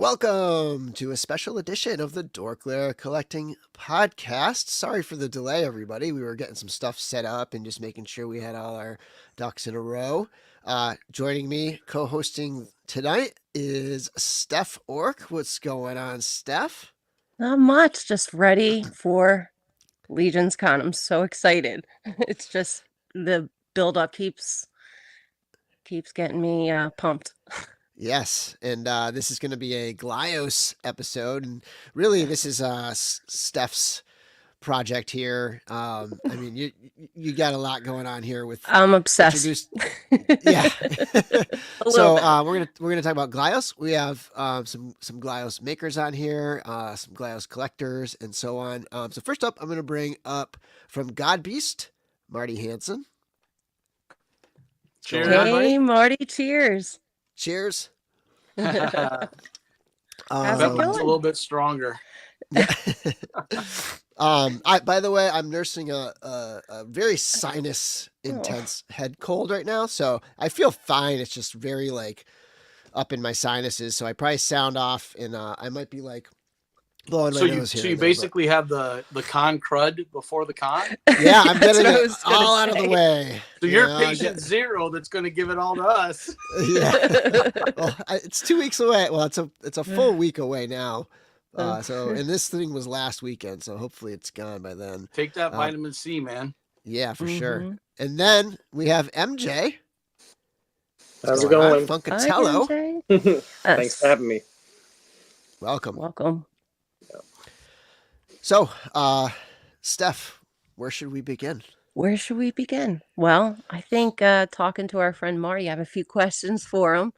Welcome to a special edition of the DORKLAIR Collecting Podcast. Sorry for the delay, everybody. We were getting some stuff set up and just making sure we had all our ducks in a row. Joining me, co-hosting tonight, is Stef Ork. What's going on, Stef? Not much, just ready for LegionsCon. I'm so excited. It's just the build-up keeps getting me pumped. Yes, and this is going to be a Glyos episode, and really this is Stef's project here. I mean, you got a lot going on here with. I'm obsessed. Yeah. So we're gonna talk about Glyos. We have some Glyos makers on here, some Glyos collectors, and so on. So first up, I'm gonna bring up from Godbeast, Marty Hansen. Cheers, hey, everybody. Marty! Cheers. Cheers. How's it That one's going? a little bit stronger. By the way, I'm nursing a very sinus intense head cold right now, so I feel fine. It's just very up in my sinuses, so I probably sound off, and I might be blowing my nose here. So you basically have the con crud before the con. Yeah, I'm getting it all out of the way. So you're patient zero that's going to give it all to us. Yeah. Well, it's 2 weeks away. Well, it's a full week away now. And this thing was last weekend, so hopefully it's gone by then. Take that vitamin C, man. Yeah, for sure. And then we have MJ. How's it going? Funkatello. Hi, Thanks for having me. Welcome. So, Stef, where should we begin? Well, I think talking to our friend Marty, I have a few questions for him.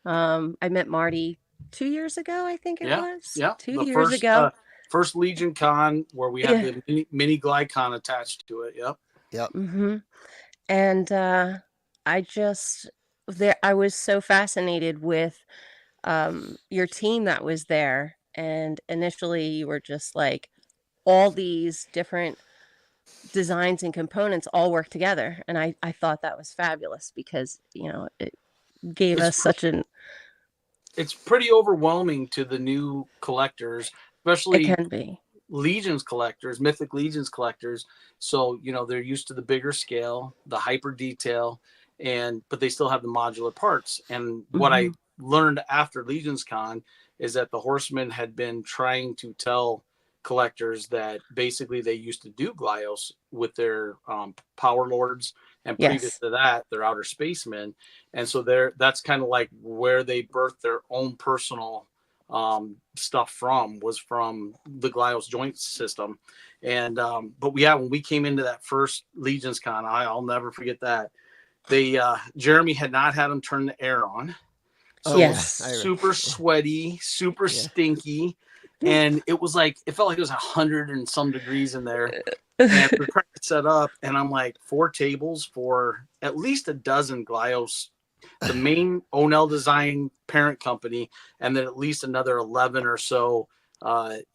I met Marty 2 years ago, I think it was. Yeah, 2 years ago. First LegionsCon where we had the Mini GlyCon attached to it. Yep. Mm-hmm. And I was so fascinated with your team that was there. And initially you were just like, all these different designs and components all work together. And I thought that was fabulous because, it gave us such an... It's pretty overwhelming to the new collectors, especially It can be. Legions collectors, Mythic Legions collectors. So, they're used to the bigger scale, the hyper detail, but they still have the modular parts. And what I learned after LegionsCon is that the Horsemen had been trying to tell collectors that basically they used to do Glyos with their power lords, and previous to that their outer spacemen, and so that's kind of like where they birthed their own personal stuff was from the Glyos joint system. And but when we came into that first LegionsCon, I'll never forget that Jeremy had not had them turn the air on, so super sweaty, super stinky. And it felt like it was 100 and some degrees in there. And we're trying to set up, and I'm like, 4 tables for at least a dozen Glyos, the main Onel Design parent company, and then at least another 11 or so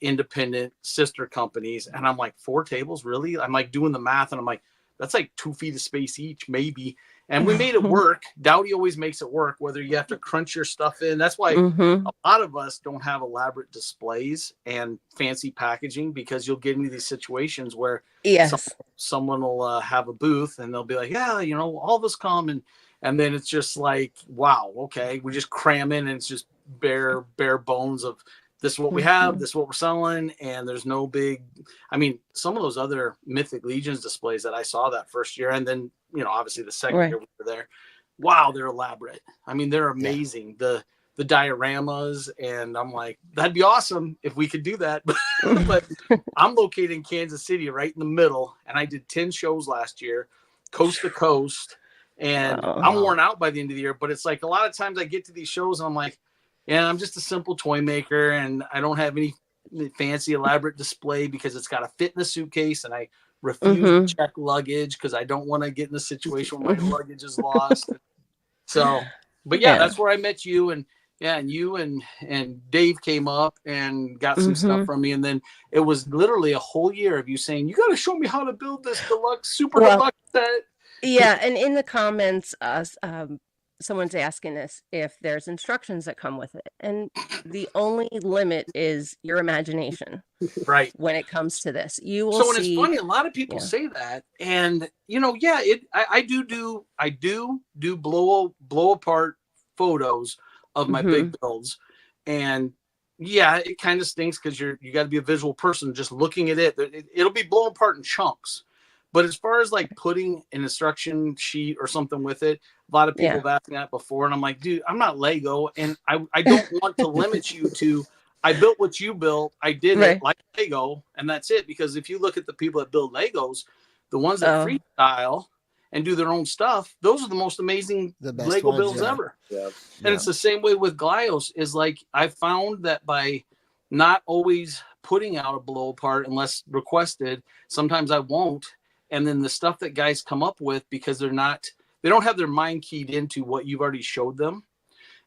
independent sister companies. And I'm like, 4 tables, really? I'm like doing the math, and I'm like, that's like 2 feet of space each, maybe. And we made it work. Dowdy always makes it work, whether you have to crunch your stuff in. That's why a lot of us don't have elaborate displays and fancy packaging, because you'll get into these situations where someone will have a booth and they'll be like, all of us come. And then it's just like, wow, okay, we just cram in, and it's just bare bones of this is what we have, this is what we're selling. And there's no big, some of those other Mythic Legions displays that I saw that first year, and then, obviously the second year we were there, wow, they're elaborate. They're amazing. The dioramas, and I'm like, that'd be awesome if we could do that. But I'm located in Kansas City, right in the middle, and I did 10 shows last year, coast to coast, and I'm worn out by the end of the year. But it's like a lot of times I get to these shows and I'm like, I'm just a simple toy maker, and I don't have any fancy elaborate display because it's got to fit in a suitcase, and I refuse to check luggage because I don't want to get in a situation where my luggage is lost. So, but that's where I met you, and you and Dave came up and got some stuff from me, and then it was literally a whole year of you saying, you got to show me how to build this deluxe, super deluxe set. Yeah, and in the comments, someone's asking us if there's instructions that come with it, and the only limit is your imagination. Right. When it comes to this, you will So, and see. it's funny, a lot of people say that, and yeah, I do blow apart photos of my big builds, and yeah, it kind of stinks because you got to be a visual person just looking at it. It'll be blown apart in chunks. But as far as like putting an instruction sheet or something with it, a lot of people have asked me that before, and I'm like, dude, I'm not Lego, and I don't want to limit you to. I built what you built. I did it like Lego, and that's it. Because if you look at the people that build Legos, the ones that freestyle and do their own stuff, those are the most amazing Lego builds ever. Yeah. And it's the same way with Glyos. Is like I found that by not always putting out a blow apart unless requested, sometimes I won't. And then the stuff that guys come up with, because they don't have their mind keyed into what you've already showed them,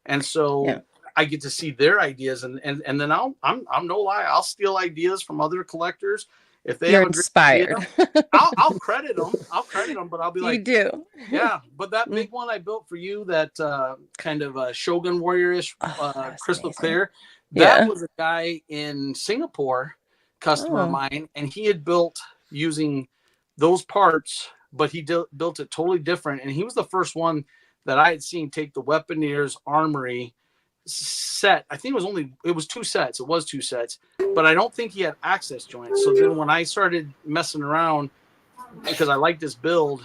and so. I get to see their ideas, and then I'm no lie, I'll steal ideas from other collectors if they You're have inspired. I'll credit them, but I'll be like, you do, yeah. But that big one I built for you, that kind of Shogun Warrior-ish crystal clear, that was a guy in Singapore, customer of mine, and he had built using those parts, but he built it totally different, and he was the first one that I had seen take the Weaponeer's armory set. I think it was two sets. It was two sets, but I don't think he had access joints. So then when I started messing around, because I like this build,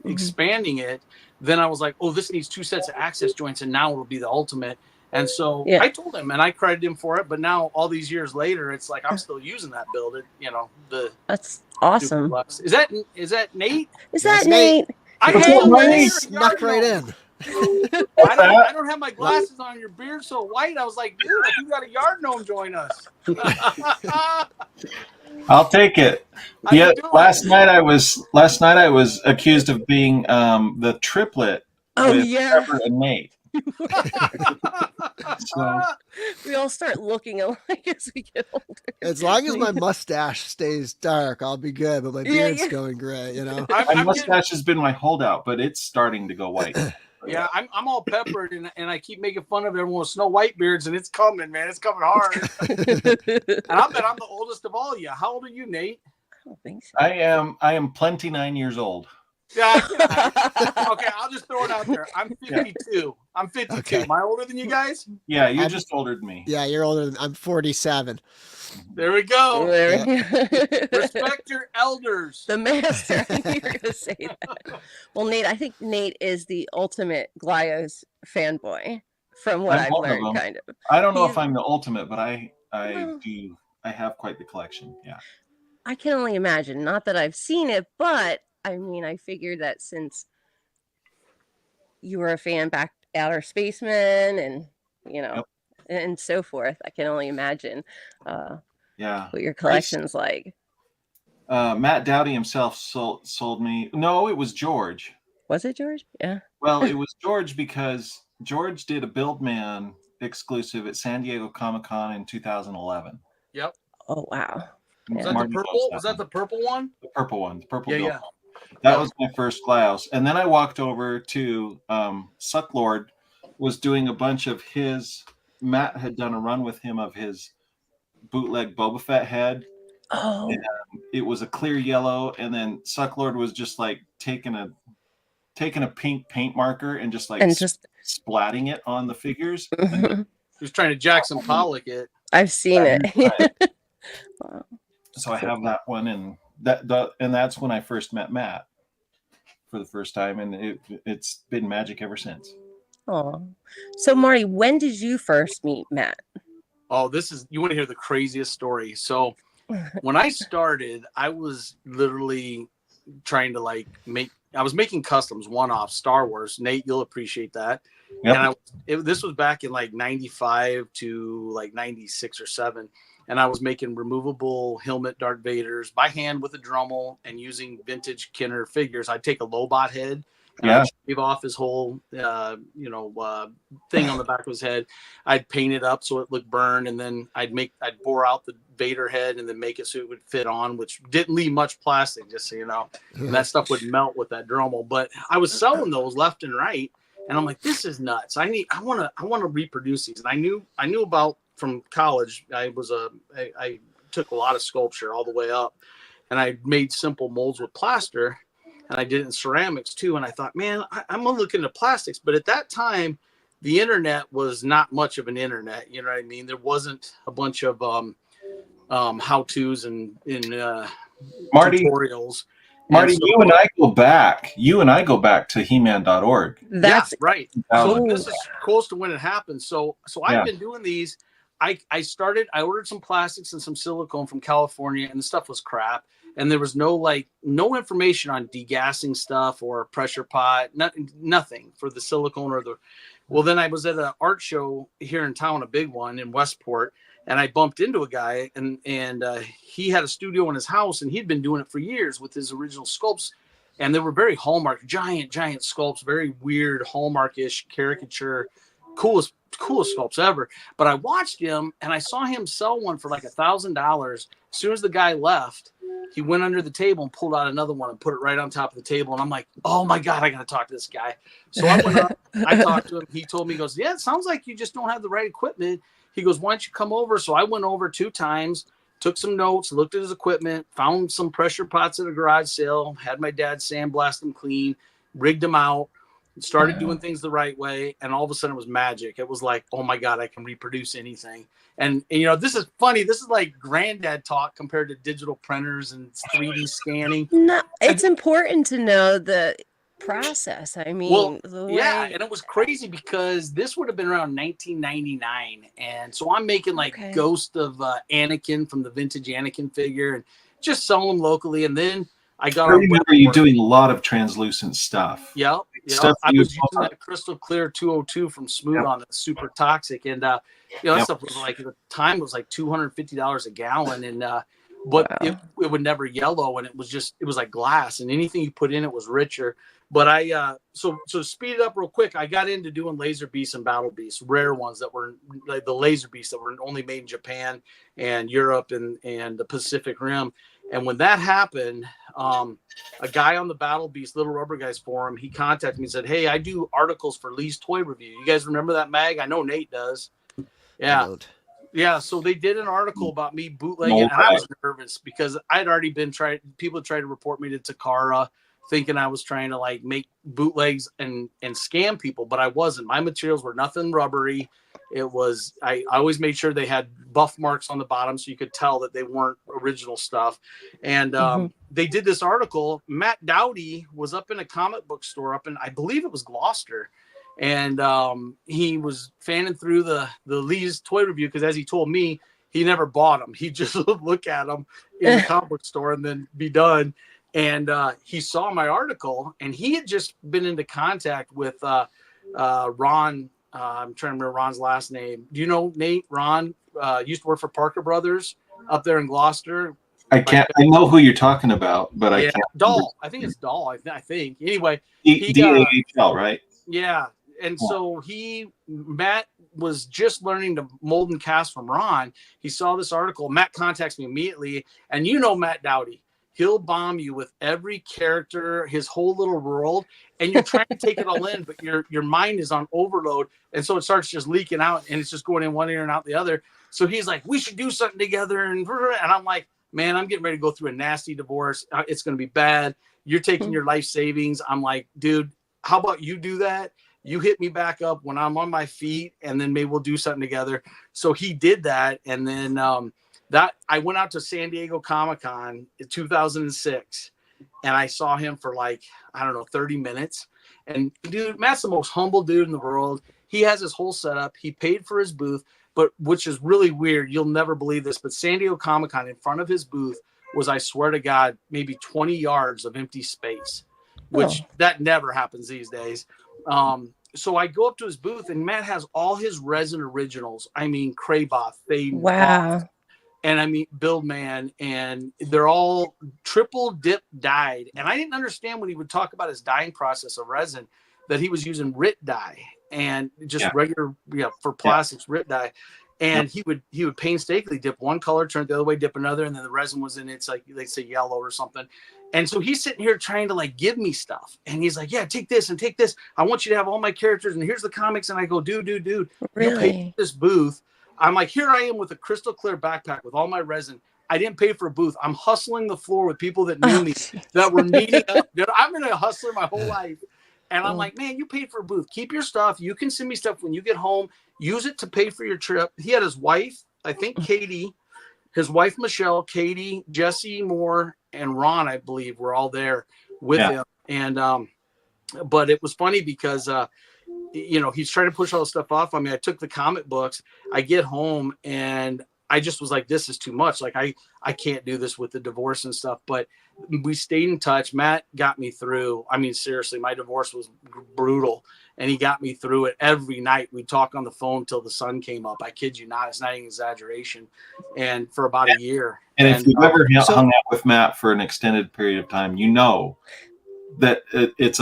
expanding it, then I was like, oh, this needs two sets of access joints, and now it'll be the ultimate. And so I told him, and I credited him for it. But now all these years later, it's like I'm still using that build. That's awesome. Is that Nate? Is that Nate? I snuck right in. I don't have my glasses on. Your beard's so white. I was like, dude, if you got a yard gnome, join us. I'll take it. Last night I was accused of being the triplet with Trevor and Nate. So we all start looking alike as we get older. As long as my mustache stays dark, I'll be good. But my beard's going gray. My mustache has been my holdout, but it's starting to go white. Yeah, I'm all peppered, and I keep making fun of everyone with snow white beards, and it's coming, man. It's coming hard. And I bet I'm the oldest of all of you. How old are you, Nate? I don't think so. I am plenty 9 years old. Yeah. Okay, I'll just throw it out there. I'm 52. I'm 52. Okay. Am I older than you guys? Yeah, you're just older than me. Yeah, you're older than I'm 47. There we go. Respect your elders. The master. I knew you were going to say that. Well, Nate, I think Nate is the ultimate Glyos fanboy from what I've learned, kind of. I don't know if I'm the ultimate, but I have quite the collection. Yeah. I can only imagine. Not that I've seen it, but I mean, I figured that since you were a fan back Outer Spaceman and, and so forth, I can only imagine what your collection's like. Matt Dowdy himself sold me. No, it was George. Was it George? Yeah. Well, it was George because George did a Buildman exclusive at San Diego Comic-Con in 2011. Yep. Oh, wow. Was that the purple? Was that the purple one? The purple one. The purple. Yeah. That was my first Glyos. And then I walked over to Sucklord was doing a bunch of his. Matt had done a run with him of his bootleg Boba Fett head. Oh. And it was a clear yellow, and then Sucklord was just like taking a pink paint marker and just splatting it on the figures. He was trying to Jackson Pollock it. I've seen it. Wow. So I have that one, and that's when I first met Matt for the first time, and it's been magic ever since. Oh, so Marty, when did you first meet Matt? Oh, you want to hear the craziest story? So when I started, I was literally trying to I was making customs, one-off Star Wars. Nate, you'll appreciate that. Yep. And this was back in 95 to 96 or 7. And I was making removable helmet Darth Vaders by hand with a Dremel and using vintage Kenner figures. I'd take a Lobot head and I'd shave off his whole, thing on the back of his head. I'd paint it up so it looked burned, and then I'd bore out the Vader head and then make it so it would fit on, which didn't leave much plastic, just so you know. And that stuff would melt with that Dremel. But I was selling those left and right, And I'm like, this is nuts. I want to reproduce these. And I knew about from college. I took a lot of sculpture all the way up, and I made simple molds with plaster, and I did it in ceramics too. And I thought, man, I'm gonna look into plastics. But at that time, the internet was not much of an internet. You know what I mean? There wasn't a bunch of how-tos and Marty, tutorials. Marty, so, you and I go back to He-Man.org. That's right. So this is close to when it happened. So I've been doing these. I ordered some plastics and some silicone from California, and the stuff was crap. And there was no information on degassing stuff or pressure pot, nothing for the silicone or the. Well, then I was at an art show here in town, a big one in Westport, and I bumped into a guy, and he had a studio in his house, and he'd been doing it for years with his original sculpts, and they were very Hallmark, giant sculpts, very weird Hallmark-ish caricature, coolest sculpts ever. But I watched him, and I saw him sell one for like $1,000. As soon as the guy left, he went under the table and pulled out another one and put it right on top of the table. And I'm like, oh my God, I got to talk to this guy. So I went up, I talked to him. He told me, he goes, yeah, it sounds like you just don't have the right equipment. He goes, why don't you come over? So I went over 2 times, took some notes, looked at his equipment, found some pressure pots at a garage sale, had my dad sandblast them clean, rigged them out, started doing things the right way. And all of a sudden it was magic. It was like, oh my God, I can reproduce anything. And this is funny. This is like granddad talk compared to digital printers and 3D scanning. No, it's important to know the process. I mean, and it was crazy because this would have been around 1999, and so I'm making like Ghost of Anakin from the vintage Anakin figure and just selling them locally. And then I remember you doing a lot of translucent stuff. Yeah. Stuff I was using that crystal clear 202 from Smooth on that's super toxic, and that stuff was like at the time was like $250 a gallon, and but it would never yellow, and it was like glass, and anything you put in it was richer. But I so to speed it up real quick, I got into doing laser beasts and battle beasts, rare ones that were like the laser beasts that were only made in Japan and Europe and the Pacific Rim. And when that happened, a guy on the Battle Beast Little Rubber Guys forum, he contacted me and said, hey, I do articles for Lee's Toy Review. You guys remember that mag? I know Nate does. Yeah. Yeah. So they did an article about me bootlegging, and I was nervous because I'd already been people tried to report me to Takara, thinking I was trying to like make bootlegs and scam people, but I wasn't. My materials were nothing rubbery. It was, I always made sure they had buff marks on the bottom so you could tell that they weren't original stuff. And they did this article. Matt Dowdy was up in a comic book store up in, I believe it was Gloucester. And he was fanning through the Lee's Toy Review because, as he told me, he never bought them. He just look at them in the comic book store and then be done. And he saw my article, and he had just been into contact with Ron. I'm trying to remember Ron's last name. Do you know Nate? Ron used to work for Parker Brothers up there in Gloucester. I know who you're talking about, but I can't. Dahl. I think it's Dahl. I think. Anyway. DAHL, right? Yeah. And so Matt was just learning to mold and cast from Ron. He saw this article. Matt contacts me immediately. And Matt Dowdy. He'll bomb you with every character, his whole little world, and you're trying to take it all in, but your mind is on overload, and so it starts just leaking out, and it's just going in one ear and out the other. So he's like, "We should do something together," and I'm like, "Man, I'm getting ready to go through a nasty divorce. It's going to be bad. You're taking your life savings." I'm like, "Dude, how about you do that? You hit me back up when I'm on my feet, and then maybe we'll do something together." So he did that, and then that I went out to San Diego Comic-Con in 2006, and I saw him for like, I don't know, 30 minutes. And dude, Matt's the most humble dude in the world. He has his whole setup. He paid for his booth, but which is really weird. You'll never believe this, but San Diego Comic-Con, in front of his booth was, I swear to God, maybe 20 yards of empty space, which that never happens these days. So I go up to his booth, and Matt has all his resin originals. I mean, Kraboth, Faden, and I mean, Buildman, and they're all triple dip dyed. And I didn't understand when he would talk about his dyeing process of resin that he was using RIT dye and just regular, for plastics, RIT dye. And he would painstakingly dip one color, turn it the other way, dip another, and then the resin was in it's like they say yellow or something. And so he's sitting here trying to like give me stuff, and he's like, "Yeah, take this and take this. I want you to have all my characters, and here's the comics." And I go, "Dude, Really? you paid for this booth." I'm like, "Here I am with a crystal clear backpack with all my resin. I didn't pay for a booth. I'm hustling the floor with people that knew me, that were meeting up. Dude, I've been a hustler my whole life." And I'm like, "Man, you paid for a booth. Keep your stuff. You can send me stuff when you get home. Use it to pay for your trip." He had his wife, I think Katie, his wife Michelle, Katie, Jesse Moore, and Ron, I believe, were all there with him. And but it was funny because he's trying to push all the stuff off. I mean, I took the comic books. I get home and I just was like, "This is too much. Like I can't do this with the divorce and stuff." But we stayed in touch. Matt got me through. I mean, seriously, my divorce was brutal, and he got me through it. Every night we'd talk on the phone till the sun came up. I kid you not. It's not an exaggeration. And for about a year. And if you've ever hung out with Matt for an extended period of time, you know that it's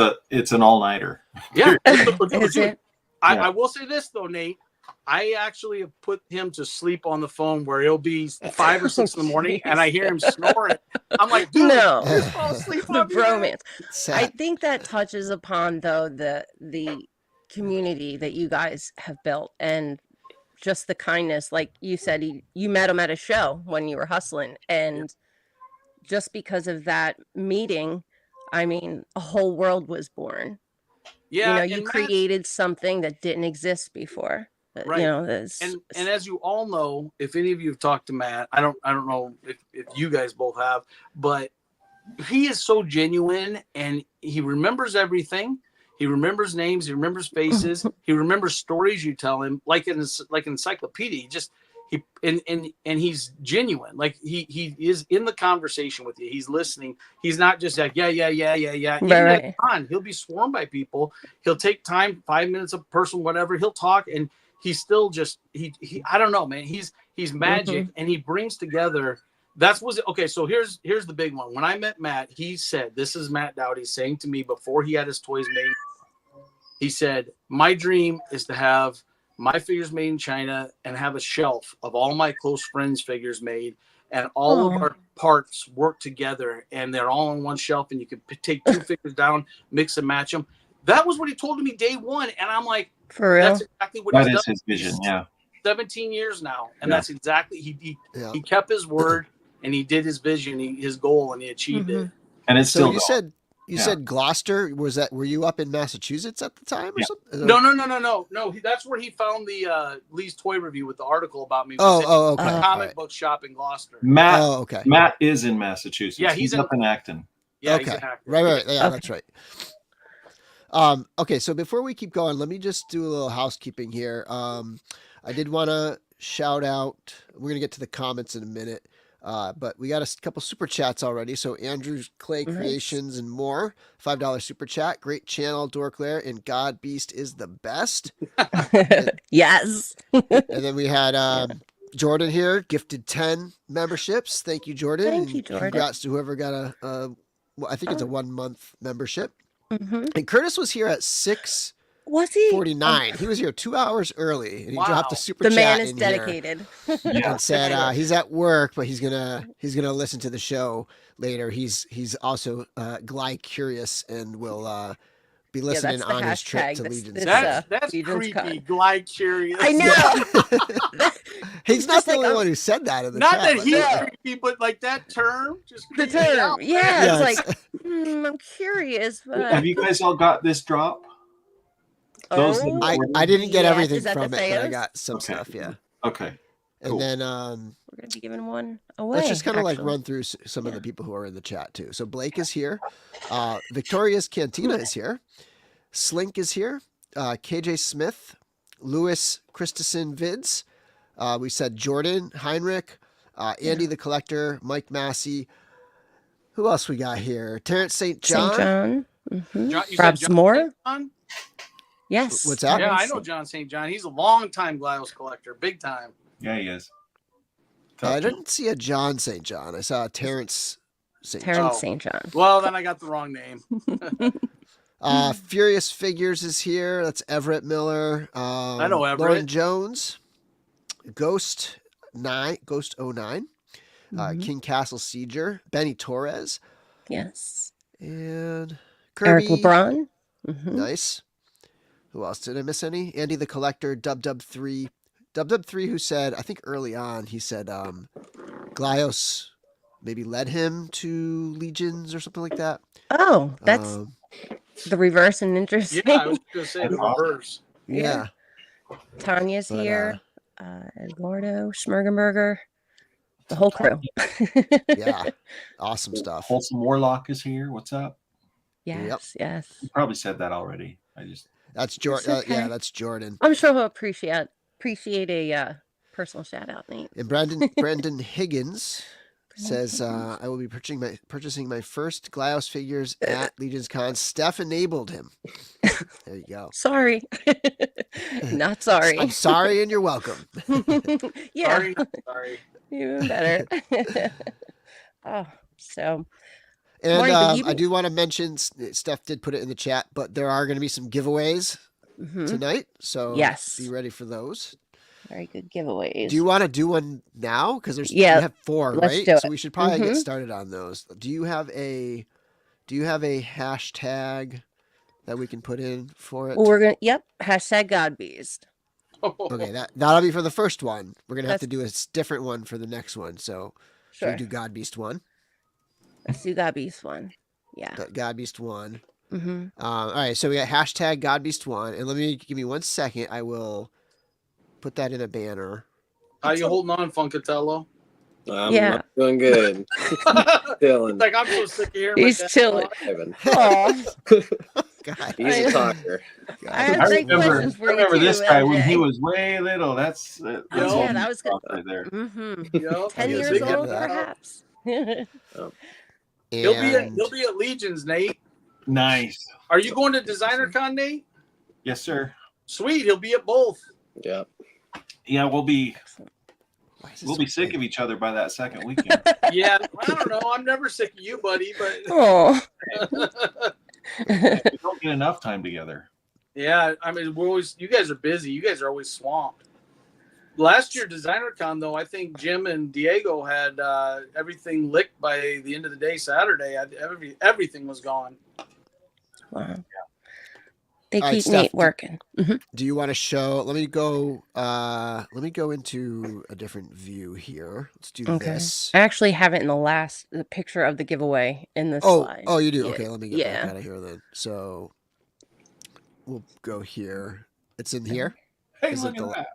an all-nighter. Yeah. I I will say this though, Nate. I actually have put him to sleep on the phone where it'll be 5 or 6 in the morning, and I hear him snoring. I'm like, "Dude, no, just fall asleep the on me, man." bromance. I think that touches upon though the community that you guys have built and just the kindness. Like you said, you met him at a show when you were hustling, and just because of that meeting, I mean, a whole world was born. Yeah, you created something that didn't exist before. Right. And as you all know, if any of you have talked to Matt, I don't know if you guys both have, but he is so genuine, and he remembers everything. He remembers names. He remembers faces. He remembers stories you tell him, like an encyclopedia. And he's genuine. Like he is in the conversation with you. He's listening. He's not just like, yeah. Right. He'll be swarmed by people. He'll take time, 5 minutes a person, whatever. He'll talk, and he's still just he I don't know, man. He's magic, and he brings together. Okay. So here's the big one. When I met Matt, he said, "This is Matt Dowdy saying to me before he had his toys made." He said, "My dream is to have my figures made in China and have a shelf of all my close friends' figures made, and all of our parts work together, and they're all on one shelf, and you can take 2 figures down, mix and match them." That was what he told me day one, and I'm like, "For real? That's exactly what he's done." That is his vision, yeah. 17 years now, and that's exactly he kept his word, and he did his vision, his goal, and he achieved it. And it's still You said Gloucester. Were you up in Massachusetts at the time or something? No. That's where he found the Lee's Toy Review with the article about me. Okay. Comic book shop in Gloucester. Matt is in Massachusetts. Yeah, he's up in Acton. Yeah, okay. He's in Acton. Right. Yeah, that's right. Okay, so before we keep going, let me just do a little housekeeping here. I did want to shout out. We're gonna get to the comments in a minute. But we got a couple super chats already. So Andrew's Clay Creations and more, $5 super chat. Great channel, DORKLAIR, and Godbeast is the best. Yes. And then we had Jordan here, gifted 10 memberships. Thank you, Jordan. Thank you, Jordan. Congrats to whoever got I think it's a 1-month membership. And Curtis was here at 6. Was he? 49. He was here 2 hours early, and he dropped a super the chat. The man is dedicated. And said he's at work, but he's gonna listen to the show later. He's also Gly-curious and will be listening on his trip to LegionsCon. That's creepy. Gly-curious. I know. He's not the only one who said that in the not chat. Not that he's creepy, but like that term. Just the term. Yeah, it's like I'm curious. But... Have you guys all got this drop? I didn't get everything from it, but I got some stuff. Yeah. Okay. Cool. And then we're gonna be giving one away. Let's just kind of like run through some of the people who are in the chat too. So Blake is here, Victoria's Cantina is here, Slink is here, KJ Smith, Lewis Christensen Vids. We said Jordan Heinrich, Andy the Collector, Mike Massey. Who else we got here? Terrence St. John. Perhaps more. Yes. What's that? Yeah, I know John St. John. He's a long-time Glyos collector. Big time. Yeah, he is. I didn't see a John St. John. I saw a Terrence St. John. St. John. Well, then I got the wrong name. Furious Figures is here. That's Everett Miller. I know Everett. Lauren Jones. Ghost 09, King Castle Sieger, Benny Torres, Yes. and Eric Kirby. LeBron. Nice. Who else? Did I miss any? Andy the Collector, Dub3. Dub3, who said, I think early on, he said Glyos maybe led him to Legions or something like that. Oh, that's the reverse and interesting. Yeah, I was going to say the reverse. Yeah. Tanya's here. Eduardo, Schmergenberger, the whole crew. Yeah. Awesome stuff. Wholesome Warlock is here. What's up? Yes, yes. You probably said that already. That's Jordan. Okay. Yeah, that's Jordan. I'm sure he'll appreciate a personal shout out, Nate. And Brandon Higgins says, I will be purchasing my first Glyos figures at LegionsCon. Stef enabled him. There you go. Sorry. Not sorry. I'm sorry and you're welcome. Yeah. Sorry, not sorry. Even better. Oh, so. And Marty, I do want to mention, Steph did put it in the chat, but there are going to be some giveaways tonight. So yes, be ready for those. Very good giveaways. Do you want to do one now? Because we have 4, let's right? do it. So we should probably get started on those. Do you have a hashtag that we can put in for it? Well, hashtag Godbeast. Okay, that'll be for the first one. We're gonna have to do a different one for the next one. So should we do Godbeast 1? Let's do Godbeast 1. Yeah. Godbeast 1. All right, so we got hashtag Godbeast 1, and give me 1 second. I will put that in a banner. How you holding on, Funkatello? I'm doing good. Chilling. Like I'm so sick of hearing. He's chilling. God. He's a talker. I remember this guy when he was way little. That's that was good right there. 10 years old, perhaps. He'll be at Legions, Nate. Nice. Are you going to DesignerCon, Nate? Yes, sir. Sweet. He'll be at both. Yeah. Yeah, we'll be sick of each other by that second weekend. Yeah, I don't know. I'm never sick of you, buddy. But we don't get enough time together. Yeah, I mean, you guys are busy. You guys are always swamped. Last year, DesignerCon, though, I think Jim and Diego had everything licked by the end of the day Saturday. Everything was gone. Wow. They keep Nate working. Do you want to show? Let me go into a different view here. Let's do this. I actually have it in the picture of the giveaway in the slide. Oh, you do? Yeah. Okay, let me get back out of here then. So we'll go here. It's in here. Hey, look at that.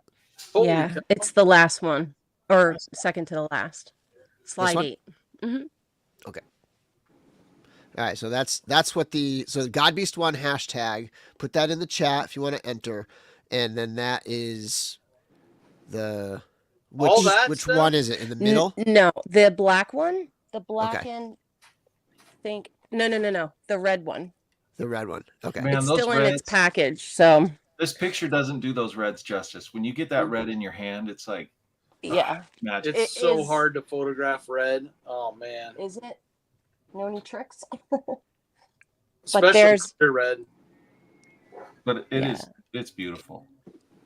Yeah, it's the last one, or second to the last. Slide 8. Okay. All right, so that's what the Godbeast 1 hashtag. Put that in the chat if you want to enter, and then that is which one is it in the middle? No, the black one. The black and think no, the red one. The red one. Okay, Man, it's still in its package, so. This picture doesn't do those reds justice. When you get that red in your hand, it's like magic. It's so hard to photograph red. Oh man. Is it? Know any tricks? Especially there's red. But it's beautiful.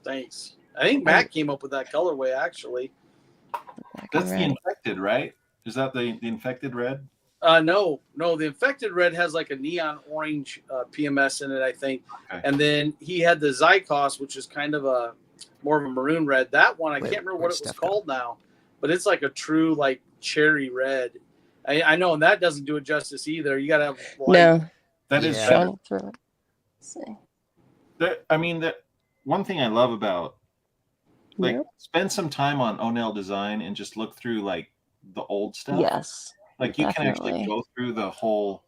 Thanks. I think Matt came up with that colorway actually. That's the infected, right? Is that the infected red? No. The infected red has like a neon orange PMS in it, I think. Okay. And then he had the Zykos, which is kind of more of a maroon red. That one, I can't remember what it was called now, but it's like a true like cherry red. I know, and that doesn't do it justice either. You got to have light. No. That is better. Let's see. I mean, that one thing I love about spend some time on Onel Design and just look through like the old stuff. Yes. Like you can actually go through the whole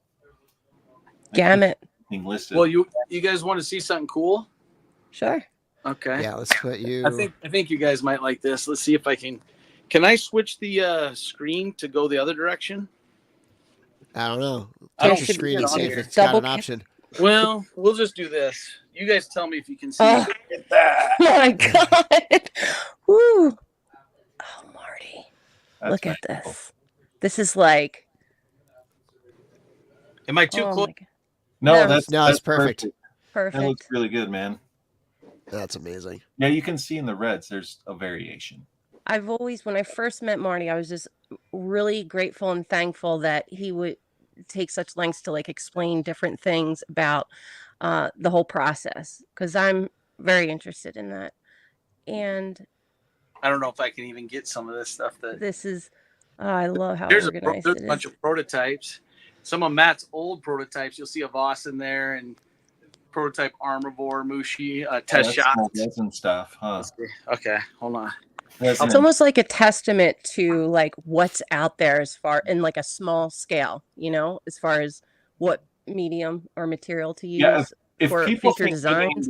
gamut. Listed. Well, you guys want to see something cool? Sure. Okay. Yeah, let's put you. I think you guys might like this. Let's see if I can. Can I switch the screen to go the other direction? I don't know. Touch your screen and see if it's got an option. Well, we'll just do this. You guys tell me if you can see. Get that. My God. Woo. Oh, Marty. Look at this. This is like. Am I too close? No, that's perfect. Perfect. That looks really good, man. That's amazing. Yeah, you can see in the reds there's a variation. I've always, when I first met Marty, I was just really grateful and thankful that he would take such lengths to like explain different things about the whole process, because I'm very interested in that. And I don't know if I can even get some of this stuff. This is, I love how there's organized there's it a is. bunch of prototypes. Some of Matt's old prototypes. You'll see a Voss in there and prototype Armivore, Mushi, test shots and stuff, huh? Okay, hold on. It's almost like a testament to like what's out there as far in like a small scale, you know, as far as what medium or material to use for future designs.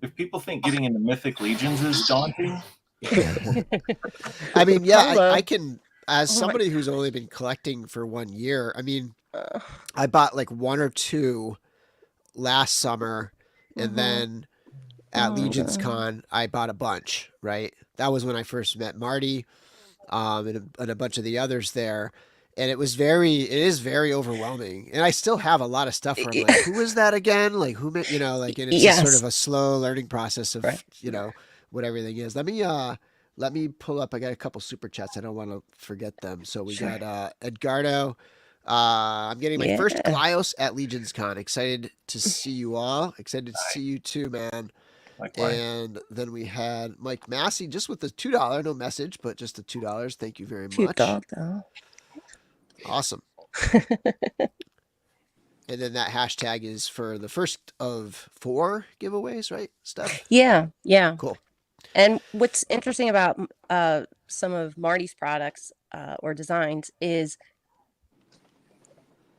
If people think getting into Mythic Legions is daunting, I mean, yeah, I can, as somebody who's only been collecting for 1 year, I mean, I bought like 1 or 2 last summer, and then at LegionsCon, I bought a bunch, right? That was when I first met Marty, and a bunch of the others there. And it is very overwhelming. And I still have a lot of stuff where I'm like, who is that again? Like, who, you know, like, and it's just sort of a slow learning process of, you know, what everything is. Let me pull up. I got a couple super chats. I don't want to forget them. So we got Edgardo. I'm getting my first Glyos at LegionsCon. Excited to see you all. Excited to see you too, man. Likewise. And then we had Mike Massey just with the $2, no message, but just the $2. Thank you very much. Cute dog, though. Awesome. And then that hashtag is for the first of 4 giveaways, right, Stef? Yeah. Cool. And what's interesting about some of Marty's products or designs is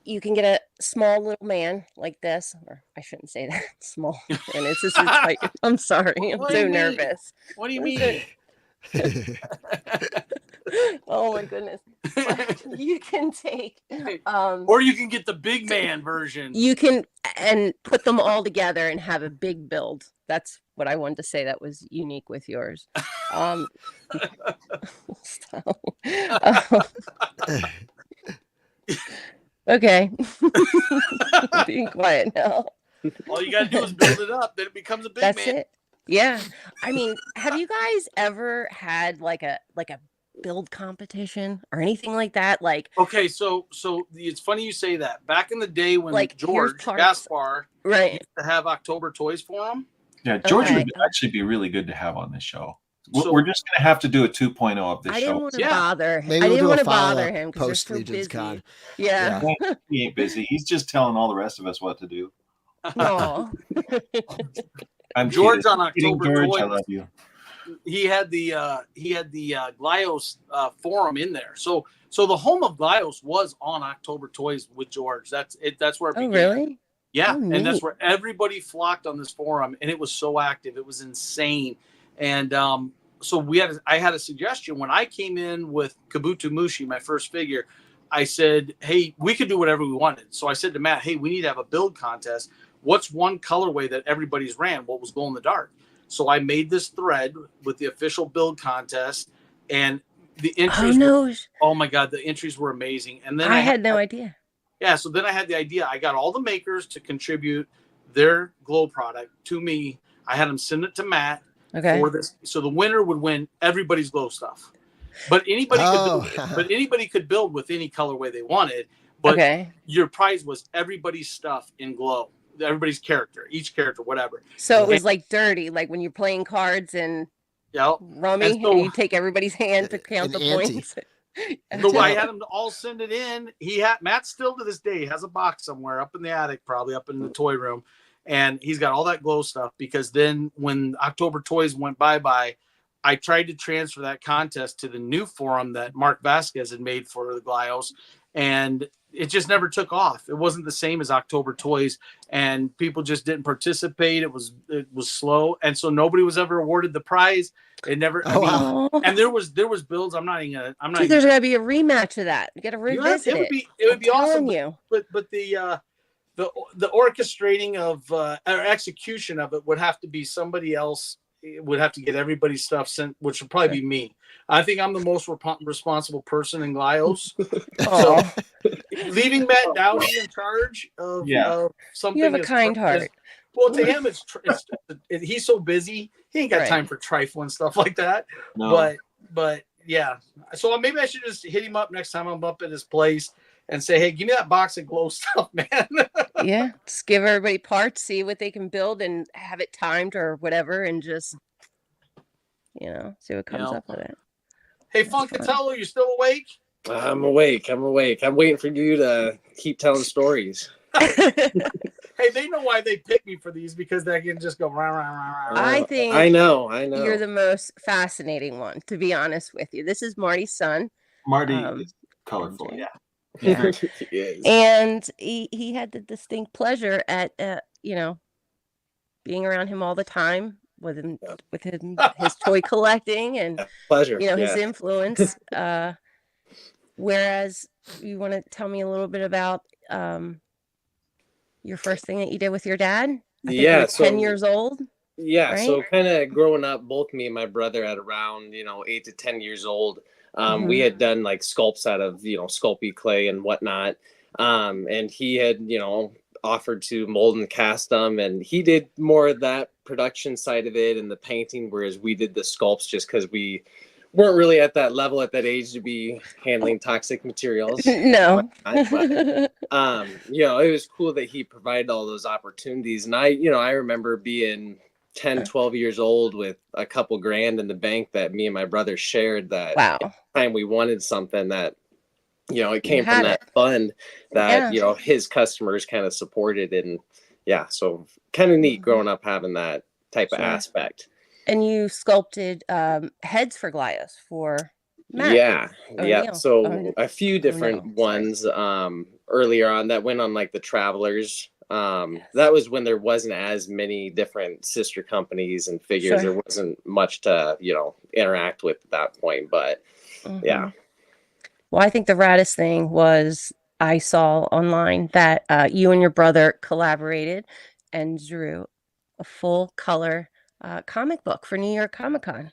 you can get a small little man like this, or I shouldn't say that, small. And it's just, I'm sorry, I'm so nervous. What do you mean? Oh my goodness. But you can take or you can get the big man version. You can and put them all together and have a big build. That's what I wanted to say that was unique with yours. Okay. I'm being quiet now. All you gotta do is build it up, then it becomes a big man. That's it. Yeah. I mean, have you guys ever had like a build competition or anything like that? Like, okay, so it's funny you say that. Back in the day when like George Gaspar used to have October Toys for him. Yeah, George would actually be really good to have on this show. So, we're just gonna have to do a 2.0 of this show. I didn't want to bother him. Maybe I didn't want to bother him because post they're so busy. LegionsCon. Yeah. He ain't busy. He's just telling all the rest of us what to do. No. I'm George on October George, Toys. I love you. He had the Glyos forum in there. So the home of Glyos was on October Toys with George. That's it. That's where it began. Oh, really? Yeah, and that's where everybody flocked on this forum, and it was so active. It was insane. And so I had a suggestion when I came in with Kabuto Mushi, my first figure. I said, hey, we could do whatever we wanted. So I said to Matt, hey, we need to have a build contest. What's one colorway that everybody's ran? What was glow in the dark? So I made this thread with the official build contest, and the entries. Oh my God, the entries were amazing. And then I had no idea. Yeah, so then I had the idea. I got all the makers to contribute their glow product to me. I had them send it to Matt. Okay. For this, so the winner would win everybody's glow stuff. But anybody could build with any colorway they wanted. But your prize was everybody's stuff in glow. Everybody's character, each character, whatever. So it was like dirty, like when you're playing cards and rummy, and you take everybody's hand to count the points. So I had them all send it in. Matt still to this day has a box somewhere up in the attic, probably up in the toy room. And he's got all that glow stuff because then when October Toys went bye-bye, I tried to transfer that contest to the new forum that Mark Vasquez had made for the Glyos, and it just never took off. It wasn't the same as October Toys, and people just didn't participate. It was slow, and so nobody was ever awarded the prize. It never. And there was builds. There's got to be a rematch of that. You got to revisit it. It would be awesome. You. But the orchestrating of or execution of it would have to be somebody else. It would have to get everybody's stuff sent, which would probably be me. I think I'm the most responsible person in Glyos. So leaving Matt Dowdy in charge of something. You have a kind heart. Well, to him, he's so busy. He ain't got time for trifling stuff like that. No. but yeah. So maybe I should just hit him up next time I'm up at his place and say, hey, give me that box of glow stuff, man. Yeah, just give everybody parts, see what they can build, and have it timed or whatever, and just see what comes up with it. Hey, Funkatello, you still awake? I'm awake. I'm waiting for you to keep telling stories. Hey, they know why they pick me for these, because they can just go rah, rah, rah, rah. I think I know. you're the most fascinating one, to be honest with you. This is Marty's son. Marty is colorful, MJ. yeah. Yeah. Yes. And he had the distinct pleasure at being around him all the time with him, his toy collecting and pleasure. His influence. Whereas you want to tell me a little bit about your first thing that you did with your dad? I think you were 10 years old. Yeah, right? So kind of growing up, both me and my brother at around 8 to 10 years old, we had done like sculpts out of Sculpey clay and whatnot, and he had offered to mold and cast them, and he did more of that production side of it and the painting, whereas we did the sculpts just because we weren't really at that level at that age to be handling toxic materials. No. But, it was cool that he provided all those opportunities. And I remember being 10, 12 years old with a couple grand in the bank that me and my brother shared, that time we wanted something that, it came from that fund that, his customers kind of supported. And so kind of neat growing up having that type of aspect. And you sculpted heads for Glyos for Matt. Yeah. So a few different ones earlier on that went on like the Travelers. That was when there wasn't as many different sister companies and figures. There wasn't much to, interact with at that point. But yeah. Well, I think the raddest thing was I saw online that you and your brother collaborated and drew a full color comic book for New York Comic-Con.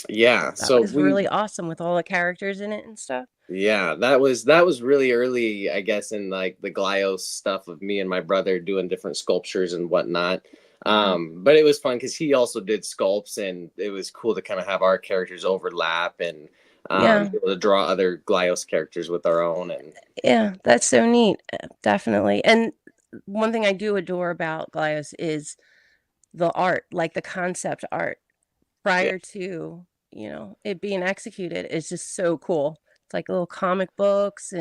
Yeah, that was really awesome with all the characters in it and stuff. Yeah, that was really early, I guess, in like the Glyos stuff of me and my brother doing different sculptures and whatnot. But it was fun because he also did sculpts, and it was cool to kind of have our characters overlap and be able to draw other Glyos characters with our own. And that's so neat, definitely. And one thing I do adore about Glyos is the art, like the concept art prior to it being executed is just so cool. It's like little comic books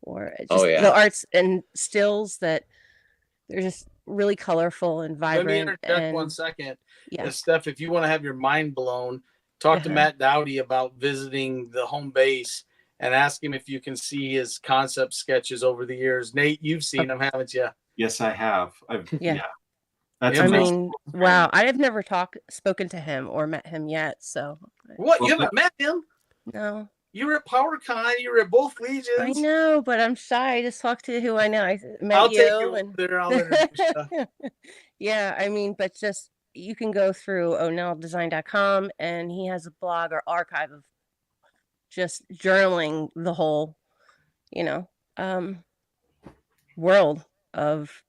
or just the arts and stills that they're just really colorful and vibrant. Let me interject 1 second. Steph, if you want to have your mind blown, talk to Matt Dowdy about visiting the home base and ask him if you can see his concept sketches over the years. Nate, you've seen them, haven't you? Yes, I have. That's amazing. Wow. I have never spoken to him or met him yet. So what? You haven't met him? No. You were at PowerCon. You were at both Legions. I know, but I'm shy. I just talk to who I know. I met I'll take you over there. I'll but just you can go through onelldesign.com, and he has a blog or archive of just journaling the whole, world of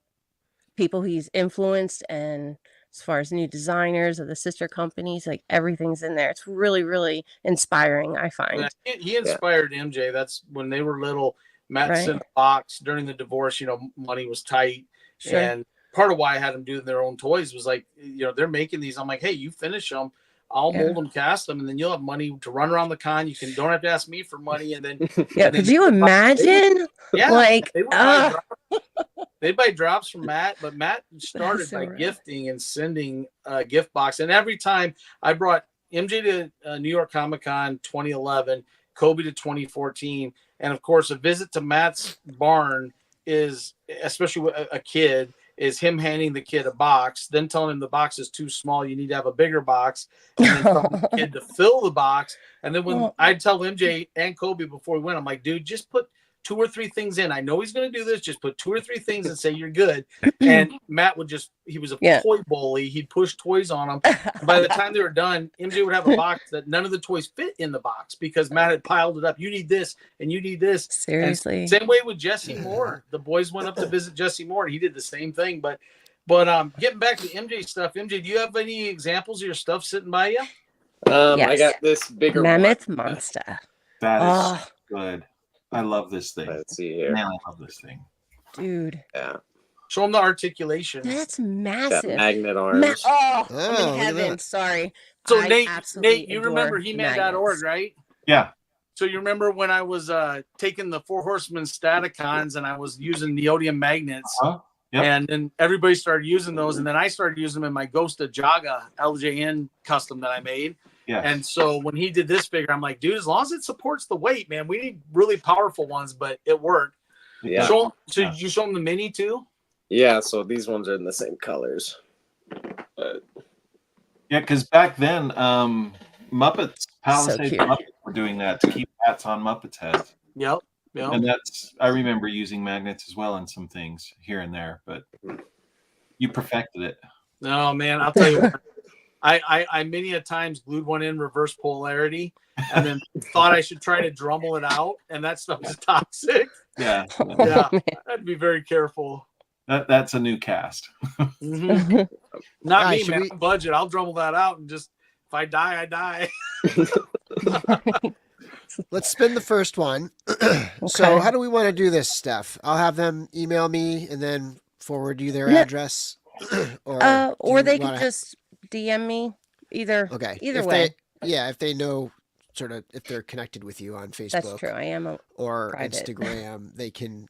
people he's influenced, and as far as new designers of the sister companies, like everything's in there. It's really, really inspiring, I find. He inspired MJ. That's when they were little. Matt sent a box during the divorce. Money was tight, and part of why I had them do their own toys was like, they're making these. I'm like, hey, you finish them. I'll mold them, cast them, and then you'll have money to run around the con. Don't have to ask me for money. And then, could you imagine? They'd buy drops from Matt, but Matt started by gifting and sending a gift box. And every time I brought MJ to New York Comic-Con 2011, Kobe to 2014, and of course, a visit to Matt's barn is, especially with a kid, is him handing the kid a box, then telling him the box is too small, you need to have a bigger box, and then telling the kid to fill the box. And then when I'd tell MJ and Kobe before we went, I'm like, dude, just put 2 or 3 things in. I know he's going to do this. Just put 2 or 3 things and say you're good. And Matt would he was a toy bully. He'd push toys on him. By the time they were done, MJ would have a box that none of the toys fit in the box because Matt had piled it up. You need this and you need this. Seriously. And same way with Jesse Moore. The boys went up to visit Jesse Moore. He did the same thing. But getting back to MJ stuff, MJ, do you have any examples of your stuff sitting by you? I Yes. got this bigger Mammoth one. monster. That is Oh, good. I love this thing. Let's see here. Man, I love this thing. dude, Yeah, Show them the articulation. that's got massive. magnet arms. Oh, Oh, I'm look in at heaven. that. Sorry. So I Nate, absolutely you adore remember He-Man.org, magnets. right? Yeah. So you remember when I was taking the Four Horsemen Staticons and I was using neodymium magnets, Yep. and then everybody started using those, and then I started using them in my Ghost of Jaga LJN custom that I made. Yes. And so when he did this figure, I'm like, dude, as long as it supports the weight, man, we need really powerful ones, but it worked. Yeah. So did you show them the mini too? Yeah, so these ones are in the same colors. Yeah, because back then, Muppets, Palisades cute. Muppets were doing that to keep hats on Muppets' heads. Yep. And I remember using magnets as well in some things here and there, but you perfected it. No, man, I'll tell you what. I many a times glued one in reverse polarity and then thought I should try to Dremel it out, and that stuff is toxic. Yeah. Yeah, I'd be very careful. That's a new cast. Mm-hmm. Not Right, me, man. Budget. I'll Dremel that out and just, if I die, I die. Let's spin the first one. So how do we want to do this, Steph? I'll have them email me and then forward you their address. Or they could just DM me. Either way. If they know sort of if they're connected with you on Facebook. That's true. I am or private. Instagram, they can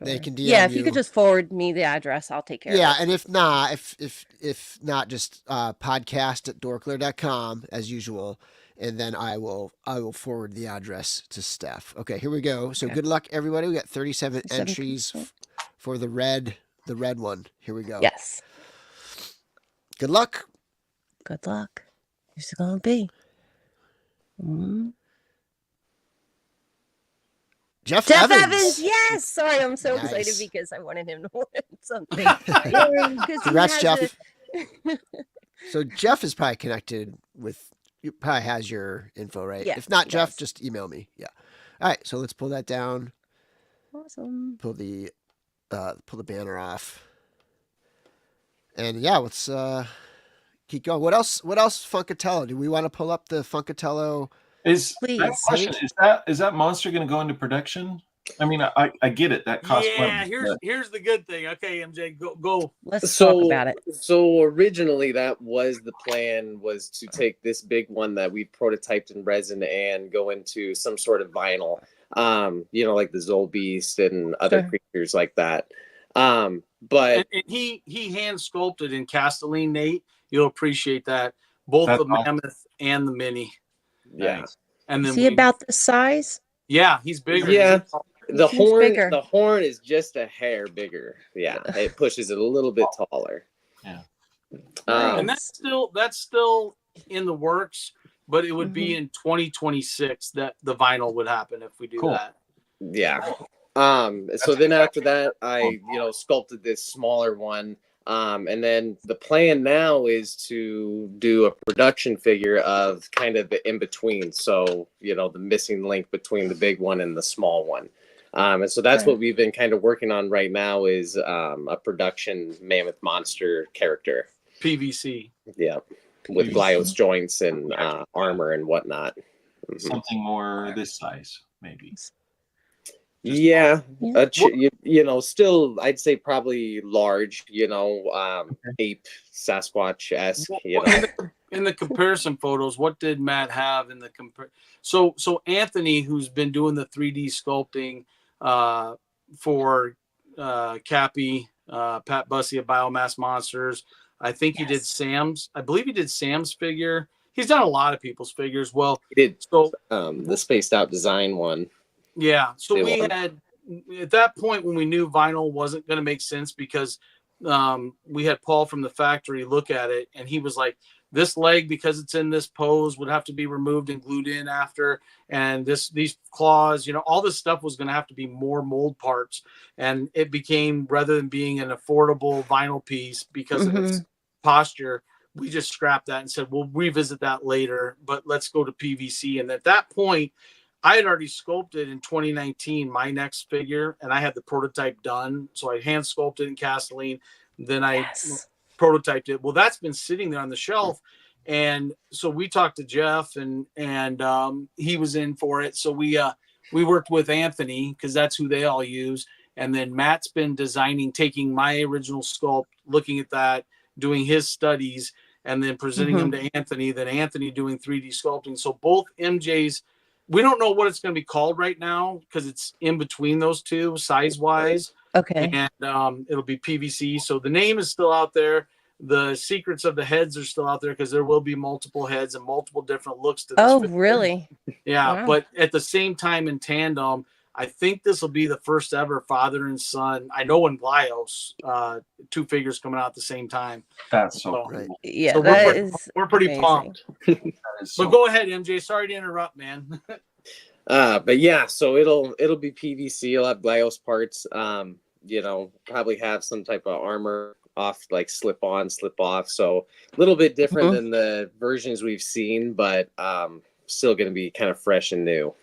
DM Yeah, if you could just forward me the address, I'll take care of it. Yeah, and if not, if not, just podcast@dorklair.com as usual, and then I will forward the address to Steph. Okay, here we go. So good luck, everybody. We got 37 entries for the red one. Here we go. Yes. Good luck. Good luck. Who's it gonna be? Jeff Evans, yes. Sorry, I'm so excited Nice. because I wanted him to win something. Congrats, Jeff. So Jeff is probably connected with. You probably has your info, right? Yeah, if not, he Jeff, does. just email me. Yeah. All right. So let's pull that down. Awesome. Pull the banner off. And yeah, let's keep going. What else? Funkatello. Do we want to pull up the Funkatello? Please. Question, is that monster going to go into production? I mean, I get it. That costs money. Here's the good thing. Okay, MJ, go. Let's talk about it. So originally that was the plan, was to take this big one that we prototyped in resin and go into some sort of vinyl, like the Godbeast and other creatures like that. But and he hand sculpted in Castelline, Nate. You'll appreciate that. Both the Mammoth and the Mini. Yeah. Nice. And then Is he about the size? Yeah, he's bigger. Yeah. The bigger. horn is just a hair bigger. Yeah, it pushes it a little bit taller. Yeah. And that's still in the works, but it would be in 2026 that the vinyl would happen if we do that. Yeah. So then after that, I sculpted this smaller one. And then the plan now is to do a production figure of kind of the in between. So, the missing link between the big one and the small one. And so that's what we've been kind of working on right now is a production mammoth monster character. PVC. Yeah. With Glyos joints and armor and whatnot. Something more this size, maybe. Yeah, still I'd say probably large, ape Sasquatch-esque. In the comparison photos, what did Matt have in the So Anthony, who's been doing the 3D sculpting for Cappy, Pat Bussey of Biomass Monsters. I think he did Sam's. I believe he did Sam's figure. He's done a lot of people's figures. Well, he did the spaced out design one. Yeah. So we had at that point when we knew vinyl wasn't going to make sense because we had Paul from the factory look at it and he was like, this leg, because it's in this pose, would have to be removed and glued in after. And these claws, all this stuff was going to have to be more mold parts. And it became, rather than being an affordable vinyl piece because of its posture, we just scrapped that and said, we'll revisit that later, but let's go to PVC. And at that point, I had already sculpted in 2019 my next figure, and I had the prototype done. So I hand sculpted in Castelline. Then I prototyped it. Well, that's been sitting there on the shelf. And so we talked to Jeff, and he was in for it. So we worked with Anthony, because that's who they all use. And then Matt's been designing, taking my original sculpt, looking at that, doing his studies, and then presenting them to Anthony, then Anthony doing 3D sculpting. So both MJs, we don't know what it's going to be called right now, because it's in between those two size wise. Okay. And it'll be PVC. So the name is still out there. The secrets of the heads are still out there, because there will be multiple heads and multiple different looks to this. Oh, figure. really? Yeah. Wow. But at the same time, in tandem, I think this will be the first ever father and son. I know in Glyos, 2 figures coming out at the same time. That's so So, cool. Right. Yeah, so we're pretty amazing. pumped. That is so But go ahead, MJ. Sorry to interrupt, man. But yeah, so it'll be PVC. It'll have Glyos parts. Probably have some type of armor off, like slip on, slip off. So a little bit different than the versions we've seen, but still going to be kind of fresh and new.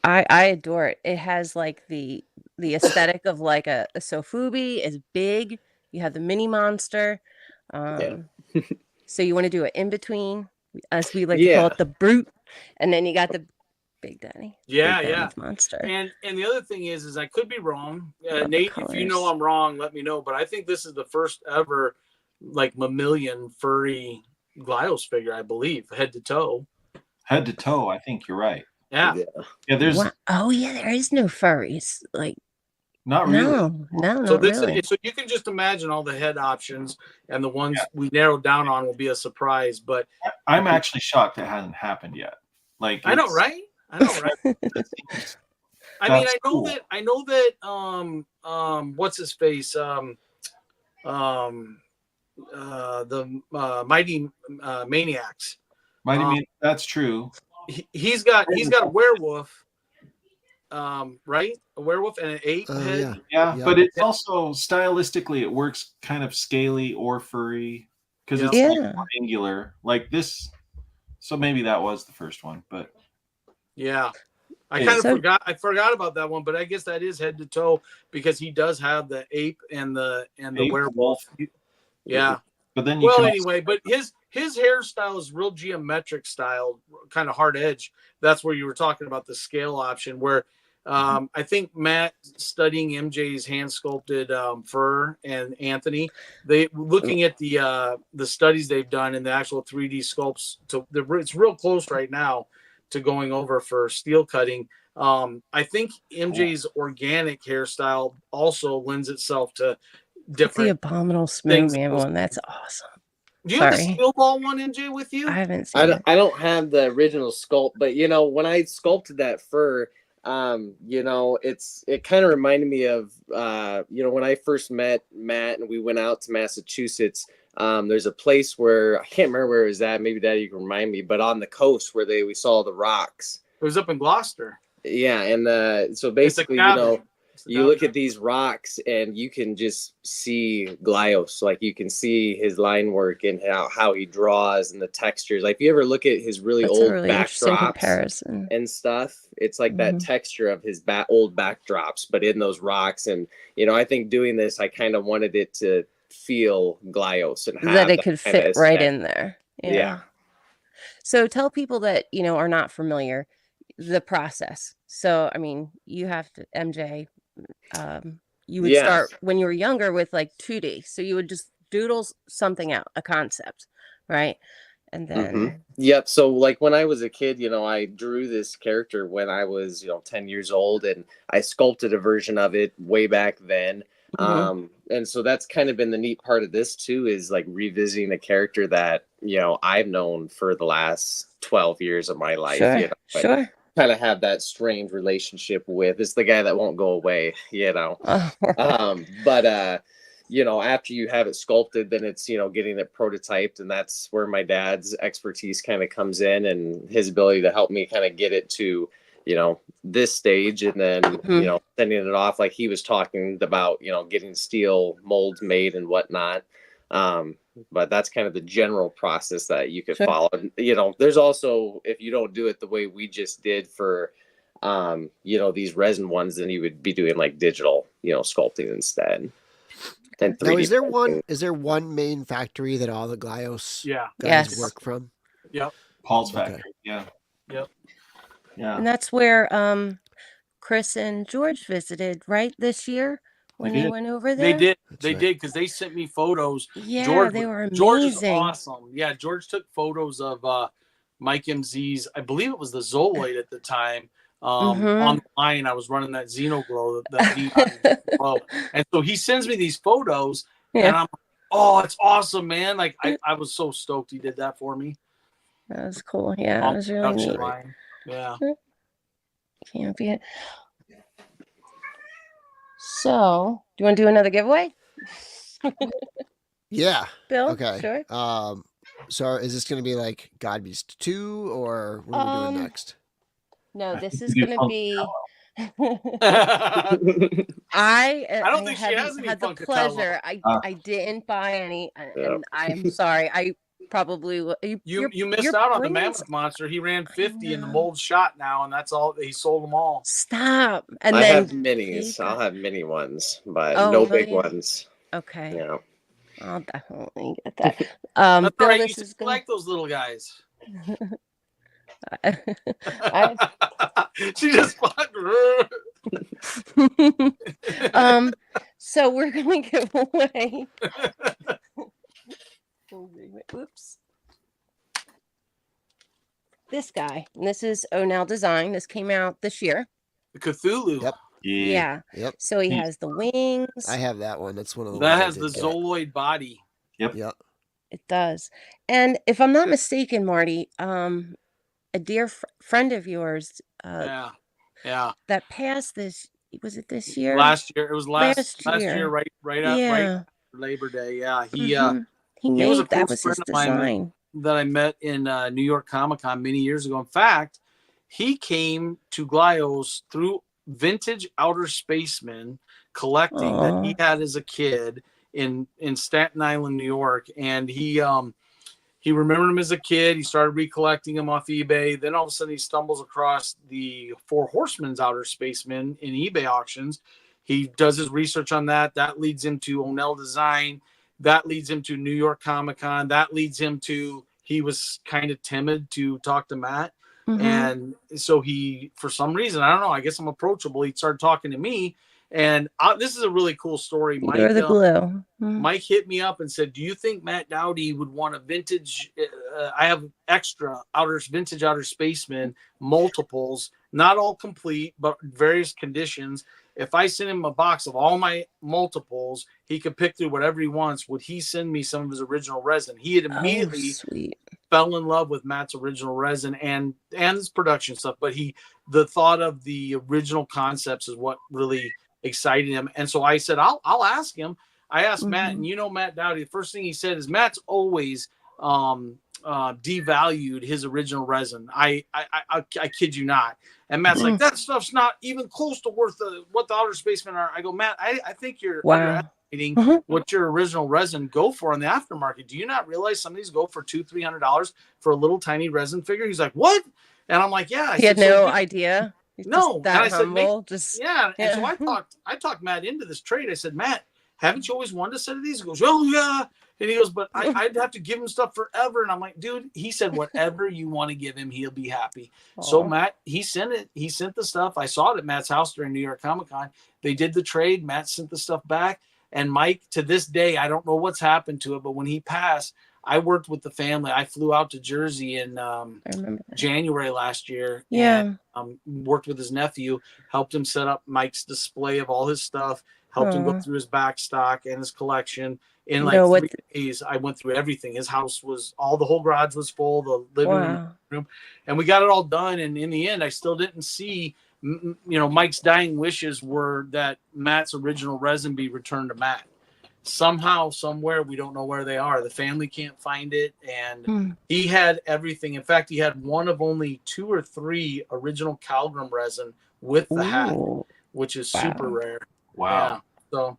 I adore it. It has like the aesthetic of like a Sofubi. Is big. You have the mini monster. So you want to do it in between, as we like to call it, the brute, and then you got the Big Daddy. Yeah, Big yeah. Daddy's monster. And the other thing is I could be wrong. Love the Nate, if you know colors. I'm wrong, let me know. But I think this is the first ever like mammalian furry Glyos figure, I believe, head to toe. Head to toe. I think you're right. Yeah. Yeah, there's Wow. Oh yeah, there is no furries. Like not really. no, So not really. so you can just imagine all the head options, and the ones we narrowed down on will be a surprise. But I'm actually shocked it hasn't happened yet. Like I know, right? I know, right? I mean, That's cool. I know that what's his face? The Mighty Maniacs. That's true. He's got a werewolf, right? A werewolf and an ape head. Yeah, Yeah. but it's also stylistically it works kind of scaly or furry, because it's like angular like this. So maybe that was the first one, but yeah. I kind of forgot about that one, but I guess that is head to toe, because he does have the ape and the werewolf. Yeah. But then but his hairstyle is real geometric style, kind of hard edge. That's where you were talking about the scale option, where I think Matt, studying MJ's hand sculpted fur, and Anthony, they looking at the studies they've done in the actual 3D sculpts. It's real close right now to going over for steel cutting. I think MJ's organic hairstyle also lends itself to different. The Abominable Snowman one. That's awesome. Do you have the steel ball one, MJ, with you? I haven't seen it. I don't have the original sculpt, but when I sculpted that fur, it kind of reminded me of when I first met Matt and we went out to Massachusetts. There's a place where I can't remember where it was at. Maybe Daddy, you can remind me, but on the coast where we saw the rocks. It was up in Gloucester. Yeah, and so basically, you look at these rocks and you can just see Glyos. Like you can see his line work and how he draws and the textures. Like if you ever look at his really old backdrops and stuff, it's like that texture of his old backdrops, but in those rocks. And I think doing this, I kind of wanted it to feel Glyos and that it could fit right in there. Yeah. So tell people that are not familiar the process. So I mean, you have to, MJ, you would start when you were younger with like 2D, so you would just doodle something out, a concept, right? And then yep. So like when I was a kid, I drew this character when I was 10 years old, and I sculpted a version of it way back then. And so that's kind of been the neat part of this too, is like revisiting a character that I've known for the last 12 years of my life. Sure. Kind of have that strange relationship with. It's the guy that won't go away. But after you have it sculpted, then it's getting it prototyped, and that's where my dad's expertise kind of comes in, and his ability to help me kind of get it to this stage, and then sending it off, like he was talking about getting steel molds made and whatnot. But that's kind of the general process that you could follow. There's also, if you don't do it the way we just did for these resin ones, then you would be doing like digital sculpting instead. and Now, 3D is there printing. one main factory that all the Glyos Yeah. guys Yes. work from? Yep. Paul's Okay. factory. Yeah. Yep. Yeah. And that's where Chris and George visited, right, this year when they did. went over They there. did. That's They right. did because they sent me photos. Yeah, they were George is amazing. awesome. Yeah, George took photos of Mike MZ's. I believe it was the Zoloid at the time. On the line, I was running that Xenoglow, that neon glow, and so he sends me these photos, and Yeah, I'm, oh, it's awesome, man! Like I was so stoked he did that for me. that was cool. Yeah, On it was the really production neat. line. Yeah. Can't be it. So, do you want to do another giveaway? Yeah. Bill? Okay. Sure. So is this going to be like Godbeast 2 or what are we doing next? No, I this think is we do going to be. I I don't think she has haven't any had the Funkatello. pleasure. I didn't buy any, and I'm sorry. I probably will. You missed out on the Mammoth monster. He ran 50 in the mold shot now, and that's all. He sold them all. Stop. And I then have minis. I'll have mini ones, but no big really? ones. Okay. Yeah. I'll definitely get that. That's Bill, right. this You is like those little guys. I, She just so we're gonna give away. Oops. This guy. And this is Onel Design. This came out this year. the Cthulhu. Yep. Yeah. Yep. So he has the wings. I have that one. That's one of the That ones has the Zoloid body. Yep. Yep. It does. And if I'm not mistaken, Marty, a dear friend of yours Yeah. that passed this, was it this year? Last year. It was last year. year, right Yeah. after Labor Day. Yeah. He He made was a that close was friend his of mine design. that I met in New York Comic-Con many years ago. In fact, he came to Glyos through Vintage Outer Spacemen collecting that he had as a kid in Staten Island, New York, and he remembered him as a kid. He started recollecting them off eBay. Then all of a sudden he stumbles across the Four Horsemen's Outer Spacemen in eBay auctions. He does his research on that. That leads him to Onel Design. That leads him to New York Comic-Con. That leads him to, he was kind of timid to talk to Matt. And so he, for some reason, I don't know, I guess I'm approachable. He started talking to me. And this is a really cool story. You're the glue. Mike hit me up and said, do you think Matt Dowdy would want a vintage? I have extra vintage outer spacemen, multiples, not all complete, but various conditions. If I send him a box of all my multiples, he could pick through whatever he wants. Would he send me some of his original resin? He had immediately fell in love with Matt's original resin and his production stuff. But the thought of the original concepts is what really excited him. And so I said, I'll ask him. I asked Matt, and Matt Dowdy, the first thing he said is Matt's always devalued his original resin. I kid you not. And Matt's like, that stuff's not even close to worth what the outer spacemen are. I go, Matt, I think you're underestimating what your original resin go for on the aftermarket. Do you not realize some of these go for $200-$300 for a little tiny resin figure? He's like, what? And I'm like, yeah. He had no idea. No. That and I humble. said, yeah. And so I talked Matt into this trade. I said, Matt, haven't you always wanted a set of these? He goes, oh yeah. And he goes, but I'd have to give him stuff forever. And I'm like, dude, he said, whatever you want to give him, he'll be happy. So Matt, he sent it. He sent the stuff. I saw it at Matt's house during New York Comic-Con. They did the trade. Matt sent the stuff back. And Mike, to this day, I don't know what's happened to it, but when he passed, I worked with the family. I flew out to Jersey in January last year. Yeah. And worked with his nephew, helped him set up Mike's display of all his stuff, helped him go through his back stock and his collection. In like 3 days, I went through everything. His house was the whole garage was full, the living room, and we got it all done. And in the end, I still didn't see, Mike's dying wishes were that Matt's original resin be returned to Matt. Somehow, somewhere, we don't know where they are. The family can't find it. And he had everything. In fact, he had one of only 2 or 3 original Calgrim resin with the hat, which is super rare. Wow. Yeah. So,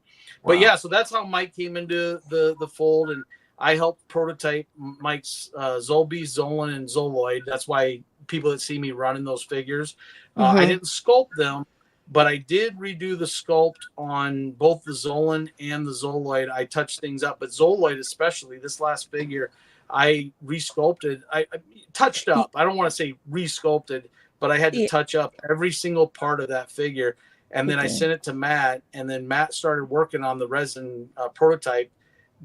so that's how Mike came into the fold, and I helped prototype Mike's Zolbeast, Zolan, and Zoloid. That's why people that see me running those figures, I didn't sculpt them. but I did redo the sculpt on both the Zolan and the Zoloid. I touched things up, but Zoloid especially, this last figure, I resculpted. I touched up. I don't want to say resculpted, but I had to Yeah. touch up every single part of that figure. And then I Okay. sent it to Matt, and then Matt started working on the resin prototype,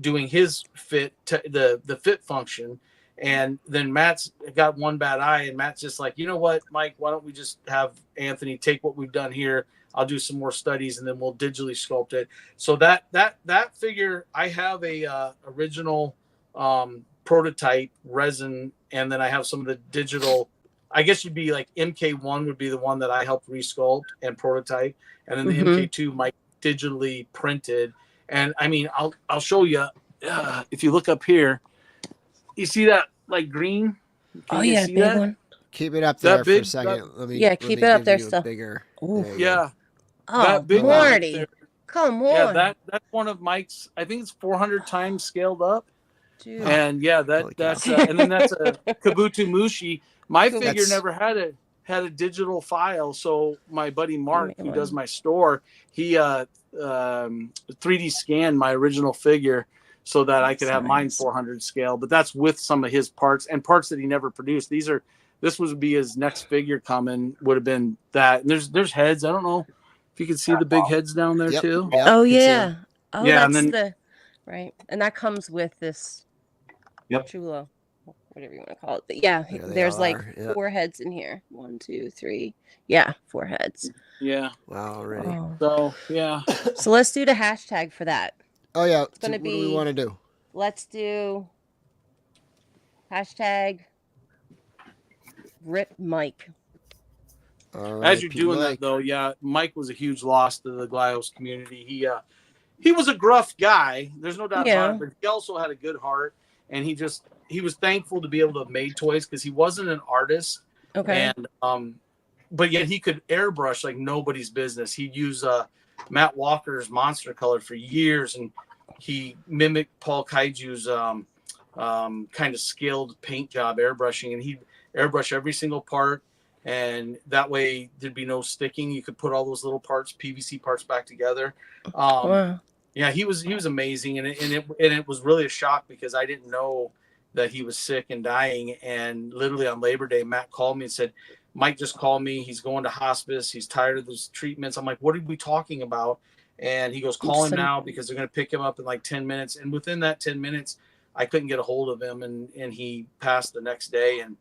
doing his fit, the fit function. And then Matt's got one bad eye, and Matt's just like, you know what, Mike, why don't we just have Anthony take what we've done here? I'll do some more studies, and then we'll digitally sculpt it. So that figure, I have a original prototype resin, and then I have some of the digital. I guess you'd be like MK1 would be the one that I helped resculpt and prototype, and then the MK2 Mike digitally printed. And I mean, I'll show you. If you look up here, you see that like green? Oh yeah, see big that? one. Keep it up there for a big- second. Let me keep it up give there you a still. bigger. Ooh. There you go. Yeah, Oh, that big one right Marty, there. come on. Yeah, that's one of Mike's. I think it's 400 times scaled up. Dude. And yeah, Holy that's cow. and then that's a Kabuto Mushi. My figure That's- never had a digital file, so my buddy Mark, made who one. does my store, he 3D scanned my original figure so that I could have mine Nice. 400 scale. But that's with some of his parts and parts that he never produced. This would be his next figure coming, would have been that. And there's heads. I don't know if you can see the big heads down there Yep. too. Yep, Oh can see 'em. yeah. Oh, Yeah, that's and the right, and that comes with this. Yep. Chulo, whatever you want to call it. But yeah, There they there's all like are, yeah. 4 heads in here. 1, 2, 3. Yeah, 4 heads. Yeah. Wow, already. Oh. So yeah. So let's do the hashtag for that. Oh yeah. gonna What do we be- want to do? Let's do hashtag Rip Mike. As you're doing that, though, yeah, Mike was a huge loss to the Glyos community. He was a gruff guy. There's no doubt about it, but he also had a good heart, and he was thankful to be able to have made toys because he wasn't an artist. Okay. And but yet he could airbrush like nobody's business. He'd use Matt Walker's Monster Color for years, and he mimicked Paul Kaiju's kind of skilled paint job airbrushing, and he'd airbrush every single part. And that way there'd be no sticking. You could put all those little parts, PVC parts, back together. Wow. Yeah, he was amazing, and it was really a shock because I didn't know that he was sick and dying. And literally on Labor Day, Matt called me and said, "Mike just called me. He's going to hospice. He's tired of those treatments." I'm like, "What are we talking about?" And he goes, "Call him now because they're going to pick him up in like 10 minutes." And within that 10 minutes, I couldn't get a hold of him, and he passed the next day. And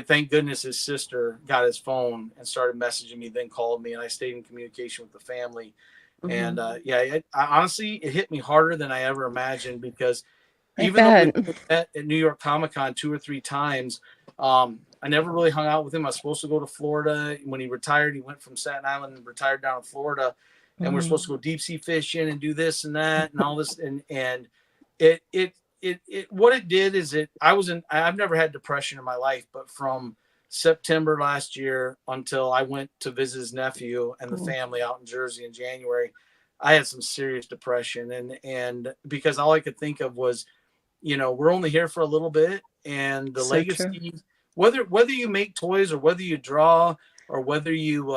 thank goodness his sister got his phone and started messaging me, then called me, and I stayed in communication with the family. And I honestly, it hit me harder than I ever imagined because even though we met at New York Comic Con 2 or 3 times, I never really hung out with him. I was supposed to go to Florida. When he retired, he went from Staten Island and retired down in Florida, and we're supposed to go deep sea fishing and do this and that and all this. And what it did is I've never had depression in my life, but from September last year until I went to visit his nephew and the family out in Jersey in January, I had some serious depression. And because all I could think of was, we're only here for a little bit, and the legacy, whether you make toys or whether you draw or whether you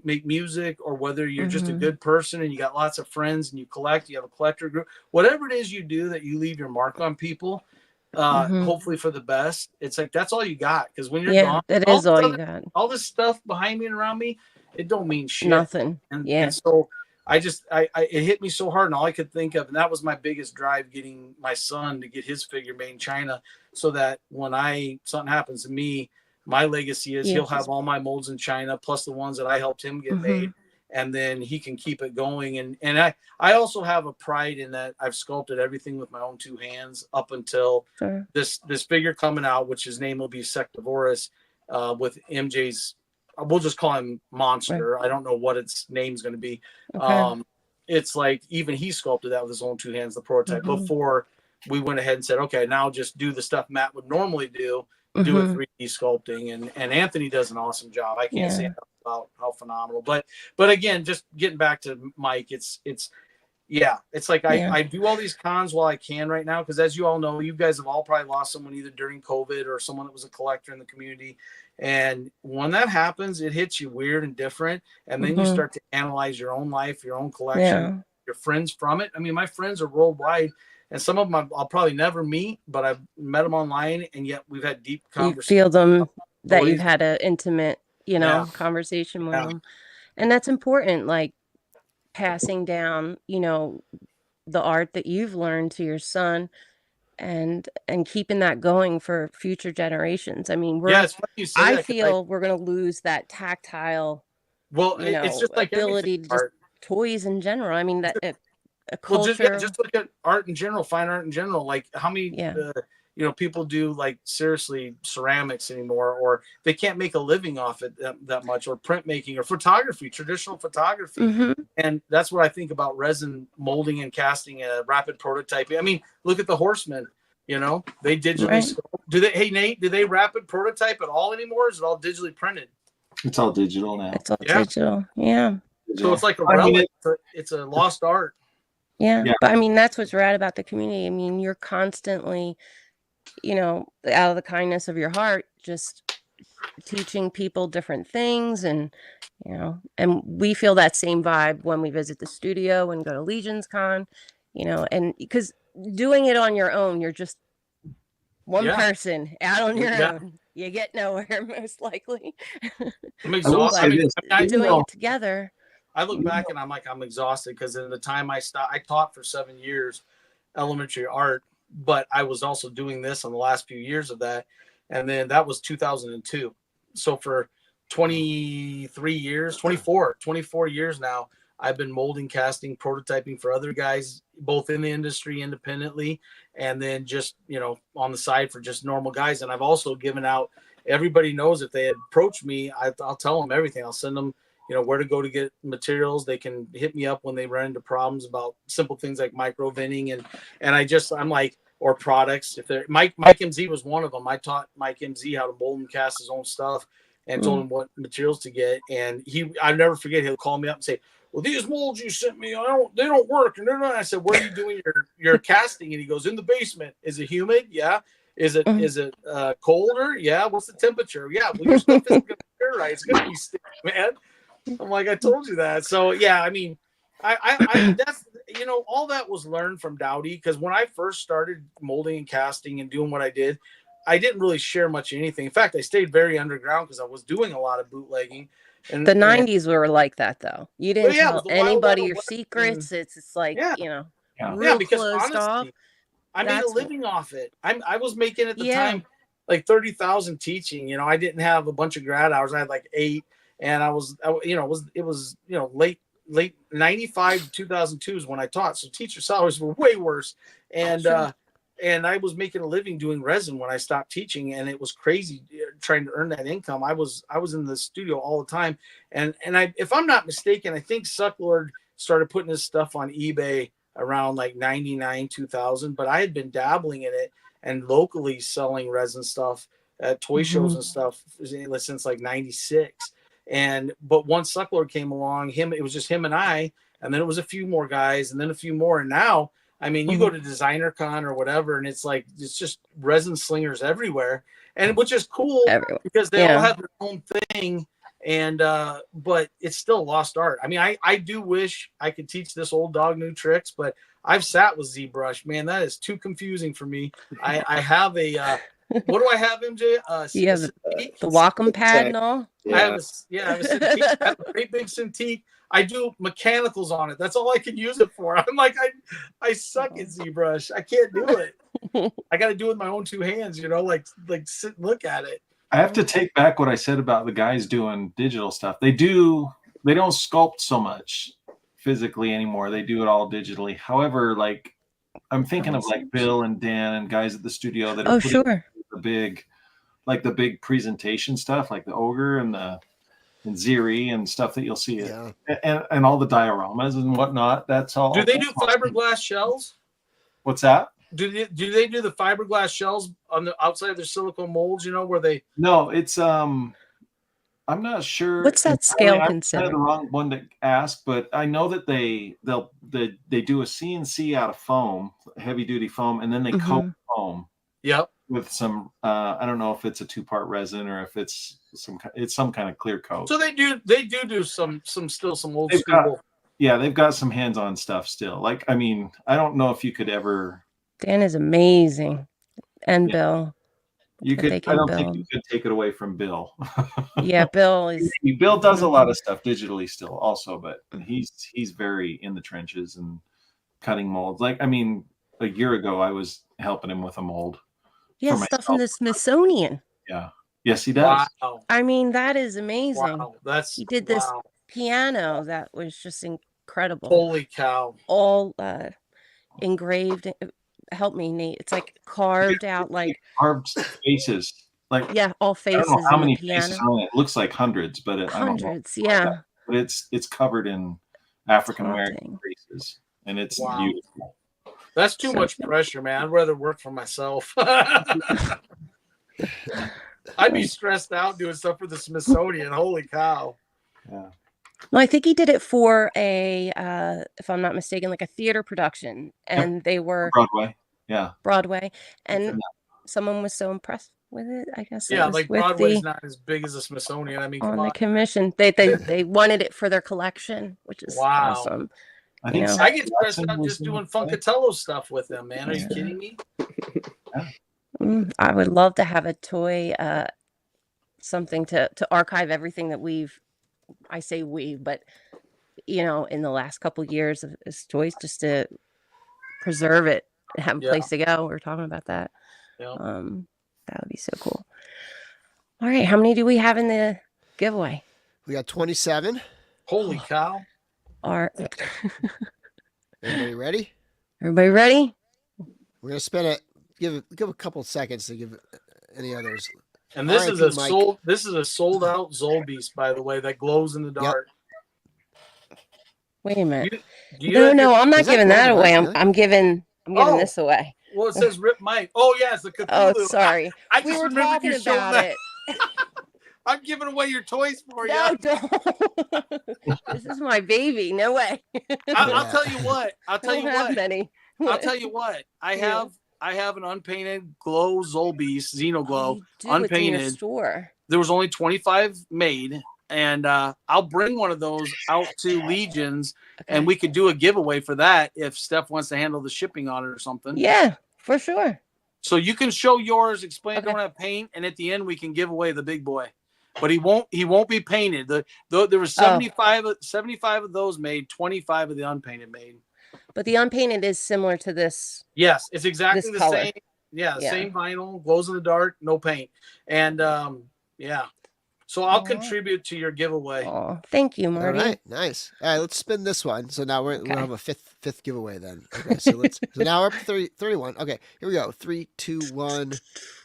make music or whether you're just a good person and you got lots of friends and you collect, you have a collector group, whatever it is you do that you leave your mark on people, hopefully for the best. It's like, that's all you got. Because when you're gone, that is all you got. All this stuff behind me and around me, it don't mean shit. Nothing. And so it hit me so hard, and all I could think of, and that was my biggest drive, getting my son to get his figure made in China, so that when something happens to me, my legacy is he'll have all my molds in China, plus the ones that I helped him get made, and then he can keep it going. And I also have a pride in that I've sculpted everything with my own 2 hands up until this figure coming out, which his name will be Sectivorous, with MJ's. We'll just call him Monster. Right. I don't know what its name's going to be. Okay. It's like even he sculpted that with his own 2 hands, the prototype, before we went ahead and said, okay, now just do the stuff Matt would normally do a 3D sculpting. And Anthony does an awesome job. I can't say enough about how phenomenal. But again, just getting back to Mike, it's Yeah, it's like Yeah. I do all these cons while I can right now, because as you all know, you guys have all probably lost someone either during COVID or someone that was a collector in the community. And when that happens, it hits you weird and different. And then you start to analyze your own life, your own collection, your friends from it. I mean, my friends are worldwide, and some of them I'll probably never meet, but I've met them online, and yet we've had deep You conversations. feel them that you've had an intimate, you know, conversation with Yeah. them. And that's important, like passing down, you know, the art that you've learned to your son and keeping that going for future generations. I mean, Yeah, it's funny you say I that, 'cause feel we're going to lose that tactile, well, you it's know, just like everything, ability to just art. toys in general. I mean, that a Well, culture. just look at art in general, fine art in general. Like how many, you know, people do like seriously ceramics anymore, or they can't make a living off it that much, or printmaking or photography, traditional photography. And that's what I think about resin molding and casting, rapid prototyping. I mean, look at the Horsemen. You know, they digitally do they? Hey Nate, do they rapid prototype at all anymore? Is it all digitally printed? It's all digital now. It's all digital. Yeah. So it's like a relic. It's a lost art. Yeah. But I mean, that's what's rad about the community. I mean, you're constantly, you know, out of the kindness of your heart, just teaching people different things. And, you know, and we feel that same vibe when we visit the studio and go to LegionsCon, you know, and because doing it on your own, you're just one person out on your own. You get nowhere, most likely. I'm exhausted. Doing it together. I look back and I'm like, I'm exhausted, because in the time I taught for 7 years elementary art, but I was also doing this on the last few years of that. And then that was 2002. So for 23 years, 24 years now, I've been molding, casting, prototyping for other guys, both in the industry independently, and then just, you know, on the side for just normal guys. And I've also given out, everybody knows if they approach me, I'll tell them everything. I'll send them, you know, where to go to get materials. They can hit me up when they run into problems about simple things like micro venting. And I'm like, or products. If they're Mike MZ was one of them. I taught Mike MZ how to mold and cast his own stuff, and told him what materials to get. And I'll never forget, he'll call me up and say, well, these molds you sent me, they don't work. And I said, where are you doing your casting? And he goes, in the basement. Is it humid? Yeah. Is it colder? Yeah. What's the temperature? Yeah. Well, your stuff isn't going to be right. It's going to be sticky, man. I'm like, I told you that. So yeah, I mean, I that's, you know, all that was learned from Dowdy, because when I first started molding and casting and doing what I did, I didn't really share much of anything. In fact, I stayed very underground because I was doing a lot of bootlegging. And the 90s were like that, though. You didn't tell anybody your secrets. It's like, you know, real because closed off. I made a living off it. I was making at the time like 30,000 teaching. You know, I didn't have a bunch of grad hours. I had like 8, and it was late 95 to 2002 is when I taught. So teacher salaries were way worse. And I was making a living doing resin when I stopped teaching, and it was crazy trying to earn that income. I was in the studio all the time, and if I'm not mistaken, I think Sucklord started putting his stuff on eBay around like 99, 2000, but I had been dabbling in it and locally selling resin stuff at toy shows and stuff since like 96. But once Sucklord came along, it was just him and I, and then it was a few more guys, and then a few more, and now, I mean, you go to Designer Con or whatever, and it's like, it's just resin slingers everywhere, and which is cool because they all have their own thing. And but it's still lost art. I mean, I do wish I could teach this old dog new tricks, but I've sat with ZBrush, man. That is too confusing for me. I have a what do I have, MJ? You have the Wacom pad and all. I have a Cintiq. I have a great big Cintiq. I do mechanicals on it. That's all I can use it for. I'm like, I suck at ZBrush. I can't do it. I got to do it with my own 2 hands, you know, like sit and look at it. I have to take back what I said about the guys doing digital stuff. They don't sculpt so much physically anymore. They do it all digitally. However, like I'm thinking of like Bill and Dan and guys at the studio that are the big presentation stuff, like the Ogre and Ziri and stuff that you'll see and all the dioramas and whatnot. That's all. Do they do fiberglass shells? What's that? Do they do the fiberglass shells on the outside of their silicone molds? You know, where they? No, it's I'm not sure. What's that scale considered? I'm the wrong one to ask, but I know that they do a CNC out of foam, heavy duty foam, and then they coat foam. Yep. With some, I don't know if it's a 2-part resin or if it's some kind of clear coat. So they do some old They've school. They've got some hands-on stuff still. Like, I mean, I don't know if you could ever. Dan is amazing, and Bill. You could. I don't think you could take it away from Bill. Yeah, Bill is. Bill does a lot of stuff digitally still, also, but he's very in the trenches and cutting molds. Like, I mean, a year ago, I was helping him with a mold. Yeah, stuff from the Smithsonian. Yeah. Yes, he does. Wow. I mean, that is amazing. Wow. He did this piano that was just incredible. Holy cow. All engraved. Help me, Nate. It's like carved out, like carved faces. Like, yeah, all faces. I don't know how many piano. faces on it. It looks like hundreds, but hundreds, yeah. But it's covered in African American faces, and it's beautiful. That's too much pressure, man. I'd rather work for myself. I'd be stressed out doing stuff for the Smithsonian. Holy cow. Yeah. No, I think he did it for a, if I'm not mistaken, like a theater production, and they were Broadway. Yeah. Broadway, and someone was so impressed with it. I guess. Yeah, like Broadway's not as big as the Smithsonian. I mean, on the commission, they wanted it for their collection, which is awesome. I think I get stressed out just doing Funkatello stuff with them, man. Are you kidding me? I would love to have a toy, something to archive everything that I say but in the last couple of years of toys, just to preserve it and have a place to go. We were talking about that. Yeah. That would be so cool. All right, how many do we have in the giveaway? We got 27. Holy cow. Everybody ready? Everybody ready? We're gonna spin it. Give a couple seconds to give any others. And this is a sold out Godbeast, by the way, that glows in the dark. Wait a minute. No, I'm not giving that away. I'm giving this away. Well, it says Rip Mike. Oh yeah, it's the Cthulhu. Oh, sorry. I we just were remembered talking you showing about that. it. I'm giving away your toys for you. No, don't. This is my baby. No way. I'll tell you what. I'll tell you what. I have an unpainted glow Godbeast Xenoglow, unpainted. In your store. There was only 25 made, and I'll bring one of those out to Legions, and we could do a giveaway for that if Steph wants to handle the shipping on it or something. Yeah, for sure. So you can show yours, explain don't have paint, and at the end we can give away the big boy. But he won't be painted. There was 75 of those made, 25 of the unpainted made. But the unpainted is similar to this. Yes, it's exactly the color. same. Yeah, same vinyl, glows in the dark, no paint. And so I'll contribute to your giveaway. Oh, thank you, Marty. All right, nice. All right, let's spin this one. So now we'll have a fifth giveaway then. Okay, so now we're up to 31. Okay, here we go. 3, 2, 1.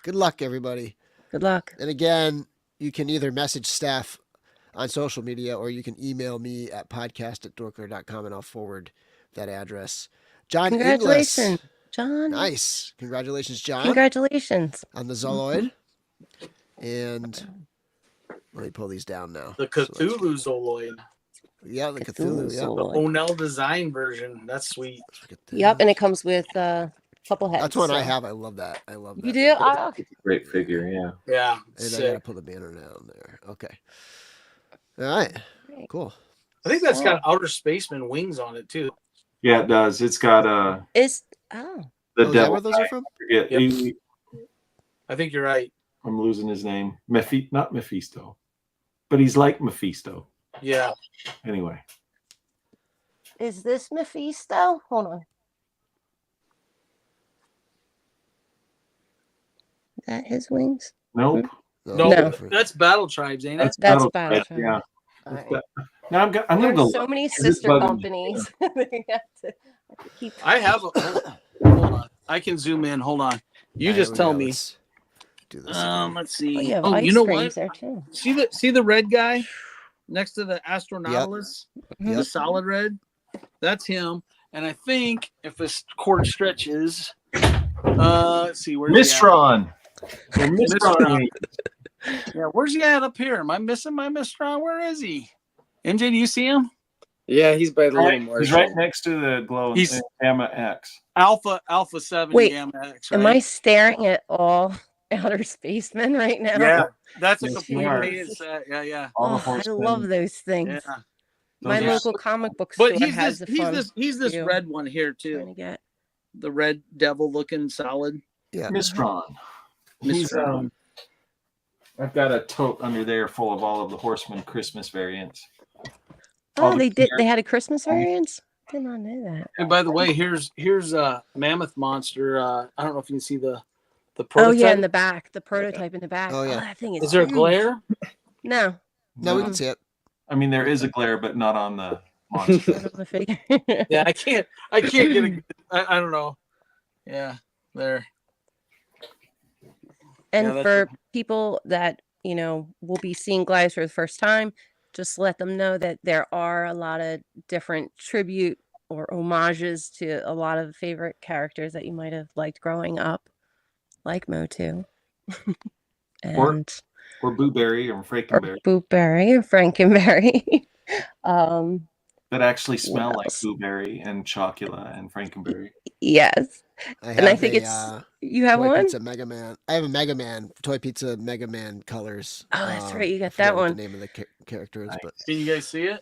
Good luck, everybody. Good luck. And again, you can either message Stef on social media or you can email me at podcast@dorklair.com and I'll forward that address. John Congratulations, Inglis. John. Nice. Congratulations, John. Congratulations. On the Zoloid. And let me pull these down now. The Cthulhu Zoloid. Yeah, the Cthulhu. Yeah. The Onel design version. That's sweet. Yep, and it comes with couple heads. That's one I have. I love that. You do? Great figure, yeah. Yeah. And I gotta put the banner down there. Okay. All right. Cool. I think that's got outer spaceman wings on it too. Yeah, it does. It's got the devil. Is that where those are from? Yeah. Yep. I think you're right. I'm losing his name. Not Mephisto. But he's like Mephisto. Yeah. Anyway. Is this Mephisto? Hold on. Is that his wings? Nope. No. That's Battle Tribes, ain't it? That's Battle Tribes. Yeah. Right. Now I'm gonna go. So many sister companies. I have a. Hold on. I can zoom in. Hold on. You just tell me. Let's do this. Let's see. Oh, you know what? There too. See the red guy next to the Astronautilus? Yep. The solid red? That's him. And I think if this cord stretches, let's see where Mistron. Mistron. Yeah, where's he at up here? Am I missing my Mistron? Where is he? MJ, do you see him? Yeah, he's by the little Martian. He's right next to the glow He's Gamma X. Alpha 7 Wait, Gamma X, right? Am I staring at all outer spacemen right now? Yeah, that's a Yes, complete you are. painted set. Yeah. All the Oh, I horsemen. love those things. Yeah. My Those are local comic book store But has he's this few. red one here Trying too. to get. The red devil looking solid. Yeah. Mistron. He's I've got a tote under there full of all of the Horseman Christmas variants. Oh, they did. They had a Christmas variant. Did not know that. And by the way, here's a Mammoth monster. I don't know if you can see the prototype. Oh yeah, in the back, the prototype in the back. Oh, yeah. That thing is. Is there a huge. glare? No. No, we can see it. I mean, there is a glare, but not on the monster. Not on the figure. Yeah, I can't get a. I don't know. Yeah, there. And Yeah, that's for people that, will be seeing Glyos for the first time, just let them know that there are a lot of different tribute or homages to a lot of favorite characters that you might have liked growing up, like Motu. and or Blueberry or Frankenberry. Blueberry or Frankenberry. That actually smell like else? Blueberry and Chocula and Frankenberry. Yes. And I think you have Toy one? Pizza Mega Man. I have a Mega Man, Toy Pizza Mega Man colors. Oh, that's right. You I got forget that what one. the name of the character is, but Can you guys see it?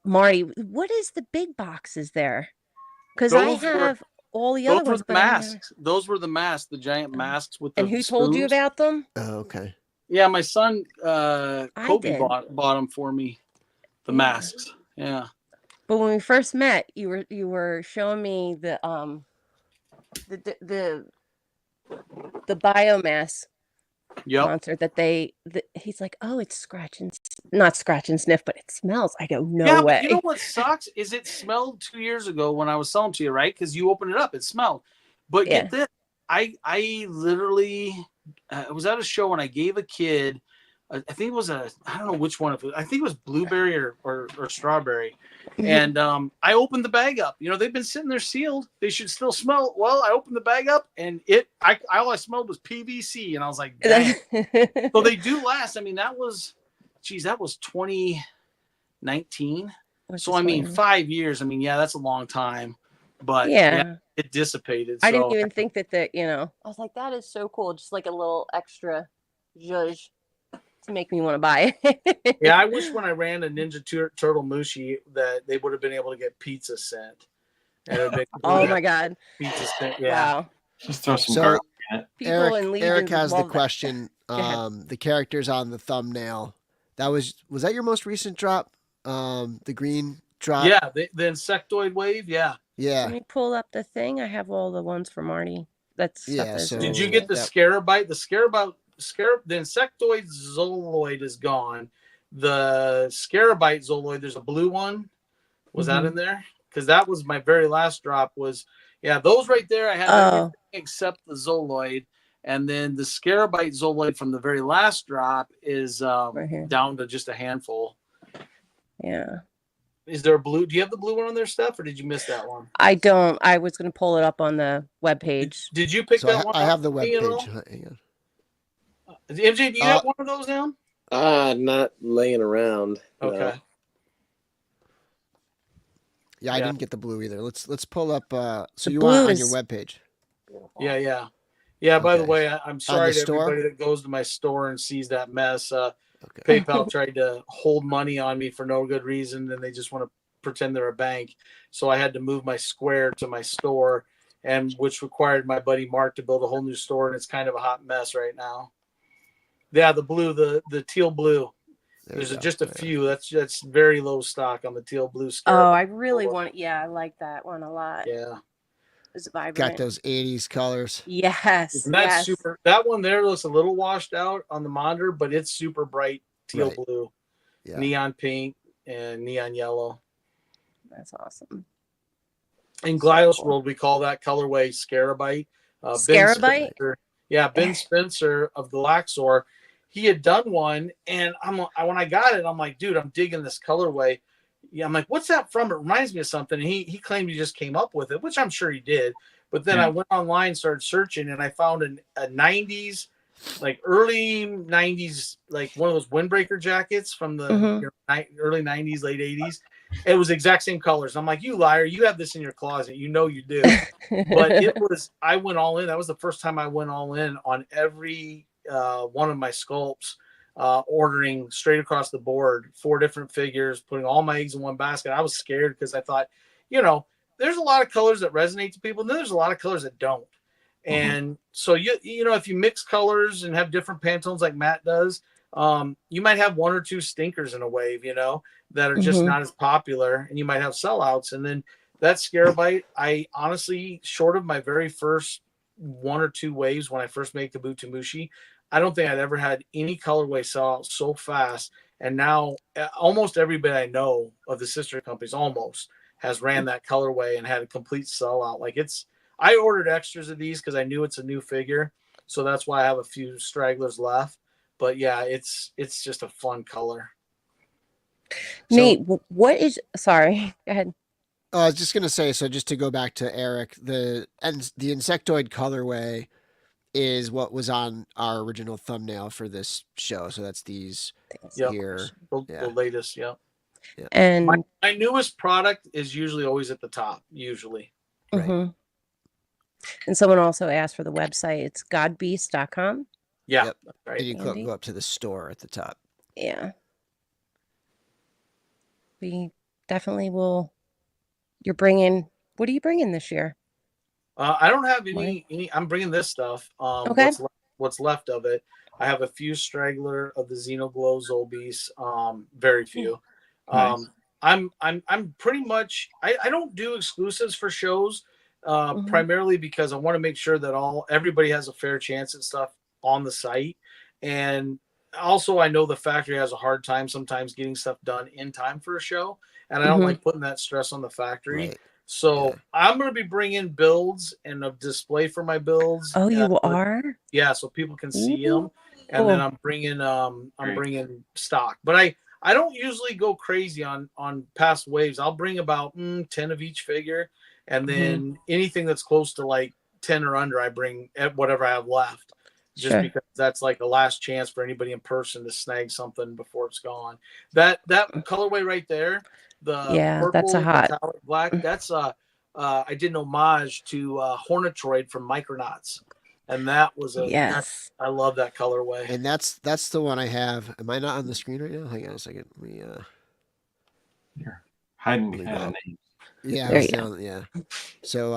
Marty, what is the big boxes there? Because I have all the Those other were ones, the but I never- masks. Those were the masks, the giant masks with the. And who told you spoons. about them? oh, okay. Yeah, my son Kobe did. bought them for me. The Yeah. masks. Yeah. But when we first met, you were showing me the biomass Yep. monster that he's like, oh, it's not scratch and sniff, but it smells. I go, no Yeah, way. but you know what sucks is it smelled 2 years ago when I was selling to you, right? Because you opened it up, it smelled. But Yeah. get this, I literally I was at a show and I gave a kid, I think it was I don't know which one. I think it was blueberry or strawberry. And I opened the bag up. They've been sitting there sealed. They should still smell. Well, I opened the bag up and all I smelled was PVC. And I was like, dang. So they do last. I mean, that was 2019. So, I mean, 5 years. I mean, yeah, that's a long time. But yeah, it dissipated. I didn't even think that I was like, that is so cool. Just like a little extra zhuzh to make me want to buy it. Yeah, I wish when I ran a Ninja Turtle Mushi that they would have been able to get pizza sent. Oh my God. Pizza sent, yeah. Wow. Just throw some So, garlic in it. People in Legion Eric has the love that. question. The characters on the thumbnail. Was that your most recent drop? The green drop? Yeah, the insectoid wave, yeah. Yeah. Let me pull up the thing. I have all the ones for Marty. That's So did you get the Scarabite? The insectoid Zoloid is gone. The Scarabite Zoloid, there's a blue one. Was that in there? Because that was my very last drop. Those right there. I had everything except the Zoloid, and then the Scarabite Zoloid from the very last drop is right here. down to just a handful. Yeah. Is there a blue? Do you have the blue one on there, Steph, or did you miss that one? I don't. I was going to pull it up on the webpage. Did you pick that one? I have the up, Hang webpage. MJ, do you have one of those down? Not laying around. Okay. No. Yeah, I didn't get the blue either. Let's pull up. So The you blue want on is- your webpage? Yeah. By the way, I'm sorry to store? everybody that goes to my store and sees that mess. Okay. PayPal tried to hold money on me for no good reason, and they just want to pretend they're a bank. So I had to move my square to my store, and which required my buddy Mark to build a whole new store, and it's kind of a hot mess right now. Yeah, the blue, the teal blue. There's just a few. That's very low stock on the teal blue. I really want. Yeah, I like that one a lot. Yeah. It's vibrant. Got those 80s colors. Yes. And that's super. That one there looks a little washed out on the monitor, but it's super bright teal blue, neon pink, and neon yellow. That's awesome. In Glyos world, we call that colorway Scarabite. Scarabite? Ben Spencer of Galaxor. He had done one, and when I got it, I'm like, dude, I'm digging this colorway. Yeah, I'm like, what's that from? It reminds me of something. And he claimed he just came up with it, which I'm sure he did. But then I went online, started searching, and I found a 90s like early 90s, like one of those windbreaker jackets from the early 90s, late 80s. It was exact same colors. I'm like, you liar, you have this in your closet. You know you do. But it was, I went all in. That was the first time I went all in on every one of my sculpts, ordering straight across the board, 4 different figures, putting all my eggs in one basket. I was scared because I thought, you know, there's a lot of colors that resonate to people, and then there's a lot of colors that don't. And so you know, if you mix colors and have different Pantones like Matt does, you might have 1 or 2 stinkers in a wave, you know, that are just not as popular, and you might have sellouts. And then that Scarabite, I honestly, short of my very first 1 or 2 waves when I first made Kabutomushi, I don't think I'd ever had any colorway sell out so fast. And now almost everybody I know of the sister companies almost has ran that colorway and had a complete sellout. Like I ordered extras of these because I knew it's a new figure, so that's why I have a few stragglers left. But yeah, it's just a fun color. Nate, what is? Sorry, go ahead. I was just gonna say, so just to go back to Eric, the insectoid colorway is what was on our original thumbnail for this show. So that's these here. The latest, yeah. And my newest product is usually always at the top, usually. Right. And someone also asked for the website. It's godbeast.com. Yeah. Yep. Right. And you go up to the store at the top. Yeah. We definitely will. You're bringing, what are you bringing this year? I don't have any, I'm bringing this stuff. Okay. What's left of it. I have a few straggler of the Xenoglow Zolbeast, very few. Nice. I'm pretty much, I don't do exclusives for shows, primarily because I want to make sure that everybody has a fair chance and stuff on the site. And also I know the factory has a hard time sometimes getting stuff done in time for a show. And I don't like putting that stress on the factory. Right. So I'm going to be bringing builds and a display for my builds. Oh, you are? Yeah. So people can see them. And then I'm bringing stock, but I don't usually go crazy on past waves. I'll bring about 10 of each figure. And then anything that's close to like 10 or under, I bring whatever I have left, just because that's like the last chance for anybody in person to snag something before it's gone. That colorway right there, the purple, that's a hot metallic black. That's I did an homage to Hornetroid from Micronauts, and that was I love that colorway. And that's the one I have. Am I not on the screen right now? Hang on a second. You're hiding behind a name. Yeah, yeah. So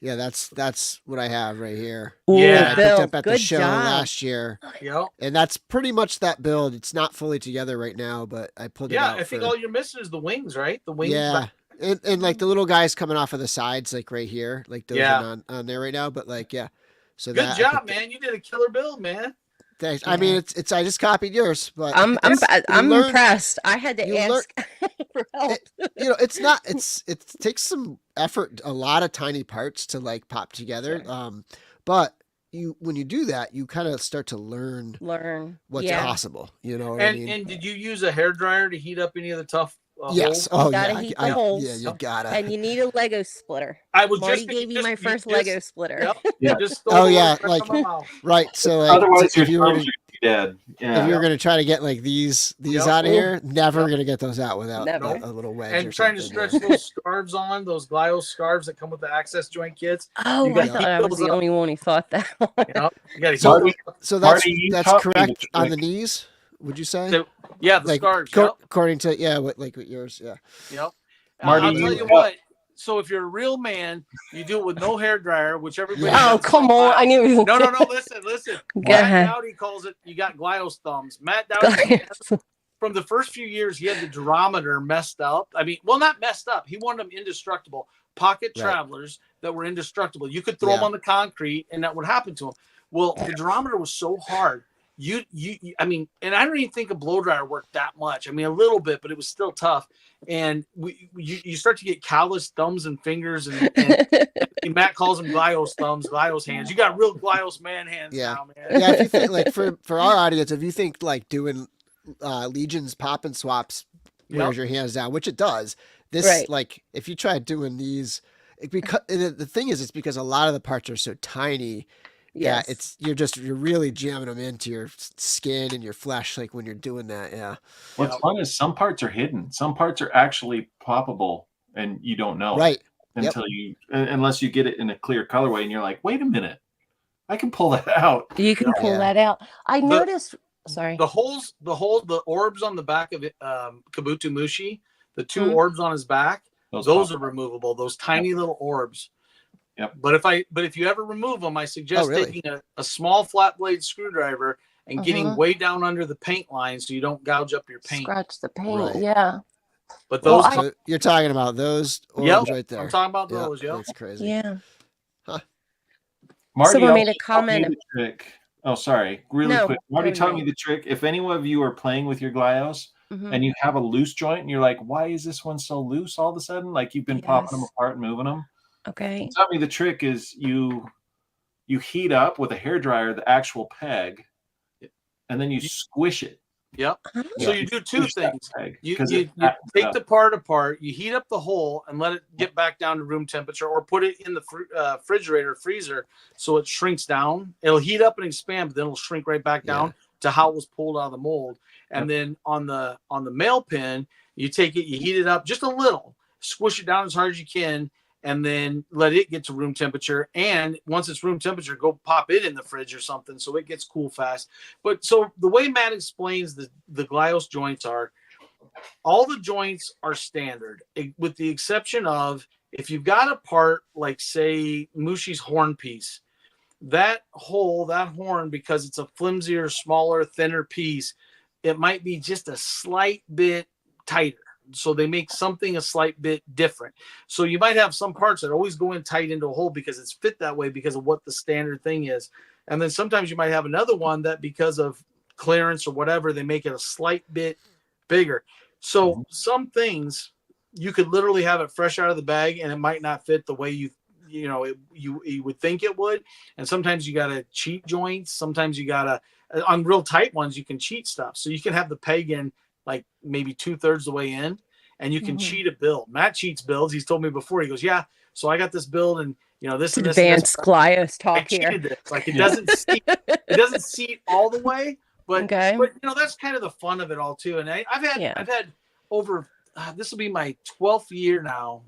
yeah, that's what I have right here. Yeah, I picked up at the show last year. Yep. And that's pretty much that build. It's not fully together right now, but I pulled it out. Yeah, I think all you're missing is the wings, right? The wings. Yeah. And like the little guys coming off of the sides, like right here, like those are on there right now. But like, yeah. So good job, man. You did a killer build, man. Thanks. I mean, it's I just copied yours, but I'm impressed. I had to ask for help. It takes some effort, a lot of tiny parts to like pop together. But when you do that, you kind of start to learn what's possible. You know what I mean? And did you use a hairdryer to heat up any of the tough yes. holes? Oh, gotta heat the holes. Yeah, you gotta. And you need a Lego splitter. Marty gave me my first Lego splitter. Yep. Yeah. Right. So like, otherwise if your thumbs are dead. Yeah. If you're gonna try to get like these out of here, never gonna get those out without a little wedge. And trying to stretch those scarves on, those Glyos scarves that come with the access joint kits. Oh, I thought I was the only one who thought that one. You gotta so that's correct on the knees. Would you say? The scarves. According to what yours, yeah. Yep. Marty, I'll tell you what. So if you're a real man, you do it with no hair dryer, which everybody. Oh, come on! I knew. No. Listen. Matt Dowdy calls it. You got Glyos thumbs. Matt Dowdy. From the first few years, he had the durometer messed up. I mean, well, not messed up. He wanted them indestructible. Pocket travelers that were indestructible. You could throw them on the concrete, and that would happen to them. Well, the durometer was so hard. I mean, and I don't even think a blow dryer worked that much. I mean, a little bit, but it was still tough. And you start to get calloused thumbs and fingers, and Matt calls them Glyos thumbs, Glyos hands. You got real Glyos man hands now, man. Yeah, if you think like for our audience, if you think like doing Legions pop and swaps wears your hands down, which it does. This like if you try doing these, because the thing is, it's because a lot of the parts are so tiny. Yeah, Yes. you're really jamming them into your skin and your flesh, like when you're doing that. Yeah. What's fun is some parts are hidden. Some parts are actually poppable, and you don't know Right. it until unless you get it in a clear colorway, and you're like, wait a minute, I can pull that out. You can pull that out. I noticed. Sorry. The holes, the orbs on the back of it, Kabuto Mushi, the two orbs on his back, those are removable. Those tiny little orbs. Yep. But if you ever remove them, I suggest taking a small flat blade screwdriver and getting way down under the paint line so you don't gouge up your paint. Scratch the paint. Right. Yeah. But those, so you're talking about those orbs right there. I'm talking about those. Yep. That's crazy. Yeah. Huh. Marty Someone made a comment. The trick. Oh, sorry. Really quick. Marty taught me the trick. If any of you are playing with your Glyos and you have a loose joint and you're like, why is this one so loose all of a sudden? Like you've been popping them apart and moving them. Okay. He taught me the trick is you heat up with a hairdryer the actual peg and then you squish it. Yep. So you do two things. You take the part apart, you heat up the hole and let it get back down to room temperature, or put it in the refrigerator, freezer, so it shrinks down. It'll heat up and expand, but then it'll shrink right back down to how it was pulled out of the mold. And then on the male pin, you take it, you heat it up just a little, squish it down as hard as you can, and then let it get to room temperature. And once it's room temperature, go pop it in the fridge or something so it gets cool fast. But so the way Matt explains the Glyos joints are, all the joints are standard, with the exception of if you've got a part like, say, Mushi's horn piece, that horn, because it's a flimsier, smaller, thinner piece, it might be just a slight bit tighter. So they make something a slight bit different. So you might have some parts that always go in tight into a hole because it's fit that way because of what the standard thing is. And then sometimes you might have another one that because of clearance or whatever, they make it a slight bit bigger. So some things you could literally have it fresh out of the bag and it might not fit the way you would think it would. And sometimes you got to cheat joints. Sometimes you got to, on real tight ones, you can cheat stuff. So you can have the peg in like maybe 2/3 the way in, and you can cheat a build. Matt cheats builds. He's told me before. He goes, yeah, so I got this build, and this and this. Advanced Glyos talk here. This. Like it doesn't seat all the way, but that's kind of the fun of it all too. And I've had over this will be my 12th year now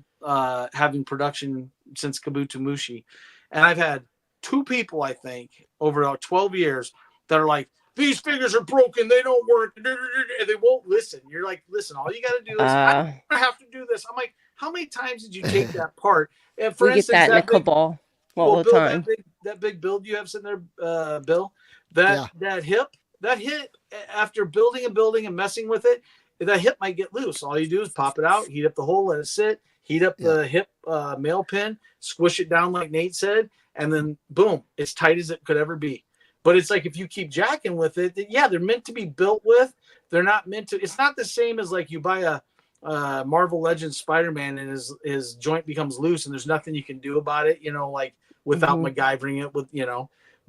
having production since Kabuto Mushi, and I've had 2 people I think over 12 years that are like, these figures are broken, they don't work, and they won't listen. You're like, listen, all you got to do is I have to do this. I'm like, how many times did you take that part? And for instance, get that in a cabal all the time. That big build you have sitting there, Bill, that hip after building and messing with it, that hip might get loose. All you do is pop it out, heat up the hole, let it sit, heat up the hip male pin, squish it down like Nate said, and then boom, it's tight as it could ever be. But it's like if you keep jacking with it, they're meant to be built with. They're not meant to. It's not the same as like you buy a Marvel Legends Spider-Man and his joint becomes loose and there's nothing you can do about it, like without MacGyvering it with,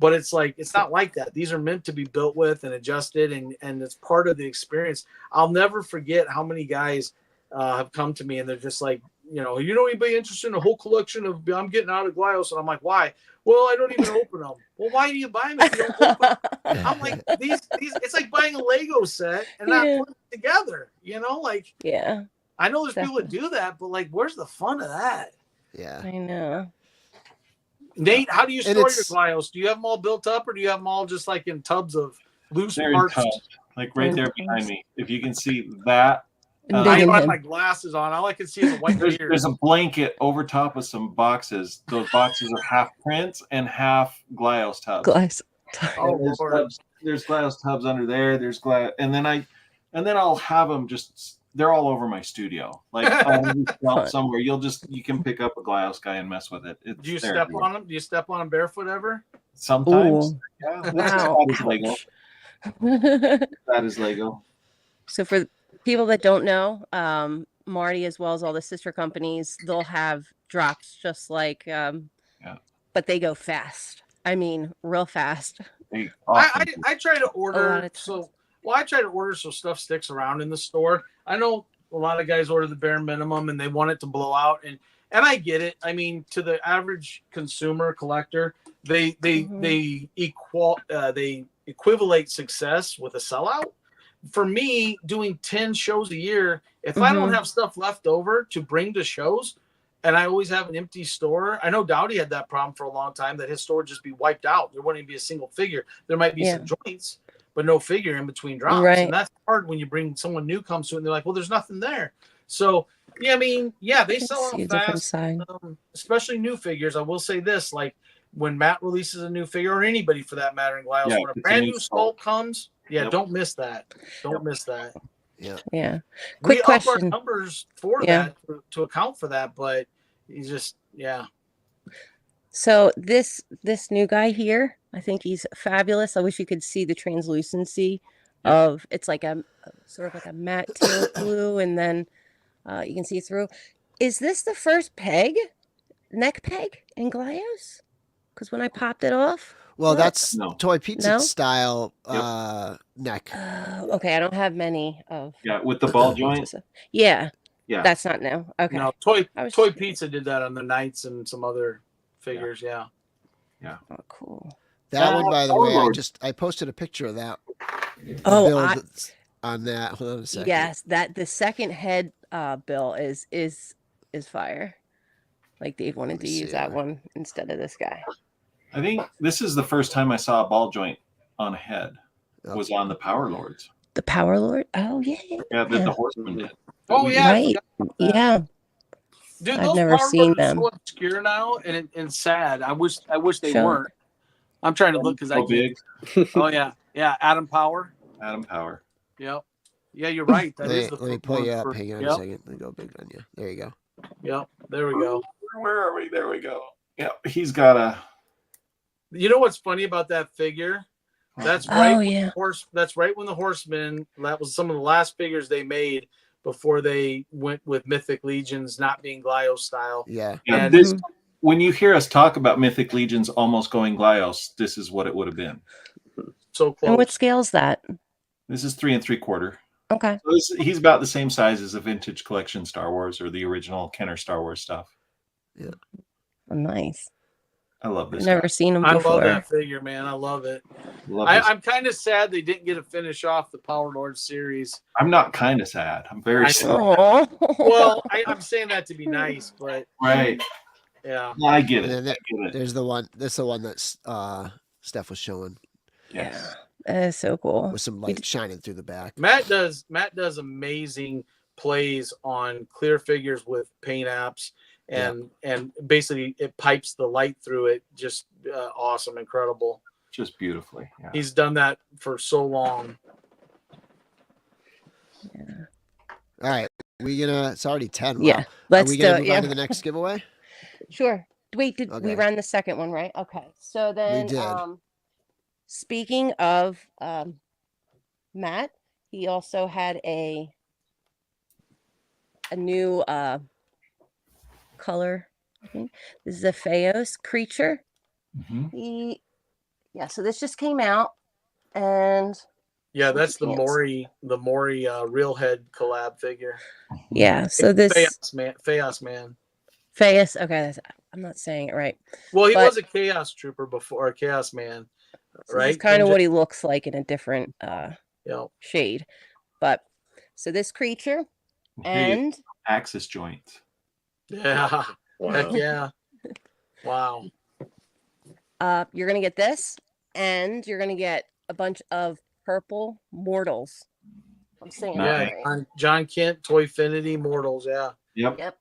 But it's like it's not like that. These are meant to be built with and adjusted, and it's part of the experience. I'll never forget how many guys have come to me and they're just like, anybody interested in a whole collection of I'm getting out of Glyos? And I'm like, why? Well, I don't even open them. Well, why do you buy them if you don't open them? I'm like, these it's like buying a Lego set and not putting it together, I know there's people that do that, but like, where's the fun of that? Yeah. I know. Nate, how do you store your Glyos? Do you have them all built up, or do you have them all just like in tubs of loose parts? Like right there behind me. If you can see that. I don't have my glasses on. All I can see is a white beard. There's a blanket over top of some boxes. Those boxes are half prints and half Glyos tubs. There's Glyos tubs under there. There's Glyos, and then I'll have them just. They're all over my studio. Like somewhere, you can pick up a Glyos guy and mess with it. Do you step on them? Do you step on them barefoot ever? Sometimes. Ooh. Yeah. That is Lego. That is Lego. So for people that don't know, Marty, as well as all the sister companies, they'll have drops just like, but they go fast. I mean, real fast. I try to order I try to order so stuff sticks around in the store. I know a lot of guys order the bare minimum and they want it to blow out, and And I get it. I mean, to the average consumer collector, they equivalate success with a sellout. For me, doing 10 shows a year, if I don't have stuff left over to bring to shows, and I always have an empty store. I know Dowdy had that problem for a long time, that his store would just be wiped out. There wouldn't be a single figure. There might be some joints, but no figure in between drops. Right. And that's hard when you bring someone new comes to it and they're like, well, there's nothing there. So, yeah, I mean, yeah, they sell out fast, especially new figures. I will say this, like when Matt releases a new figure, or anybody for that matter in Glyos, when a brand new sculpt comes, don't miss that. Don't miss that. Yeah. Quick question. Up our numbers for that to account for that, but he's just So this new guy here, I think he's fabulous. I wish you could see the translucency of it's like a sort of like a matte teal blue, and then you can see through. Is this the first neck peg in Glyos? Because when I popped it off. Well, that's Toy Pizza style neck. Okay, I don't have many of. Yeah, with the ball joint. Yeah, that's not new. Okay. No, Toy Pizza did that on the Knights and some other figures. Yeah. Oh, cool. That one, by the way, I posted a picture of that. On that. Hold on a second. Yes, the second head bill is fire. Like Dave wanted to use that one instead of this guy. I think this is the first time I saw a ball joint on a head. Was on the Power Lords. The Power Lord? Oh yeah. Yeah, the Horseman did. Oh yeah. Right. Yeah. Dude, I've never seen them. So obscure now and sad. I wish they weren't. I'm trying to look because big. Oh yeah. Adam Power. Yep. Yeah, you're right. Let me pull you up. Hang on a second. Let me go big on you. There you go. Yep. There we go. Where are we? There we go. Yeah, he's got a. You know what's funny about that figure? That's right. That's right when the Horsemen. That was some of the last figures they made before they went with Mythic Legions not being Glyos style. Yeah. And when you hear us talk about Mythic Legions almost going Glyos, this is what it would have been. So close. And what scale is that? This is 3 3/4. Okay. So he's about the same size as a vintage collection Star Wars or the original Kenner Star Wars stuff. Yeah. Oh, nice. I love this. I've never seen him before. I love that figure, man. I love it. I'm kind of sad they didn't get to finish off the Power Lord series. I'm not kind of sad. I'm very sad. Well, I'm saying that to be nice, but right. Yeah. I get it. And then there's the one. That's the one that Stef was showing. Yes. That is so cool. With some light shining through the back. Matt does amazing plays on clear figures with paint apps. And basically it pipes the light through it. Just awesome, incredible. Just beautifully. Yeah. He's done that for so long. Yeah. All right. It's already 10. Wow. Yeah. Let's Are we gonna move on to the next giveaway? Sure. Wait, we ran the second one, right? Okay. So then we did. Speaking of Matt, he also had a new color. I think this is a Feos creature. So this just came out, and that's the Maury real head collab figure. Yeah, so this Feos man. Feos. Okay, I'm not saying it right. Well, he was a Chaos Trooper before, a Chaos Man, right? It's kind of what he looks like in a different shade. But so this creature and axis joints. Yeah. Wow. Heck yeah. Wow. You're gonna get this, and you're gonna get a bunch of purple mortals. I'm saying that right. John Kent, Toyfinity mortals. Yeah. Yep.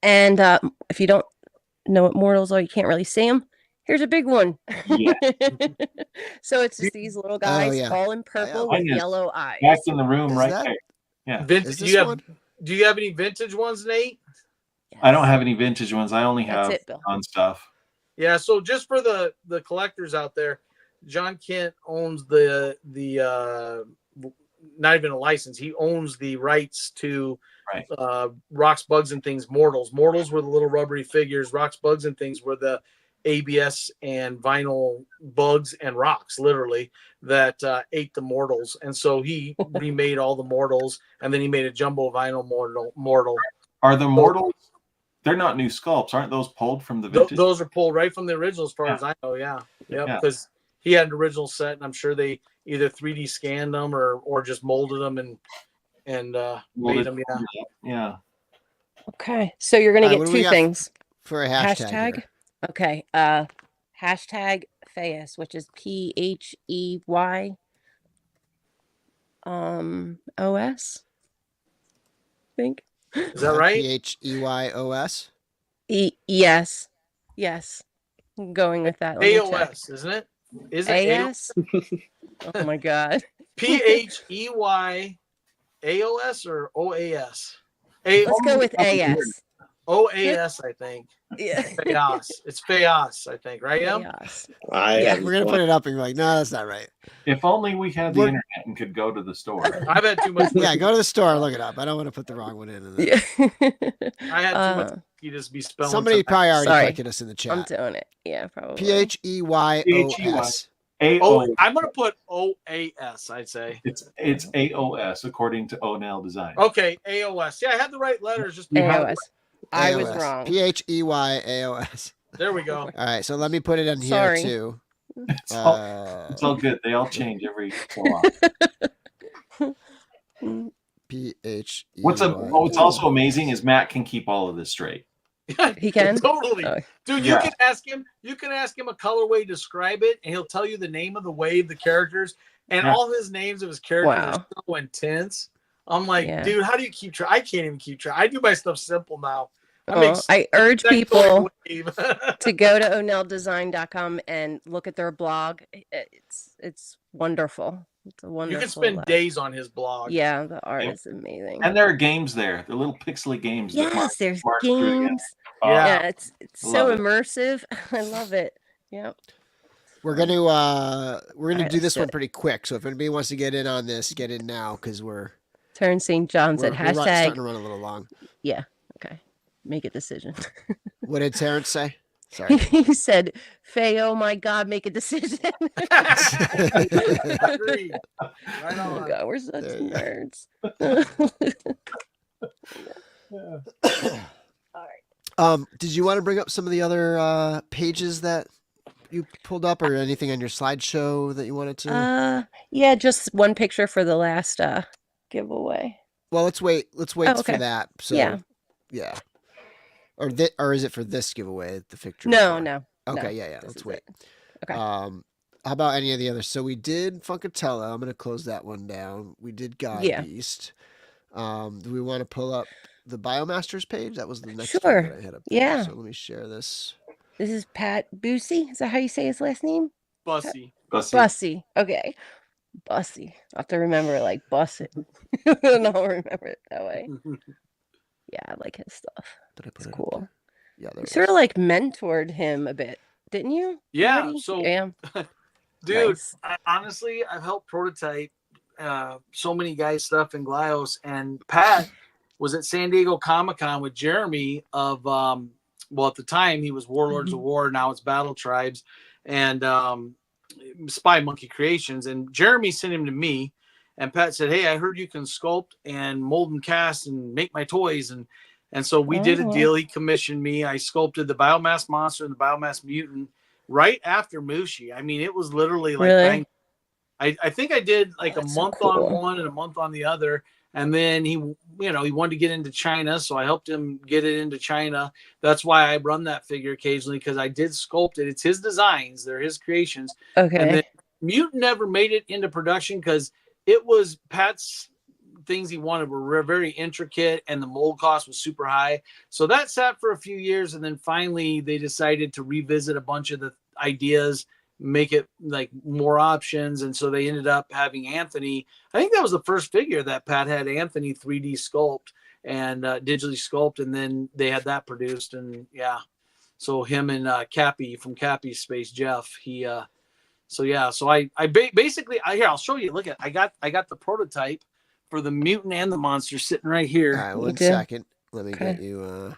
And if you don't know what mortals are, you can't really see them. Here's a big one. Yeah. So it's just these little guys all in purple with yellow eyes. Back in the room right there. Yeah. Do you have any vintage ones, Nate? Yes. I don't have any vintage ones. I only have on stuff. Yeah, so just for the collectors out there, John Kent owns the not even a license. He owns the rights to Rocks, Bugs, and Things mortals. Mortals were the little rubbery figures. Rocks, Bugs, and Things were the ABS and vinyl bugs and rocks, literally, that ate the mortals. And so he remade all the mortals, and then he made a jumbo vinyl mortal. Are the mortals they're not new sculpts, aren't those pulled from the vintage? Those are pulled right from the original, as far as I know. Yeah, because he had an original set, and I'm sure they either 3D scanned them or just molded them and made them. Yeah. Okay, so you're gonna All right, get what do we 2 got things. for a hashtag. Here? Okay. Hashtag Phayos, which is PHEY OS. I think. Is that right? PHEYOS. Yes. I'm going with that. Let me check. AOS, isn't it? Is it AS? Oh my god. PHEY AOS or OAS? Let's go with AS. OAS, I think. Yeah. Phayos. It's Phayos, I think, right? Phayos. Yeah, we're gonna put it up and be like, no, that's not right. If only we had the internet and could go to the store. I've had too much. Yeah, go to the store and look it up. I don't want to put the wrong one in. Yeah. I had too much. You just be spelling. Somebody probably already Sorry. corrected us in the chat. I'm doing it. Yeah, probably. PHEYOS. I'm gonna put OAS. I'd say it's AOS according to Onel Design. Okay, AOS. Yeah, I had the right letters. Just AOS. I AOS. was wrong. PHEYAOS. There we go. All right, so let me put it in Sorry. here too. It's all good. They all change every so often. PHEY. What's also amazing is Matt can keep all of this straight. He can? Totally. Oh. Dude, you can ask him a colorway to describe it, and he'll tell you the name of the wave, the characters, and all his names of his characters are so intense. I'm like, dude, how do you keep track? I can't even keep track. I do my stuff simple now. I urge people to go to oneldesign.com and look at their blog. It's wonderful. It's a wonderful. You can spend days on his blog. Yeah, the art is amazing. And there are games there. They're little pixely games. Yes, there's games. Yeah, it's so immersive. I love it. Yep. We're gonna do this one pretty quick. So if anybody wants to get in on this, get in now because we're Turn St. John said we're starting hashtag. to run a little long. Yeah. Okay. Make a decision. What did Terrence say? Sorry. He said, Faye, oh my God, make a decision. Agreed. Right on. Oh God, we're such nerds. All right. Did you want to bring up some of the other pages that you pulled up, or anything on your slideshow that you wanted to? Yeah, just one picture for the last giveaway. Well, let's wait for that. So yeah. Or is it for this giveaway? The picture? No. Okay, no, yeah. Let's wait. Okay. How about any of the others? So we did Funkatello. I'm going to close that one down. We did Godbeast. Do we want to pull up the Biomasters page? That was the next one that I had up there. Yeah. So let me share this. This is Pat Bussy. Is that how you say his last name? Bussy. Okay. Bussy. I have to remember Buss it. I don't remember it that way. Yeah, I like his stuff. Did I put it's it cool. Yeah, you sort of mentored him a bit, didn't you? Yeah. Already? So, Dude, nice. Honestly, I've helped prototype so many guys' stuff in Glyos, and Pat was at San Diego Comic-Con with Jeremy of at the time he was Warlords of War, now it's Battle Tribes, and Spy Monkey Creations, and Jeremy sent him to me. And Pat said, hey, I heard you can sculpt and mold and cast and make my toys. And so we did a deal. He commissioned me. I sculpted the Biomass Monster and the Biomass Mutant right after Mushi. I mean, it was literally bang. I think I did a month on one and a month on the other. And then he wanted to get into China. So I helped him get it into China. That's why I run that figure occasionally, because I did sculpt it. It's his designs. They're his creations. Okay. And then Mutant never made it into production because it was Pat's things he wanted were very intricate and the mold cost was super high. So that sat for a few years. And then finally they decided to revisit a bunch of the ideas, make it more options. And so they ended up having Anthony. I think that was the first figure that Pat had Anthony 3D sculpt and digitally sculpt. And then they had that produced. And so him and Cappy from Cappy's Space, Jeff, So I basically here, I'll show you. Look at I got the prototype for the mutant and the monster sitting right here. All right, one second. Let me get you.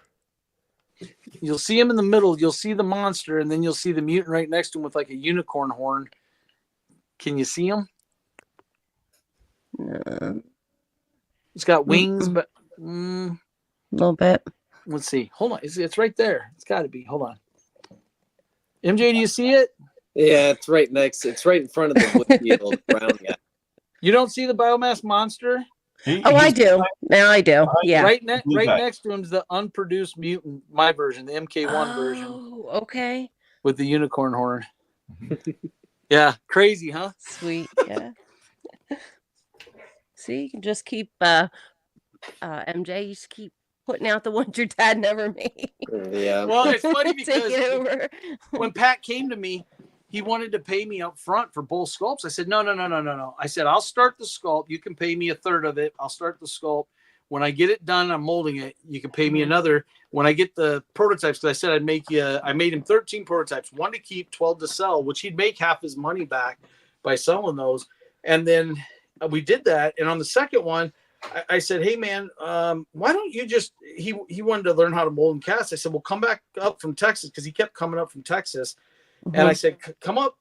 You'll see him in the middle. You'll see the monster, and then you'll see the mutant right next to him with a unicorn horn. Can you see him? No. He's got wings, but a little bit. let's see. Hold on. It's right there. It's got to be. Hold on. MJ, do you see it? Yeah, it's right next. It's right in front of the wood field brown guy. You don't see the biomass monster? I do. Now I do. Yeah. Right next to him is the unproduced mutant, my version, the MK1 version. Oh, okay. With the unicorn horn. Yeah, crazy, huh? Sweet. Yeah. See, you can just keep MJ, you just keep putting out the ones your dad never made. Yeah. Well, it's funny Take it because over. when Pat came to me, he wanted to pay me up front for both sculpts. I said, no. I said, I'll start the sculpt. You can pay me a third of it. I'll start the sculpt. When I get it done, I'm molding it. You can pay me another. When I get the prototypes, because I said I made him 13 prototypes, 1 to keep, 12 to sell, which he'd make half his money back by selling those. And then we did that. And on the second one, I said, hey, man, why don't you just, he wanted to learn how to mold and cast. I said, well, come back up from Texas, because he kept coming up from Texas. And I said, come up,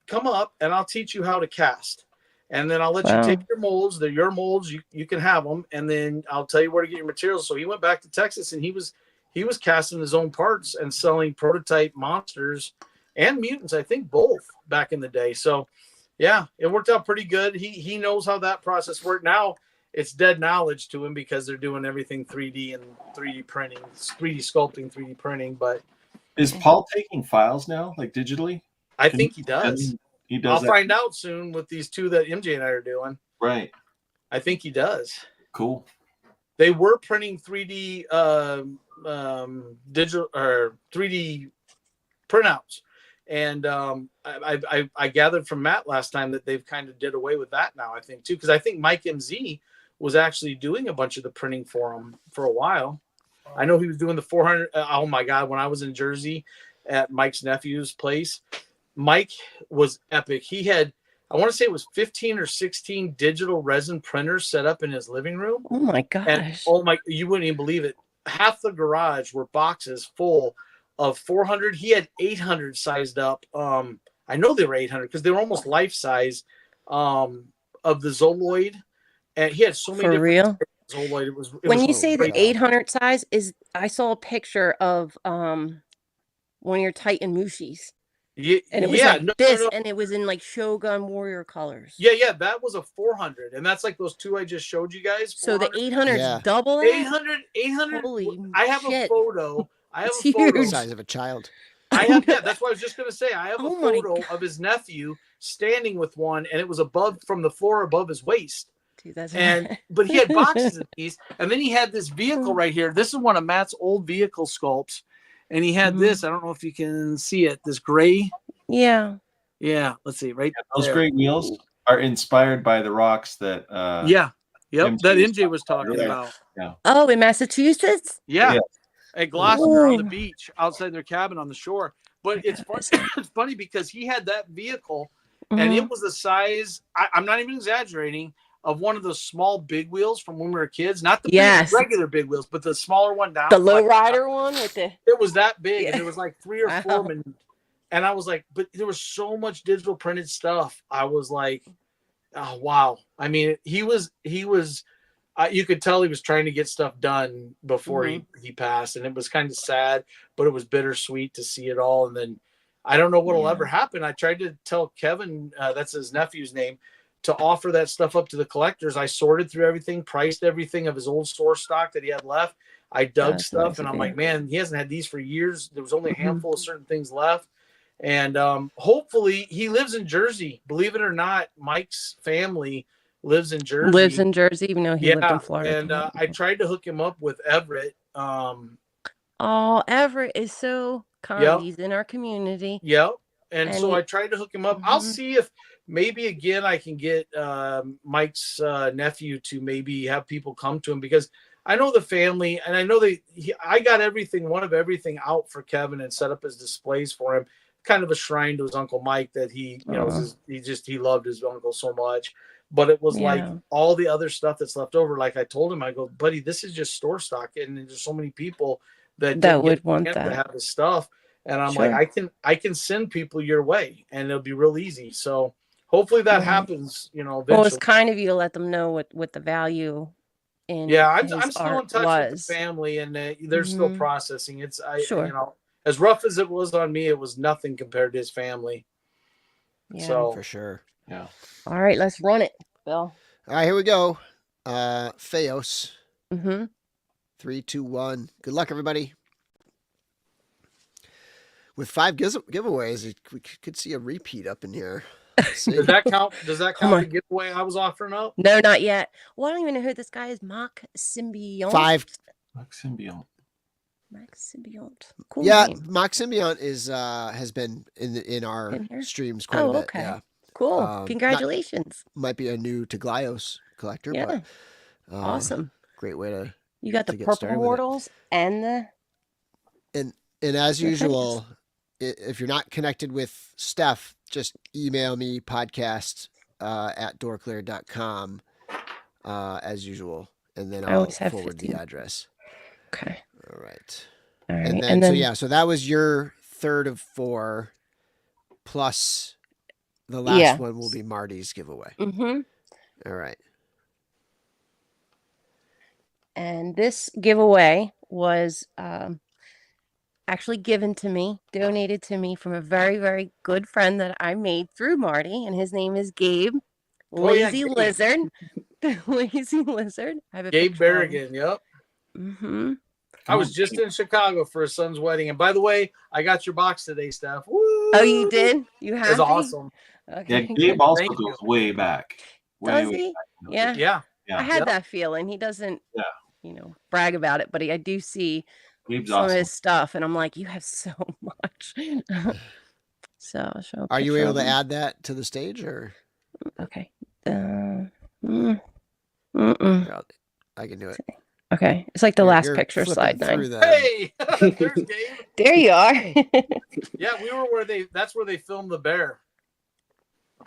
and I'll teach you how to cast. And then I'll let you take your molds. They're your molds. You can have them. And then I'll tell you where to get your materials. So he went back to Texas, and he was casting his own parts and selling prototype monsters and mutants, I think both back in the day. So yeah, it worked out pretty good. He knows how that process worked. Now it's dead knowledge to him because they're doing everything 3D and 3D printing, 3D sculpting, 3D printing. But is Paul taking files now, like digitally? I think he does. He does. I'll find out soon with these two that MJ and I are doing. Right. I think he does. Cool. They were printing 3D digital or 3D printouts, and I gathered from Matt last time that they've kind of did away with that now. I think too, because I think Mike MZ was actually doing a bunch of the printing for him for a while. I know he was doing the 400. Oh my God! When I was in Jersey at Mike's nephew's place, Mike was epic. He had, I want to say it was 15 or 16 digital resin printers set up in his living room. Oh my gosh. And you wouldn't even believe it. Half the garage were boxes full of 400. He had 800 sized up. I know they were 800 because they were almost life size of the Zoloid. And he had so many For real? Zoloid. When you say the 800 size, I saw a picture of one of your Titan Mushis. Yeah, and it was and it was in like Shogun Warrior colors. Yeah, that was a 400, and that's like those two I just showed you guys. 400. So the 800 is double that? 800. Holy I have shit. a photo. I have It's a photo. huge. The size of a child. That's what I was just gonna say. I have a Oh my photo God. of his nephew standing with one, and it was from the floor above his waist. Dude, that's But he had boxes of these, and then he had this vehicle right here. This is one of Matt's old vehicle sculpts, and he had this. I don't know if you can see it. This gray. Yeah. Let's see right. Those there. great wheels are inspired by the rocks that. Yep. That MJ was talking about. Yeah. Oh, in Massachusetts? Yeah. At Gloucester on the Ooh. beach outside their cabin on the shore. But it's funny because he had that vehicle and it was the size, I'm not even exaggerating, of one of those small big wheels from when we were kids. Not the big, regular big wheels, but the smaller one down. The low rider one with the. It was that big. Yeah. And there was like 3 or 4 of them. And I was like, but there was so much digital printed stuff. I was like, oh, wow. I mean, he was you could tell he was trying to get stuff done before he passed. And it was kind of sad, but it was bittersweet to see it all. And then I don't know what'll ever happen. I tried to tell Kevin, that's his nephew's name, to offer that stuff up to the collectors. I sorted through everything, priced everything of his old store stock that he had left. I dug stuff and I'm like, man, he hasn't had these for years. There was only a handful of certain things left. And hopefully he lives in Jersey. Believe it or not, Mike's family lives in Jersey. Lives in Jersey, even though he lived in Florida. And I tried to hook him up with Everett. Oh, Everett is so kind. He's in our community. Yep. And so I tried to hook him up. I'll see if maybe again I can get Mike's nephew to maybe have people come to him, because I know the family and I know I got one of everything out for Kevin and set up his displays for him. Kind of a shrine to his Uncle Mike that he loved his uncle so much. But it was like all the other stuff that's left over. Like I told him, I go, buddy, this is just store stock, and there's so many people that would want that to have this stuff. And I'm like, I can send people your way, and it'll be real easy. So hopefully that happens. Eventually. Well, it's kind of you to let them know what the value in Yeah, I'm his still in art touch with was. the family, and they're still Mhm. processing. Sure. You know, as rough as it was on me, it was nothing compared to his family. Yeah. So For sure. Yeah. All right, let's run it, Bill. All right, here we go. Theos. Mm-hmm. 3, 2, 1. Good luck, everybody. With 5 giveaways, we could see a repeat up in here. Let's see. does that count? Does that Come count on. the giveaway I was offering up? No, not yet. Well, I don't even know who this guy is. Mock Symbiont. 5. Like Symbiont. Mock Symbiont. Cool Yeah, name. Mock Symbiont is has been in our In here? streams quite a Oh, bit. okay. Yeah, Cool. Congratulations. might be a new to Glyos collector, Yeah. but Awesome. great way to. You got the to get purple started with it. mortals and the. And as The usual, if you're not connected with Stef, just email me podcast at DORKLAIR.com as usual, and then I I'll always have forward 15. the address. Okay. All right. All right. And then so that was your third of 4, plus the last one will be Marty's giveaway. Mm-hmm. All right. And this giveaway was actually given to me, donated to me from a very, very good friend that I made through Marty, and his name is Gabe. Oh, yeah, Lazy Gabe. Lizard. Lazy Lizard. I have a Gabe picture of him. Berrigan. Yep. Mm-hmm. I was just in Chicago for his son's wedding, and by the way, I got your box today, Steph. Woo! Oh, you did? You It have was awesome. Okay. Yeah, Gabe also Thank goes you. way back. Does Way he? back. Yeah. Yeah. Yeah. I had Yep. that feeling. He doesn't, Yeah. brag about it, but I do see Gabe's some of awesome. his stuff, and I'm like, you have so much. So I'll show a Are you picture able of to him. add that to the stage, or? Okay. I can do it. Okay. It's like the last picture, slide 9. Through them. Hey, there's Gabe. There you are. Yeah, we were that's where they filmed the bear.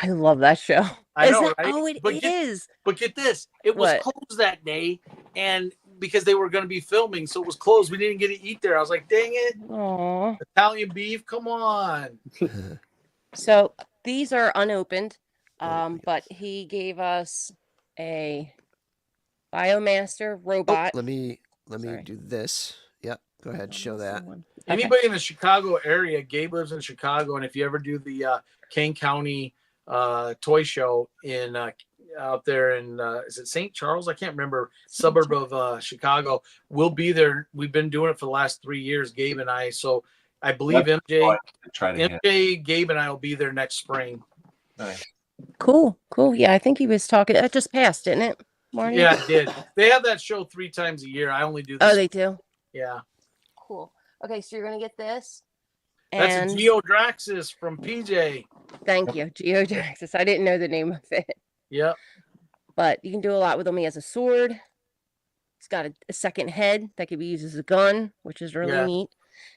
I love that show. I know, it? right? Oh, it But is. But get this, it was What? closed that day, and because they were going to be filming, so it was closed. We didn't get to eat there. I was like, dang it, Aw. Italian beef, come on. So these are unopened, but he gave us a Biomaster robot. Let me Sorry. do this. Yep. Go ahead. Show that. Anybody in the Chicago area, Gabe lives in Chicago, and if you ever do the Kane County toy show in out there in is it St. Charles? I can't remember, suburb of Chicago. We'll be there. We've been doing it for the last 3 years, Gabe and I. So I believe MJ, Gabe, and I will be there next spring. Nice. Cool. Yeah, I think he was talking. That just passed, didn't it, Marty? Yeah, it did. They have that show 3 times a year. I only do this. Oh, they do? Yeah. Cool. Okay, so you're going to get this. That's And a Geodraxis from PJ. thank you, Geodraxis. I didn't know the name of it. Yep. But you can do a lot with him. He has a sword. He's got a second head that could be used as a gun, which is really neat.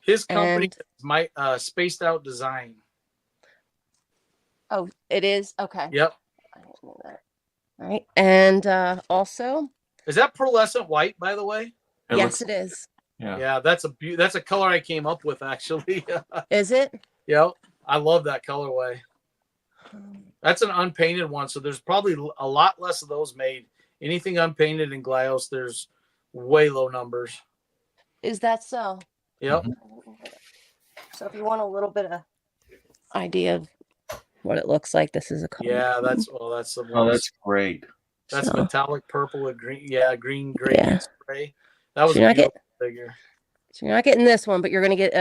His company is my Spaced Out Design. Oh, it is? Okay. Yep. I didn't know that. All right. And also. Is that pearlescent white, by the way? Yes, it is. Yeah, that's a color I came up with, actually. Is it? Yep. I love that colorway. That's an unpainted one, so there's probably a lot less of those made. Anything unpainted in Glyos, there's way low numbers. Is that so? Yep. So if you want a little bit of idea of what it looks like, this is a color. Yeah, that's the one. Oh, that's great. That's metallic purple with green. Yeah, green gradient spray. That was a beautiful figure. So you're not getting this one, but you're going to get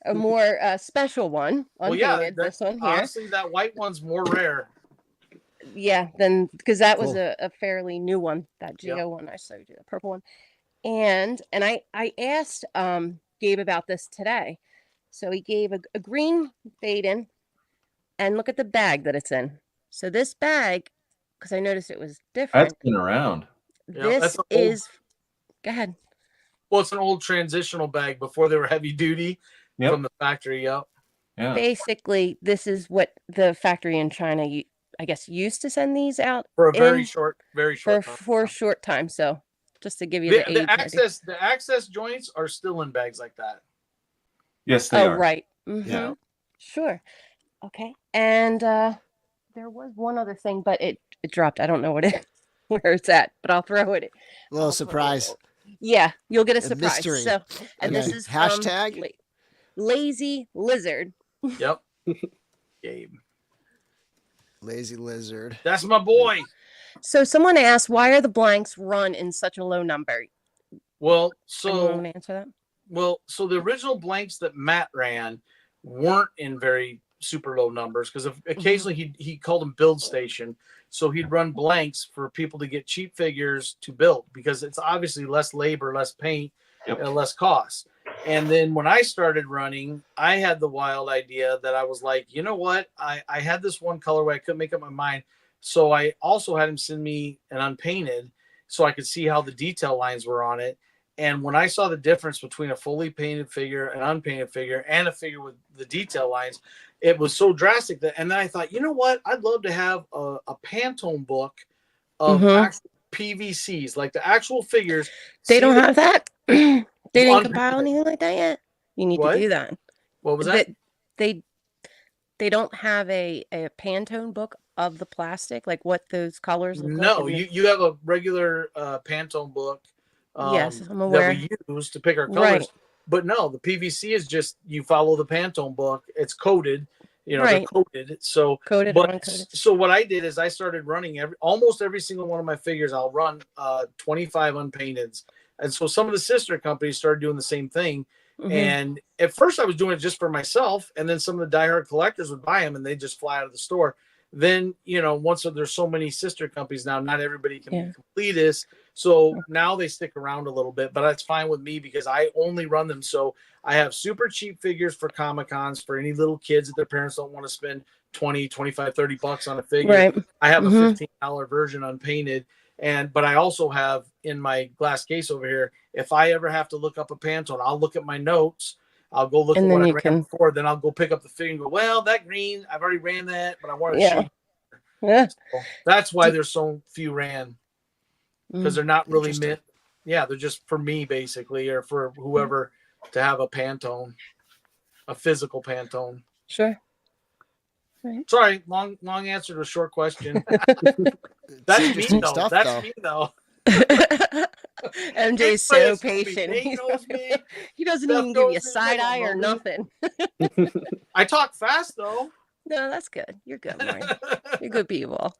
a more special one. Well, yeah, this one here. Honestly, that white one's more rare. Yeah, then because that was a fairly new one, that Geo one I showed you, the purple one. And I asked Gabe about this today. So he gave a green fade-in, and look at the bag that it's in. So this bag, because I noticed it was different. That's been around. This is. Go ahead. Well, it's an old transitional bag before they were heavy duty from the factory. Yep. Yeah. Basically, this is what the factory in China, I guess, used to send these out for a very short time. For a short time. So just to give you the access joints are still in bags like that. Yes, they are. Right. Mm-hmm. Yeah. Sure. Okay. And there was one other thing, but it dropped. I don't know what it is. where it's at, but I'll throw it. A little I'll throw surprise. it. Yeah, you'll get a A surprise. mystery. So, and this Okay. is Hashtag? from Lazy Lizard. Yep. Gabe. Lazy Lizard. That's my boy. So someone asked, why are the blanks run in such a low number? Well, Anyone want so to answer that? so the original blanks that Matt ran weren't in very super low numbers because occasionally he called them build station. So he'd run blanks for people to get cheap figures to build because it's obviously less labor, less paint, and less cost. And then when I started running, I had the wild idea that I was like, you know what? I had this one colorway I couldn't make up my mind. So I also had him send me an unpainted so I could see how the detail lines were on it. And when I saw the difference between a fully painted figure, an unpainted figure, and a figure with the detail lines, it was so drastic that, and then I thought, you know what? I'd love to have a Pantone book of actual PVCs, like the actual figures. They don't have that. They didn't Unpainted. compile anything like that yet. You need What? to do that. What was that? They don't have a Pantone book of the plastic, like what those colors look like. No, you have a regular Pantone book. Yes, I'm aware. That we use to pick our colors. Right. But no, the PVC is just you follow the Pantone book. It's coded, they're coded. So Coded or uncoded. So what I did is I started running almost every single one of my figures. I'll run 25 unpainteds, and so some of the sister companies started doing the same thing. And at first I was doing it just for myself, and then some of the diehard collectors would buy them and they just fly out of the store. Then once there's so many sister companies now, not everybody can be completists. So now they stick around a little bit, but that's fine with me because I only run them. So I have super cheap figures for Comic-Cons for any little kids that their parents don't want to spend 20, 25, 30 bucks on a figure. Right. I have a $15 version unpainted. But I also have in my glass case over here, if I ever have to look up a Pantone, I'll look at my notes. I'll go look at what I ran before. Then I'll go pick up the figure and go, well, that green, I've already ran that, but I want to shoot. Yeah. So that's why there's so few ran. Because they're not really meant. Yeah, they're just for me, basically, or for whoever to have a Pantone, a physical Pantone. Sure. Right. Sorry, long answer to a short question. That's me, though. That's me, though. MJ's so patient. He doesn't even give you a side eye or nothing. I talk fast, though. No, that's good. You're good, Marty. You're good people.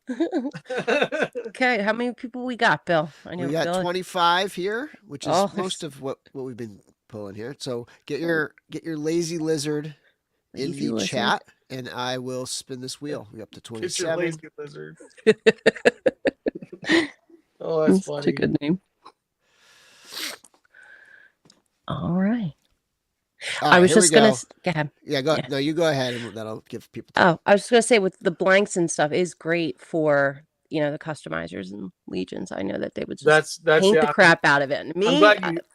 Okay, how many people we got, Bill? I know we got 25 here, which is most of what we've been pulling here. So get your Lazy Lizard in the chat, and I will spin this wheel. We're up to 27. Get your Lazy Lizard. Oh, that's funny. Such a good name. All right. I was just going to go ahead. Yeah, go ahead. No, you go ahead, and that'll give people time. I was just going to say with the blanks and stuff is great for, the customizers and Legions. I know that they would just paint the crap out of it. And me,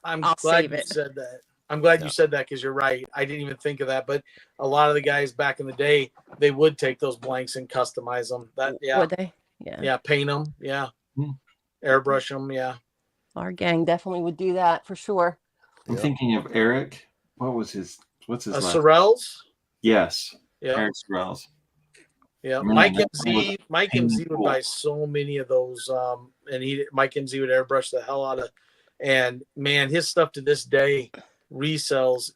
I'm glad you said that. I'm glad you said that because you're right. I didn't even think of that. But a lot of the guys back in the day, they would take those blanks and customize them. Would they? Yeah. Yeah, paint them. Yeah. Airbrush them. Yeah. Our gang definitely would do that for sure. I'm thinking of Eric. What's his last? Sorrells? Yes. Yeah. Eric Sorrells. Yeah. Mike MZ would buy so many of those. And Mike MZ would airbrush the hell out of, and man, his stuff to this day resells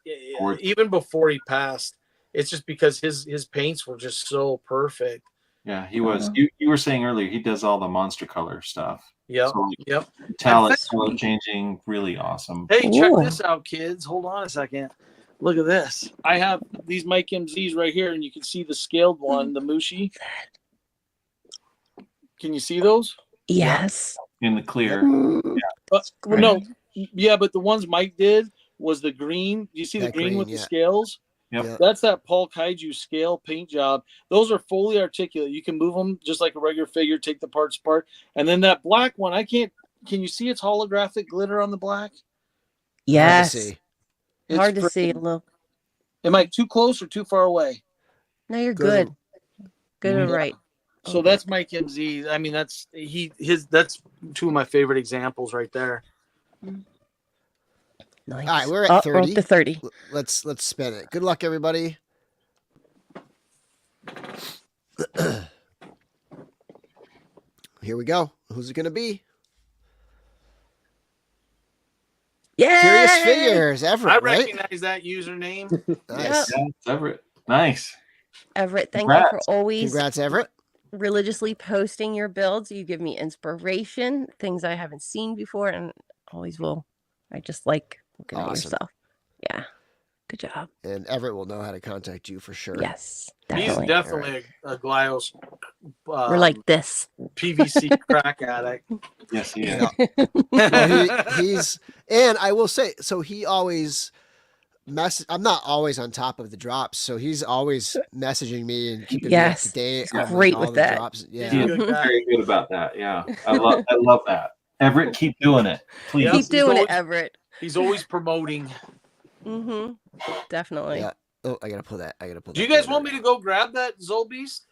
even before he passed. It's just because his paints were just so perfect. Yeah, he was. You were saying earlier he does all the monster color stuff. Yep. So, yep. Talent color changing, really awesome. Hey, check this out, kids. Hold on a second. Look at this. I have these Mike MZs right here, and you can see the scaled one, the Mushi. Can you see those? Yes. In the clear. No. Yeah, but the ones Mike did was the green. Do you see the green with the scales? Yep. That's that Paul Kaiju scale paint job. Those are fully articulate. You can move them just like a regular figure, take the parts apart. And then that black one, can you see its holographic glitter on the black? Yes. Hard to see. Look. Am I too close or too far away? No, you're good. Good and right. So that's Mike MZ. I mean, that's two of my favorite examples right there. Nice. All right, we're at 30. We're up to 30. Let's spin it. Good luck, everybody. Here we go. Who's it going to be? Yeah. Curious Figures, Everett, I right? recognize that username. Nice. Yep. Yeah, it's Everett. Nice. Everett, thank you for Congrats. always Congrats, Everett. religiously posting your builds. You give me inspiration, things I haven't seen before, and always will. I just like looking at your Awesome. stuff. Yeah. Good job. And Everett will know how to contact you for sure. Yes, He's definitely. definitely a Glyos We're like this. PVC crack addict. Yes, he is. Yeah. Well, he's, and I will say, so he always I'm not always on top of the drops, so he's always messaging me and keeping me up to Yes, date. he's on, like, great all with the that. drops. He's He a Yeah. is good guy. very good about that. Yeah, I love that. Everett, keep doing it, please. Yep. Keep He's doing it, always- Everett. He's always promoting. Mm-hmm. Definitely. Yeah. Oh, I gotta pull that. Do you guys want me to go grab that Zolbeast?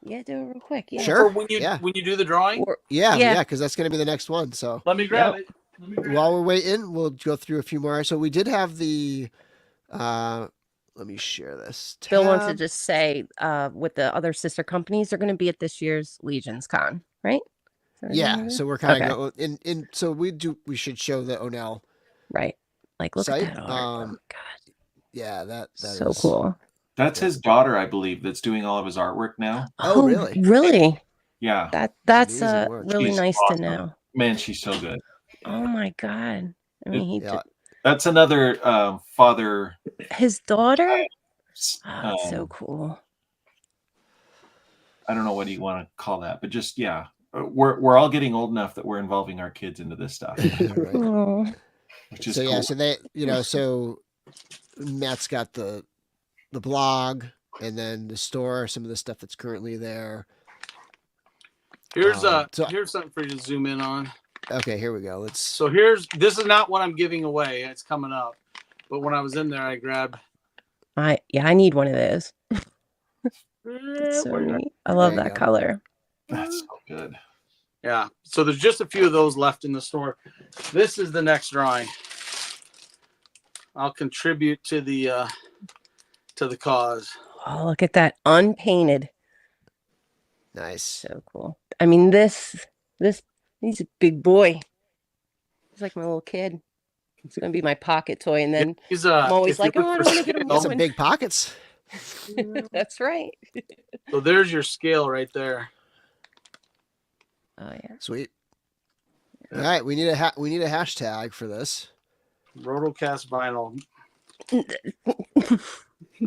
Yeah, do it real quick. Yeah. Sure. Or when you do the drawing? Or- Yeah, Yeah. yeah, because that's gonna be the next one. So Let me grab Yep. it. Let me grab while it. we're waiting, we'll go through a few more. So we did have the. Let me share this. Bill wants to tab. just say, with the other sister companies, they're going to be at this year's LegionsCon, right? Is that what you're Yeah, gonna do? so we're kind of Okay. going in. So we should show the Onell. Right. Like, look Site, at that art. Oh my god, Yeah, that so is- cool. That's his daughter, I believe, that's doing all of his artwork now. Oh, really? Really? Yeah, That's Amazing work. really She's nice awesome. to know. man, she's so good. Oh my god. I mean, he Yeah. That's another father. his daughter. Oh, um, that's so cool. I don't know what you want to call that, but just we're all getting old enough that we're involving our kids into this stuff, Right. Oh, which is So cool. yeah, so they, so Matt's got the blog and then the store, some of the stuff that's currently there. Here's so- here's something for you to zoom in on. Okay, here we go. Let's. So this is not what I'm giving away. It's coming up. But when I was in there, I grabbed. I need one of those. That's so neat. I love There you that go. color. That's so good. Yeah. So there's just a few of those left in the store. This is the next drawing. I'll contribute to the cause. Oh, look at that unpainted. Nice. So cool. I mean, he's a big boy. He's like my little kid. It's gonna be my pocket toy, and then He's I'm always if you like, look oh, I for don't want to get him scale- Some one. big pockets. That's right. So there's your scale right there. Oh yeah. Sweet. All right, we need a hashtag for this. Rotocast vinyl.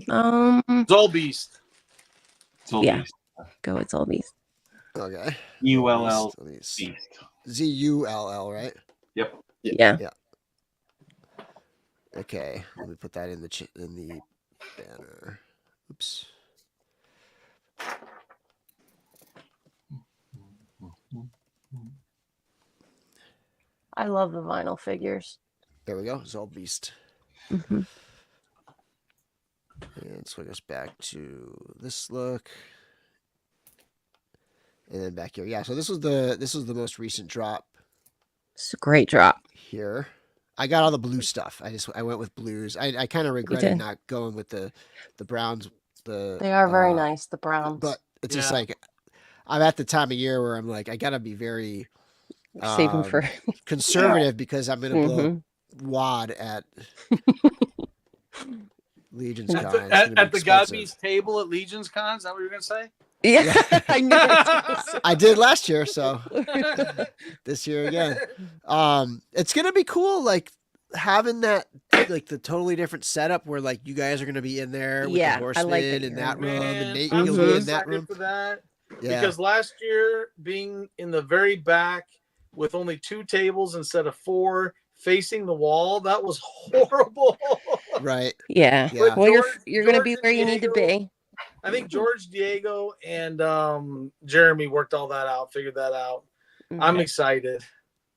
Zolbeast. So Yeah. Go with Zolbeast. Okay. ULL Let me beast. see. ZULL, right? Yep. Yeah. Okay. Let me put that in the banner. Oops. I love the vinyl figures. There we go. Zolbeast. Mm-hmm. And swing us back to this look. And then back here. Yeah, so this was the most recent drop It's a great drop. here. I got all the blue stuff. I went with blues. I kind of regretted did. not going with the browns. They are very nice, the browns. But it's just Yeah. like I'm at the time of year where I'm like I gotta be very Saving for conservative because I'm gonna blow Mhm. wad at Legion's At Con. the, It's gonna be at the expensive. Godbeast table at LegionsCon. Is that what you're gonna say? Yeah, I knew it was I did last year, so gonna this year again. It's gonna be cool, like having that like the totally different setup where like you guys are gonna be in there with Yeah, the I horseman like that in you're that in room, Man, and Nate I'm you'll so be in that excited room. for that. Yeah, Because last year, being in the very back with only 2 tables instead of 4 facing the wall, that was horrible. right. Yeah. Yeah. Well, George- you're gonna be George where you need to Diego- be. I think George, Diego, and Jeremy worked all that out, figured that out. I'm Okay. excited.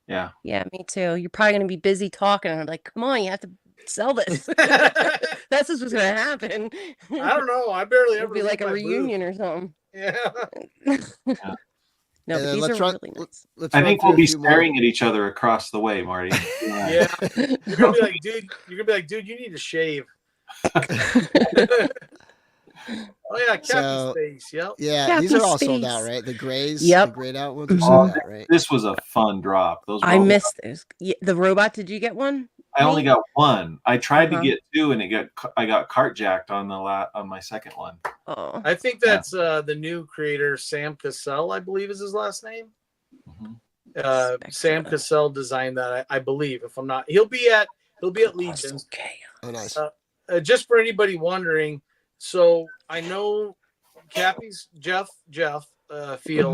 Yeah. Yeah, me too. You're probably gonna be busy talking, and I'm like, come on, you have to sell this. I That's just what's gonna happen. don't know. I barely It'll ever be leave like a my booth. reunion or something. Yeah. No, And but then these let's are run- really nice. Let's I run think through we'll a be few more. staring at each other across the way, Marty. Yeah. You're gonna be like, dude, you need to shave. Oh yeah, Cappy So- Space. Yep. Yeah, these are Cappy all sold out, Space. right? The grays, Yep. the grayed out ones are Mhm. sold out, right? This was a fun drop. Those I robots- missed those. Yeah, the robot. Did you get one? I only Nate? got one. I tried to Uh-huh. get two, and I got cart jacked on on my second one. Oh, I think that's the new creator, Sam Cassell, I believe is his last name. Mhm. Sam Cassell designed that, I believe. If I'm not, he'll be at Legions. okay. Oh, nice. Just for anybody wondering, so I know Cappy's Jeff Field.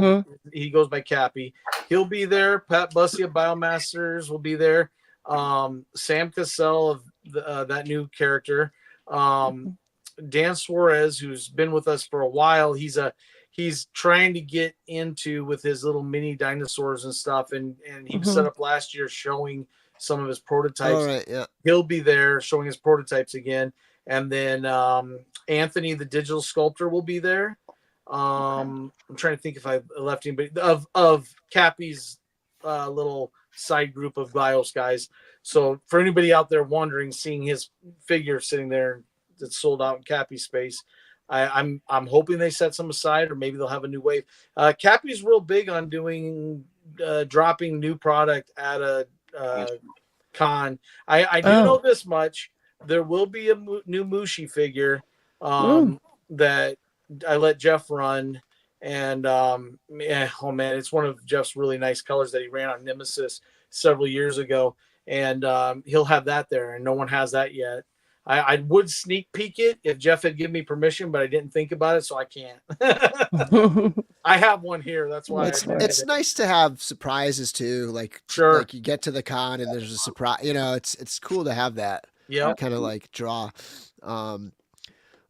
Mhm. He goes by Cappy. He'll be there. Pat Bussey of Biomasters will be there. Sam Cassell of that new character. Dan Suarez, who's been with us for a while, he's trying to get into with his little mini dinosaurs and stuff, and he was set up last year showing some of his prototypes. All right, yeah. He'll be there showing his prototypes again, and then Anthony, the digital sculptor, will be there. I'm trying to think if I left anybody of Cappy's little side group of Glyos guys. So for anybody out there wondering, seeing his figure sitting there that's sold out in Cappy Space, I'm hoping they set some aside, or maybe they'll have a new wave. Cappy's real big on doing dropping new product at a con. I do know this much: there will be a new Mushi figure that I let Jeff run, and oh man, it's one of Jeff's really nice colors that he ran on Nemesis several years ago, and he'll have that there, and no one has that yet. I would sneak peek it if Jeff had given me permission, but I didn't think about it, so I can't. I have one here. That's why It's nice to have surprises too. Like, Sure. like you get to the con and there's a surprise. You know, it's cool to have that. Yeah. Kind of like draw.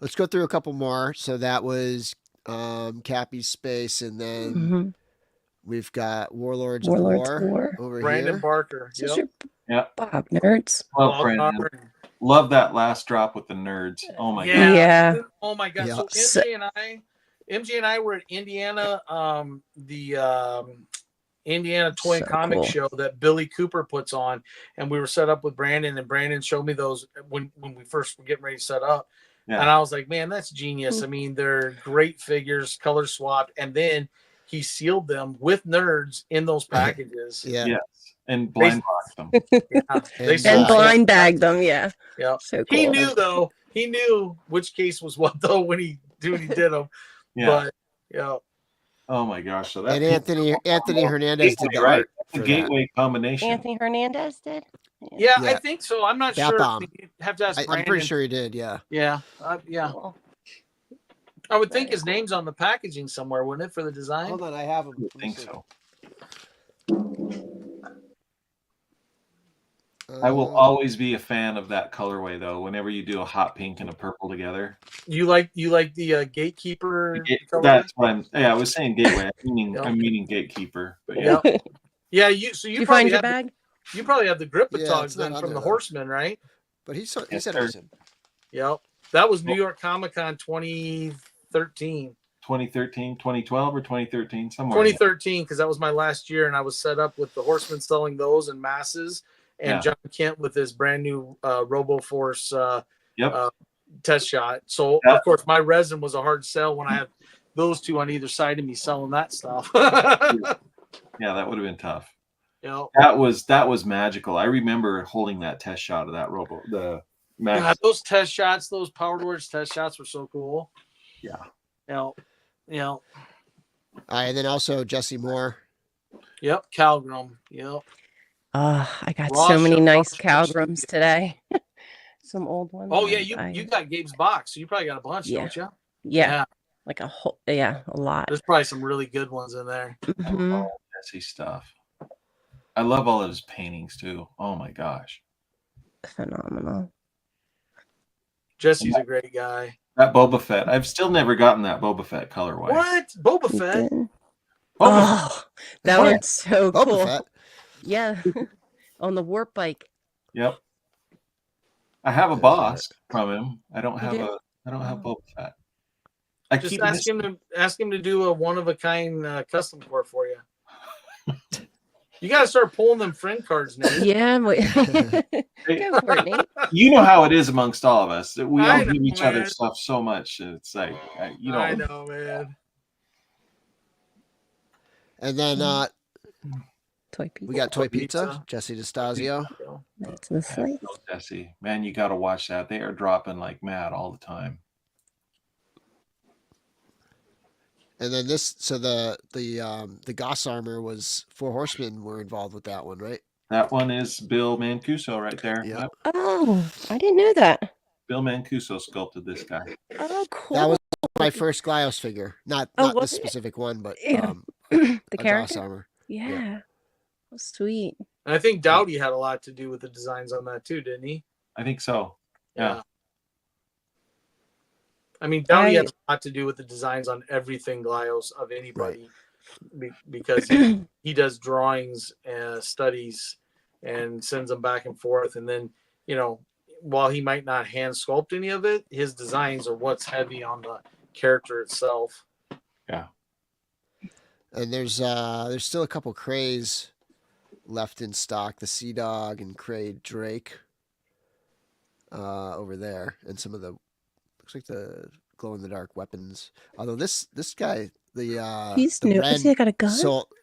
Let's go through a couple more. So that was Cappy Space, and then we've got Warlords of War over Brandon here. Barker. This is Yep. your Bob nerds. Love Brandon. Love that last drop with the nerds. Oh my god. Yeah. Oh my god. Yeah. So MJ and I were at Indiana, the Indiana Toy and Comic Show that Billy Cooper puts on, and we were set up with Brandon, and Brandon showed me those when we first were getting ready to set up. Yeah. And I was like, man, that's genius. I mean, they're great figures, color swapped, and then he sealed them with nerds in those packages. Yeah. Yes. And blind boxed them. They And, And sold blind bagged them. Yeah. Yeah. So cool. He knew though. He knew which case was what though when he did them. Yeah. But yeah. Oh my gosh. So that And Anthony Hernandez did the right? art. The for that. gateway combination. Anthony Hernandez did. Yeah, I Yeah. think so. I'm not Bat sure. bomb. You have to ask I'm Brandon. pretty sure he did. Yeah. Yeah. Yeah. Cool. I would think his name's on the packaging somewhere, wouldn't it, for the design? Hold on, I have him. I think so. Uh, I will always be a fan of that colorway though. Whenever you do a hot pink and a purple together, You like the gatekeeper? colorway? that's what I'm. Yeah, I was saying gateway. Yeah. I'm meaning gatekeeper. But yeah, Yeah. Yeah. So Did you you probably find your have bag? you probably have the grip Yeah, dogs it's not then on from there, the though. Horsemen, right? But he said Yes, it sir. was him. Yep. That was New York Comic Con 2013. 2013, 2012, or 2013, somewhere. in there. 2013, because that was my last year, and I was set up with the Horsemen selling those in masses, and Yeah. John Kent with his brand new RoboForce Yep. test shot. So Yeah. of course my resin was a hard sell when I had those two on either side of me selling that stuff. Yeah, that would have been tough. You know, That was magical. I remember holding that test shot of that the Max. God, those test shots, those Powered Words test shots were so cool. Yeah. You know. All right, and then also Jesse Moore. Yep. Calgrim. Yep. I got Raw so many shell, nice raw shell. Cowgrams today. Some old ones. Oh yeah, you got Gabe's box, so you probably got a bunch, Yeah. don't you? Yeah. Like a lot. There's probably some really good ones in there. Mhm. Jesse stuff. I love all of his paintings too. Oh my gosh. Phenomenal. Jesse's a great guy. That Boba Fett. I've still never gotten that Boba Fett colorway. What? Boba You Fett? did. Boba Oh, that Boba- one's so Boba cool. Fett. Yeah. On the warp bike. Yep. I have a boss from him. I don't have do? I don't have Boba Fett. I Just keep ask him to do a one of a kind custom core for you. You got to start pulling them friend cards, Nate. Yeah, go for it, Nate. You know how it is amongst all of us. We I all know, give each other man. stuff so much. It's like, you know. I know, man. And then Toy pizza. we got Toy Pizza. Pizza, Jesse DeStasio. Nice to the slice. Jesse, man, you got to watch that. They are dropping like mad all the time. And then this, so the Goss armor was 4 Horsemen were involved with that one, right? That one is Bill Mancuso right there. Yeah. Yep. Oh, I didn't know that. Bill Mancuso sculpted this guy. Oh, cool. That was my first Glyos figure. Not Oh, this was it? specific one, but Yeah. a The Goss character? armor. Yeah. Oh, sweet. And I think Dowdy had a lot to do with the designs on that too, didn't he? I think so. Yeah. I mean, Dowdy had a lot to do with the designs on everything Glyos of anybody, because he does drawings and studies and sends them back and forth. And then, you know, while he might not hand sculpt any of it, his designs are what's heavy on the character itself. Yeah. And there's still a couple Krays left in stock. The Sea Dog and Kray Drake over there, and some of the looks like the glow in the dark weapons. Although this guy, He's the new. Ren Has he got a gun?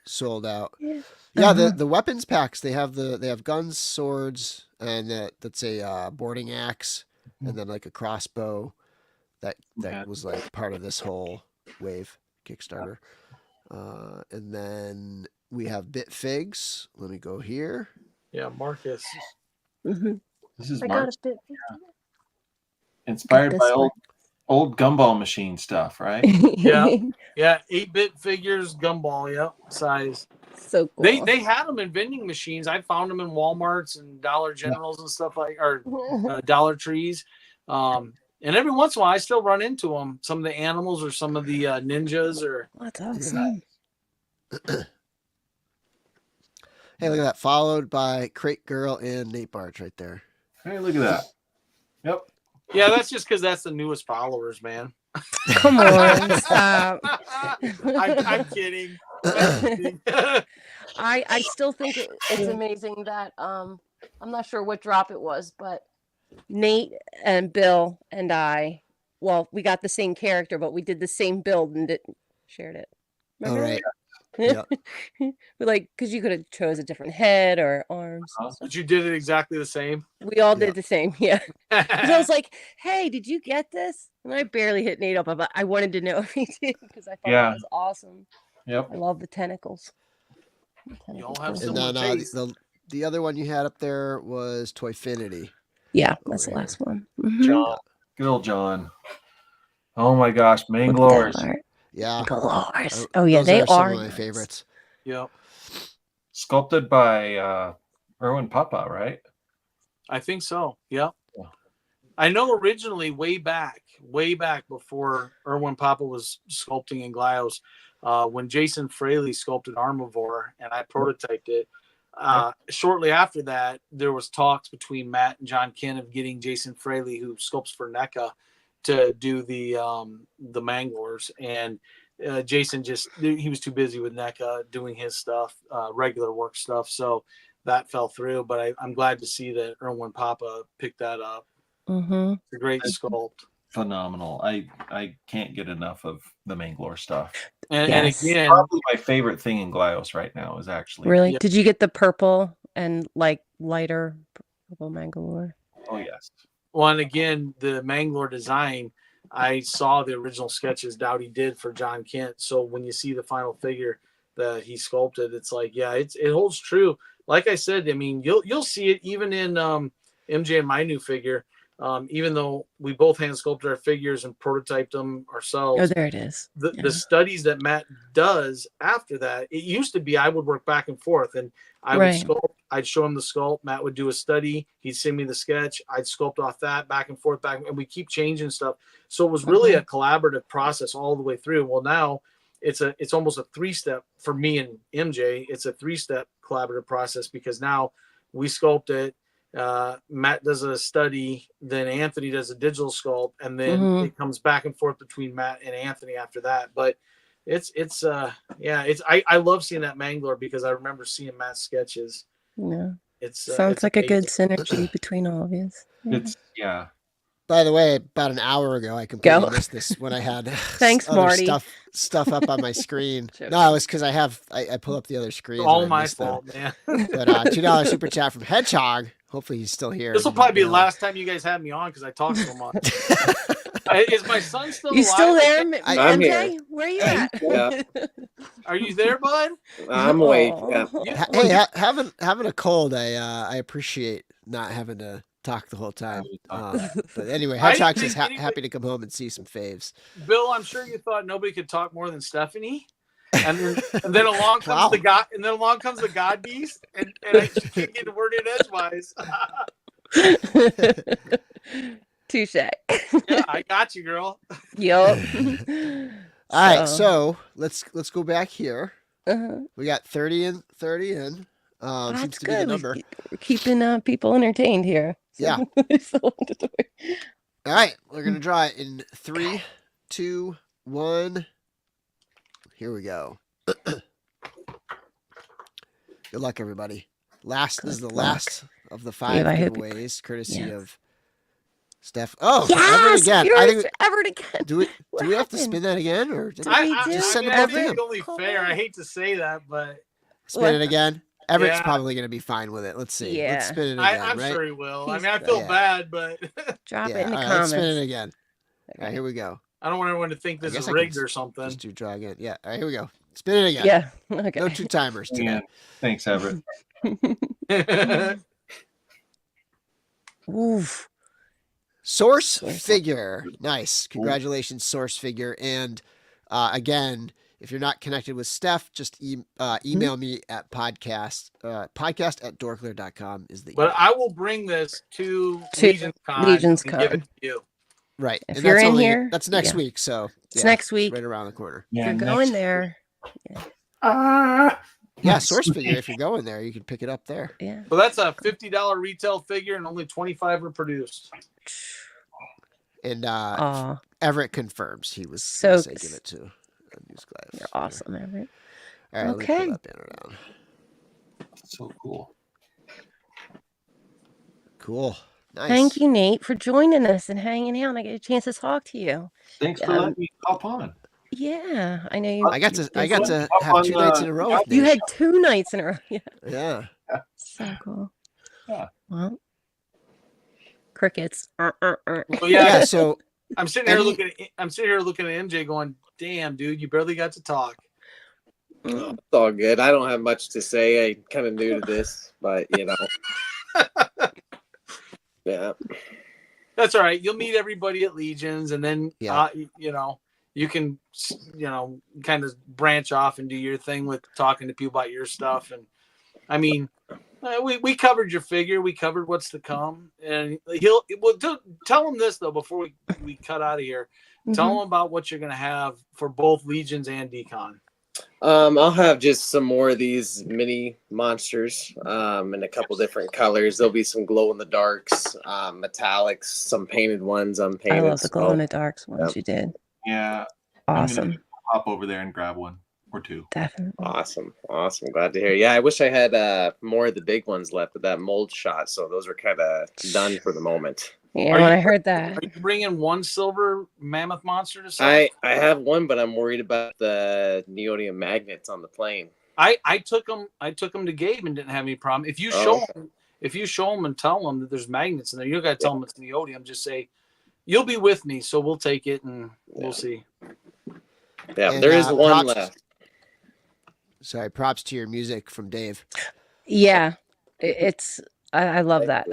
sold out. Yeah. Yeah, the weapons packs, they have guns, swords, and that's a boarding axe, and then like a crossbow that was like part of this whole wave Kickstarter. And then we have Bit Figs. Let me go here. Yeah, Marcus. Mm-hmm. This is I Mark. got a bit. Inspired Got by this old gumball machine stuff, right? Yeah. Yeah, 8-bit figures, gumball, yep, size. So cool. They had them in vending machines. I found them in Walmarts and Dollar Generals and stuff or Dollar Trees. And every once in a while, I still run into them. Some of the animals or some of the ninjas or. That's awesome. Hey, look at that. Followed by Crate Girl and Nate Baertsch right there. Hey, look at that. Yep. Yeah, that's just because that's the newest followers, man. Come on, stop. I'm kidding. I still think it's amazing that I'm not sure what drop it was, but Nate and Bill and I, well, we got the same character, but we did the same build and shared it. All right. Yeah. Like, because you could have chose a different head or arms. But you did it exactly the same. We all did the same, yeah. Because I was like, "Hey, did you get this?" And I barely hit Nate up, but I wanted to know if he did because I thought that was awesome. Yep. I love the tentacles. You all have And similar then taste. the other one you had up there was Toyfinity. Yeah, that's the last one. Mhm. John. Good old John. Oh my gosh, Manglores. Yeah. Galores. Oh yeah, they some are of my favorites. Yep. Sculpted by Erwin Papa, right? I think so. Yep. Yeah. I know originally way back before Erwin Papa was sculpting in Glyos, when Jason Fraley sculpted Armivore and I prototyped it. Shortly after that, there was talks between Matt and John Kent of getting Jason Fraley, who sculpts for NECA, to do the Manglores, and Jason he was too busy with NECA doing his stuff, regular work stuff, so that fell through. But I'm glad to see that Erwin Papa picked that up. Mm-hmm. It's a great sculpt. Phenomenal. I can't get enough of the Manglore stuff. And again, probably my favorite thing in Glyos right now is actually Really? Yeah. Did you get the purple and like lighter purple Mangalore? Oh yes. well, and again, the Manglore design, I saw the original sketches Dowdy did for John Kent. So when you see the final figure that he sculpted, it's like, yeah, it holds true. Like I said, I mean, you'll see it even in MJ and my new figure. Even though we both hand sculpted our figures and prototyped them ourselves. Oh, there it is. The studies that Matt does after that, it used to be I would work back and forth and I would sculpt. I'd show him the sculpt. Matt would do a study. He'd send me the sketch. I'd sculpt off that back and forth, and we keep changing stuff. So it was really a collaborative process all the way through. Well, now it's almost a 3-step for me and MJ. It's a 3-step collaborative process because now we sculpt it. Matt does a study, then Anthony does a digital sculpt, and then it comes back and forth between Matt and Anthony after that. But I love seeing that Mangler because I remember seeing Matt's sketches. Yeah. It's Sounds it's like a good amazing. synergy between all of you. It's By the way, about an hour ago, I completely Go. missed this when I had Thanks, other Marty. stuff up on my screen. Joking. No, it was because I pull up the other screens. It's all and I my missed them. fault, man. But $2 super chat from Hedgehog. Hopefully he's still here. This will probably be the last time you guys have me on because I talk so much. Is my son still You alive? still there, I'm MJ? here. Where are you at? Yeah. Are you there, bud? I'm awake. Yeah. Hey, having a cold. I appreciate not having to talk the whole time. But anyway, Hedgehog's just happy to come home and see some faves. Bill, I'm sure you thought nobody could talk more than Stephanie. And then along comes Wow. the Godbeast, and I just can't get the word in edgewise. Touche. Yeah, I got you, girl. Yup. All right, so let's go back here. Uh-huh. We got 30 in. Seems That's to be the good. number. We're keeping people entertained here. Yeah. So All right, we're gonna draw it in 3, 2, 1. Here we go. Good luck, everybody. This is the last of the 5 giveaways, courtesy of Stef. Oh, Everett again. I think Everett again. do we have to spin that again, or just send it I back to think him? it's only fair. I hate to say that, but Spin it again. Everett's Yeah. probably gonna be fine with it. Let's see. Yeah. Let's spin it again. I'm right? sure he will. He's I feel good. bad, but Drop Yeah. it in the All right, let's comments. spin it again. All right, here we go. I don't want everyone to think I this guess is I can rigged or something. Just do draw again. Yeah. All right, here we go. Spin it again. Yeah. Okay. No 2 timers today. Yeah. Thanks, Everett. Oof. Source figure. Nice. Congratulations, source figure. And again, if you're not connected with Stef, just email me at podcast at dorklair.com is the email. But I will bring this to To LegionsCon and LegionsCon. give it to you. Right. If and you're that's in here, that's next yeah. week. So It's next week. right around the corner. If Yeah, you're next- going there. Yeah, source figure. If you're going there, you can pick it up there. Yeah. So that's a $50 retail figure, and only 25 are produced. And Aw, Everett confirms he was So going to say s- give it to News Glyos. you're awesome, Everett. All right, Okay. let me pull that banner down. So cool. Cool. Nice. Thank you, Nate, for joining us and hanging out. And I get a chance to talk to you. Thanks for letting me hop on. Yeah, I know you. I got to Up have on 2 nights in a row. with You Nate. had 2 nights in a row. Yeah. Yeah. So cool. Yeah. Well, crickets. Well, Yeah. So I'm sitting here Any- looking at MJ, going, "Damn, dude, you barely got to talk." Mm. It's all good. I don't have much to say. I'm kind of new to this, but yeah. That's all right. You'll meet everybody at Legions, and then Yeah. you can kind of branch off and do your thing with talking to people about your stuff. And I mean, we covered your figure. We covered what's to come, and tell him this though before we cut out of here. Tell him about what you're going to have for both Legions and Decon. I'll have just some more of these mini monsters in a couple different colors. There'll be some glow in the darks, metallics, some painted ones, unpainted. I love the glow in the darks ones you did. Yeah. Awesome. I'm gonna hop over there and grab one or 2. Definitely. Awesome. Glad to hear. Yeah, I wish I had more of the big ones left, but that mold shot, so those are kind of done for the moment. Yeah, Are when you- I heard that. Are you bringing one silver mammoth monster to sell? I have one, but I'm worried about the neodymium magnets on the plane. I took them to Gabe and didn't have any problem. If you show them and tell them that there's magnets in there, you don't got to tell them it's neodymium. Just say you'll be with me, so we'll take it and we'll see. Yeah, And, there is one props- left. Sorry, props to your music from Dave. Yeah. It's I love that.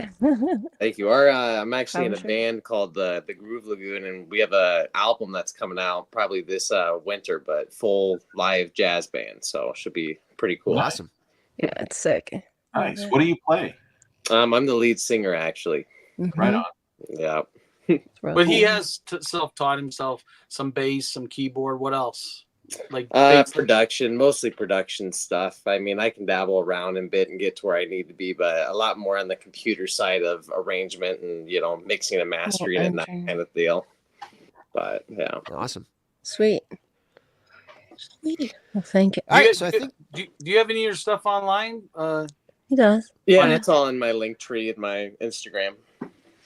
Thank you. I'm actually in a Publisher? band called the Groove Lagoon, and we have a album that's coming out probably this winter, but full live jazz band, so it should be pretty cool. Awesome. Yeah, it's sick. Nice. What do you play? I'm the lead singer, actually. Right on. Yeah. But he has self-taught himself some bass, some keyboard. What else? Like Production, mostly production stuff. I mean, I can dabble around a bit and get to where I need to be, but a lot more on the computer side of arrangement and mixing and mastering and that kind of deal. But yeah, Awesome. Sweet. Sweet. Well, thank you. All right, so I think do you have any of your stuff online? He does. Yeah, Yeah. it's all in my link tree in my Instagram.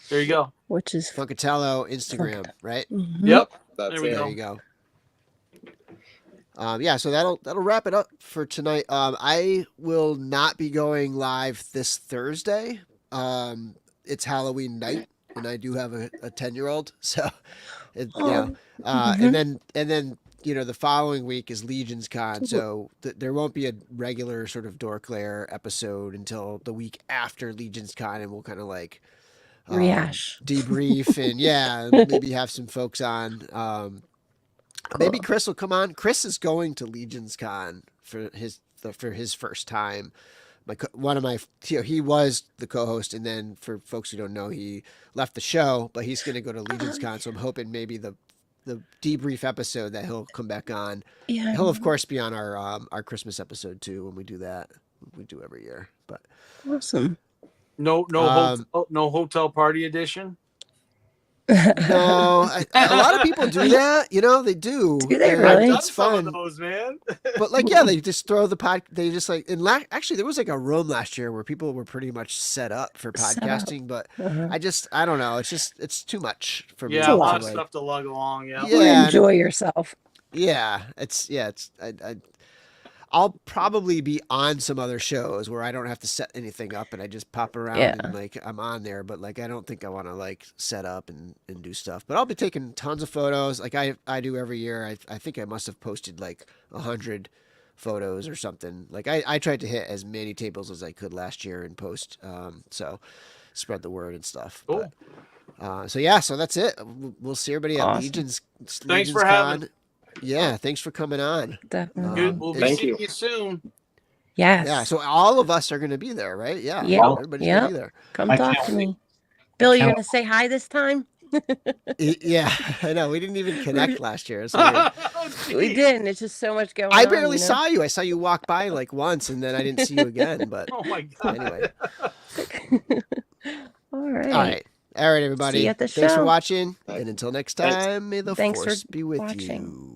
There you go. Which is Funkatello Instagram, right? Yep. That's There we it. There you go. Yeah, so that'll wrap it up for tonight. I will not be going live this Thursday. It's Halloween night, and I do have a 10-year-old, so and then the following week is LegionsCon, so there won't be a regular sort of DORKLAIR episode until the week after LegionsCon, and we'll kind of like rehash, debrief, and maybe have some folks on. Maybe Chris will come on. Chris is going to LegionsCon for his first time. He was the co-host, and then for folks who don't know, he left the show, but he's going to go to LegionsCon. So I'm hoping maybe the debrief episode that he'll come back on. Yeah. He'll of course be on our Christmas episode too when we do that. We do every year, but awesome. No hotel party edition. No, a lot of people do that. They do. Do they and really? It's fun. Some of those, man. But they just throw the pod. They just actually there was like a room last year where people were pretty much set up for podcasting. But I don't know. It's too much for me. Yeah, a lot of like, stuff to lug along. Yeah. Yeah, enjoy yourself. Yeah, I'll probably be on some other shows where I don't have to set anything up and I just pop around and I'm on there, but I don't think I want to set up and do stuff. But I'll be taking tons of photos like I do every year. I think I must have posted 100 photos or something. I tried to hit as many tables as I could last year and post, so spread the word and stuff. Cool. But, so that's it. We'll see everybody at Legions. Thanks for having. Yeah, thanks for coming on. Definitely. We'll be seeing you soon. Yes. Yeah, so all of us are going to be there, right? Yeah. Yeah. Everybody's going to be there. Come talk to me. Bill, you're going to say hi this time? Yeah, I know. We didn't even connect last year. So we didn't. It's just so much going on. I barely saw you. I saw you walk by once, and then I didn't see you again. But oh my god. Anyway. All right. All right, everybody. See you at the Thanks show. for watching, and until next time, may the force be with you.